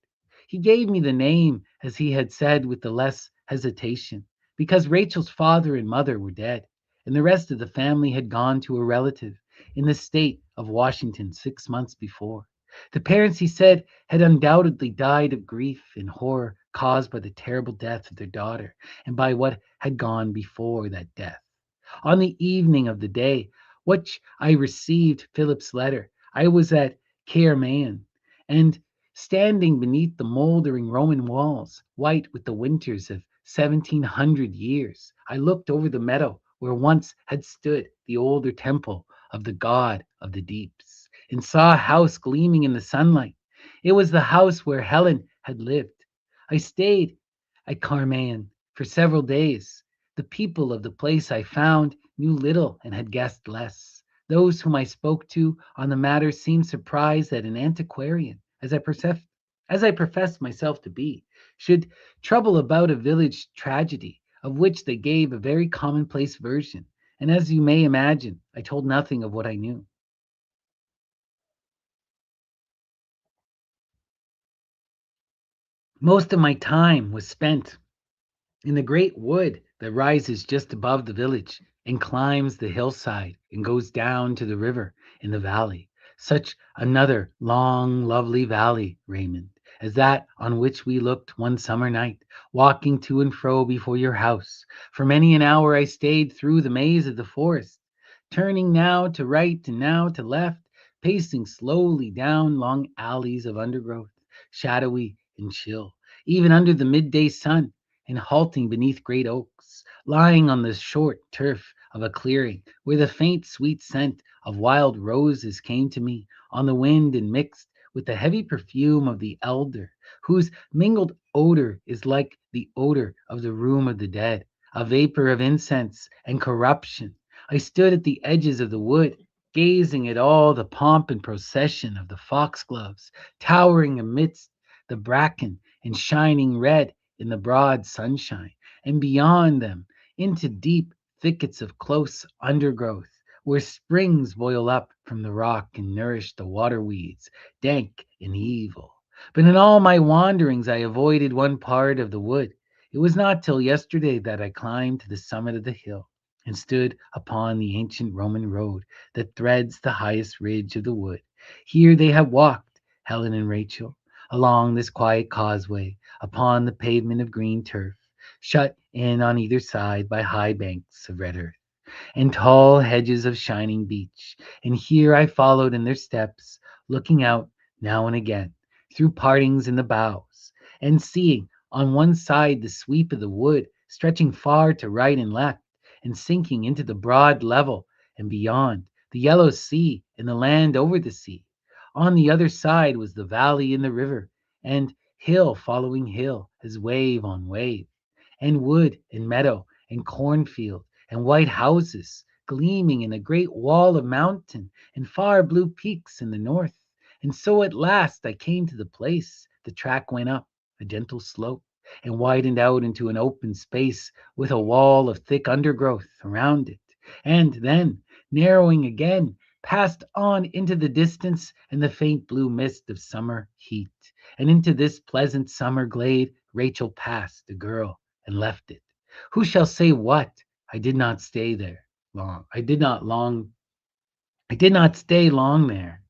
He gave me the name, as he had said with the less hesitation, because Rachel's father and mother were dead, and the rest of the family had gone to a relative in the state of Washington 6 months before. The parents, he said, had undoubtedly died of grief and horror caused by the terrible death of their daughter and by what had gone before that death. On the evening of the day which I received Philip's letter, I was at Caermaen, and standing beneath the mouldering Roman walls, white with the winters of 1700 years, I looked over the meadow where once had stood the older temple of the god of the deeps, and saw a house gleaming in the sunlight. It was the house where Helen had lived. I stayed at Carman for several days. The people of the place I found knew little and had guessed less. Those whom I spoke to on the matter seemed surprised that an antiquarian, as I professed myself to be, should trouble about a village tragedy, of which they gave a very commonplace version. And as you may imagine, I told nothing of what I knew. Most of my time was spent in the great wood that rises just above the village and climbs the hillside and goes down to the river in the valley. Such another long, lovely valley, Raymond, as that on which we looked one summer night, walking to and fro before your house. For many an hour I stayed through the maze of the forest, turning now to right and now to left, pacing slowly down long alleys of undergrowth, shadowy and chill, even under the midday sun, and halting beneath great oaks, lying on the short turf of a clearing, where the faint sweet scent of wild roses came to me on the wind and mixed with the heavy perfume of the elder, whose mingled odor is like the odor of the room of the dead, a vapor of incense and corruption. I stood at the edges of the wood, gazing at all the pomp and procession of the foxgloves, towering amidst the bracken and shining red in the broad sunshine, and beyond them into deep thickets of close undergrowth, where springs boil up from the rock and nourish the water weeds, dank and evil. But in all my wanderings I avoided one part of the wood. It was not till yesterday that I climbed to the summit of the hill and stood upon the ancient Roman road that threads the highest ridge of the wood. Here they have walked, Helen and Rachel, along this quiet causeway, upon the pavement of green turf, shut in on either side by high banks of red earth and tall hedges of shining beech. And here I followed in their steps, looking out now and again through partings in the boughs, and seeing on one side the sweep of the wood stretching far to right and left, and sinking into the broad level, and beyond the yellow sea and the land over the sea. On the other side was the valley and the river, and hill following hill as wave on wave, and wood and meadow and cornfield and white houses gleaming in a great wall of mountain and far blue peaks in the north. And so at last I came to the place. The track went up a gentle slope and widened out into an open space with a wall of thick undergrowth around it. And then, narrowing again, passed on into the distance and the faint blue mist of summer heat. And into this pleasant summer glade Rachel passed, a girl, and left it. Who shall say what? I did not stay there long. I did not stay long there.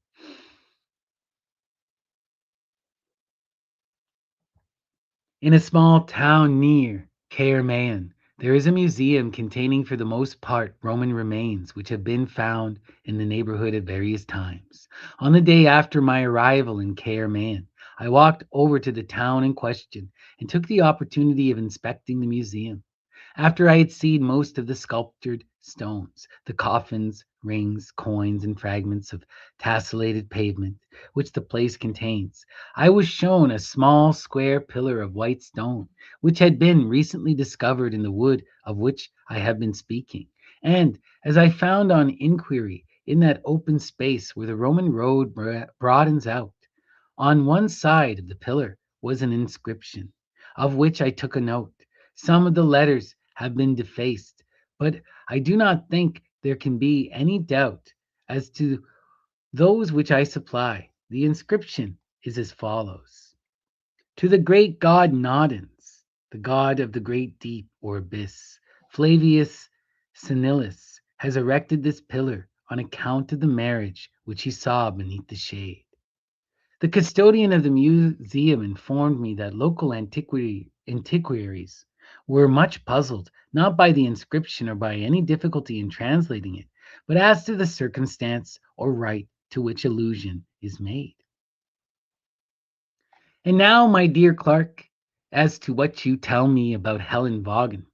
In a small town near Machen, there is a museum containing for the most part Roman remains which have been found in the neighborhood at various times. On the day after my arrival in Caerman, I walked over to the town in question and took the opportunity of inspecting the museum. After I had seen most of the sculptured stones, the coffins, rings, coins, and fragments of tessellated pavement which the place contains, I was shown a small square pillar of white stone, which had been recently discovered in the wood of which I have been speaking. And as I found on inquiry, in that open space where the Roman road broadens out, on one side of the pillar was an inscription, of which I took a note. Some of the letters have been defaced, but I do not think there can be any doubt as to those which I supply. The inscription is as follows: To the great god Nodens, the god of the great deep or abyss, Flavius Senilis has erected this pillar on account of the marriage which he saw beneath the shade. The custodian of the museum informed me that local antiquaries were much puzzled, not by the inscription or by any difficulty in translating it, but as to the circumstance or rite to which allusion is made. And now, my dear Clark, as to what you tell me about Helen Vaughan,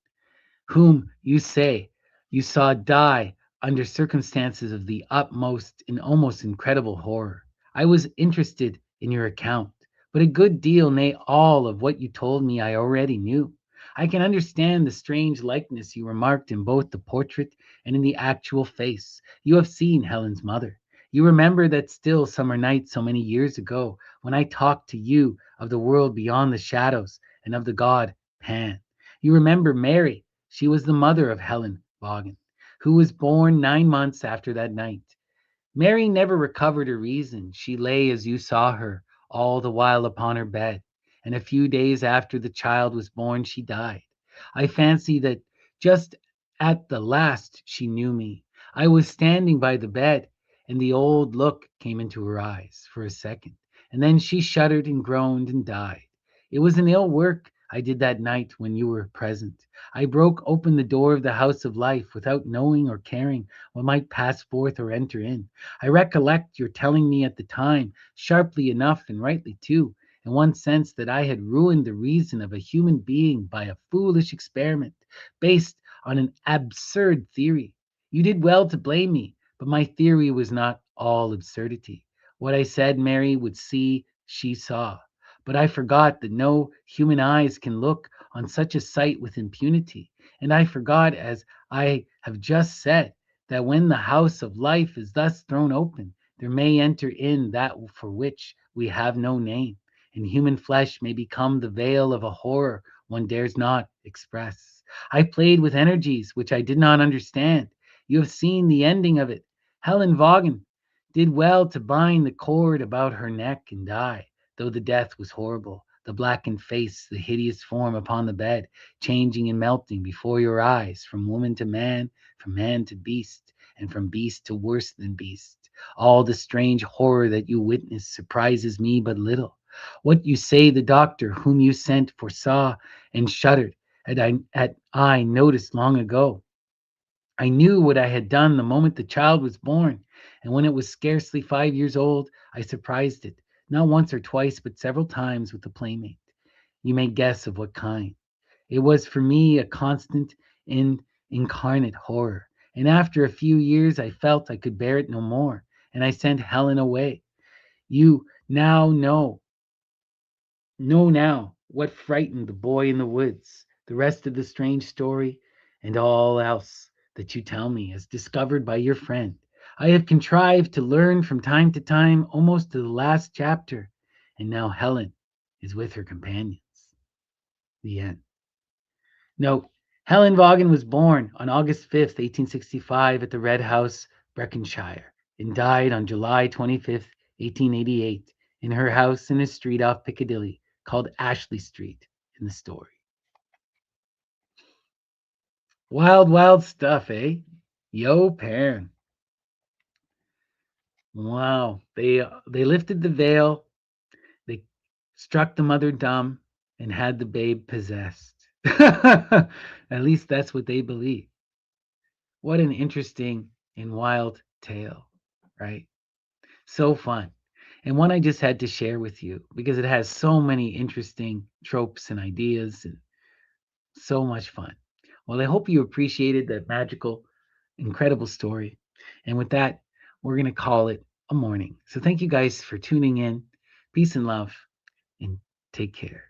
whom you say you saw die under circumstances of the utmost and almost incredible horror. I was interested in your account, but a good deal, nay, all of what you told me I already knew. I can understand the strange likeness you remarked in both the portrait and in the actual face. You have seen Helen's mother. You remember that still summer night so many years ago when I talked to you of the world beyond the shadows and of the god Pan. You remember Mary. She was the mother of Helen Vaughan, who was born 9 months after that night. Mary never recovered her reason. She lay as you saw her all the while upon her bed, and a few days after the child was born, she died. I fancy that just at the last she knew me. I was standing by the bed, and the old look came into her eyes for a second, and then she shuddered and groaned and died. It was an ill work I did that night when you were present. I broke open the door of the house of life without knowing or caring what might pass forth or enter in. I recollect your telling me at the time, sharply enough and rightly too, in one sense, that I had ruined the reason of a human being by a foolish experiment based on an absurd theory. You did well to blame me, but my theory was not all absurdity. What I said Mary would see, she saw. But I forgot that no human eyes can look on such a sight with impunity. And I forgot, as I have just said, that when the house of life is thus thrown open, there may enter in that for which we have no name, and human flesh may become the veil of a horror one dares not express. I played with energies which I did not understand. You have seen the ending of it. Helen Vaughan did well to bind the cord about her neck and die, though the death was horrible. The blackened face, the hideous form upon the bed, changing and melting before your eyes from woman to man, from man to beast, and from beast to worse than beast. All the strange horror that you witness surprises me but little. What you say the doctor whom you sent foresaw and shuddered at I noticed long ago. I knew what I had done the moment the child was born, and when it was scarcely 5 years old, I surprised it, not once or twice, but several times with a playmate. You may guess of what kind. It was for me a constant and incarnate horror, and after a few years I felt I could bear it no more, and I sent Helen away. You now know now what frightened the boy in the woods. The rest of the strange story and all else that you tell me is discovered by your friend. I have contrived to learn from time to time, almost to the last chapter, and now Helen is with her companions. The end. Note: Helen Vaughan was born on August 5th, 1865, at the Red House, Breconshire, and died on July 25th, 1888, in her house in a street off Piccadilly called Ashley Street in the story. Wild, wild stuff, eh? Yo, Perrin. Wow. They lifted the veil, they struck the mother dumb, and had the babe possessed. At least that's what they believe. What an interesting and wild tale, right? So fun. And one I just had to share with you because it has so many interesting tropes and ideas and so much fun. Well, I hope you appreciated that magical, incredible story. And with that, we're going to call it a morning. So thank you guys for tuning in. Peace and love, and take care.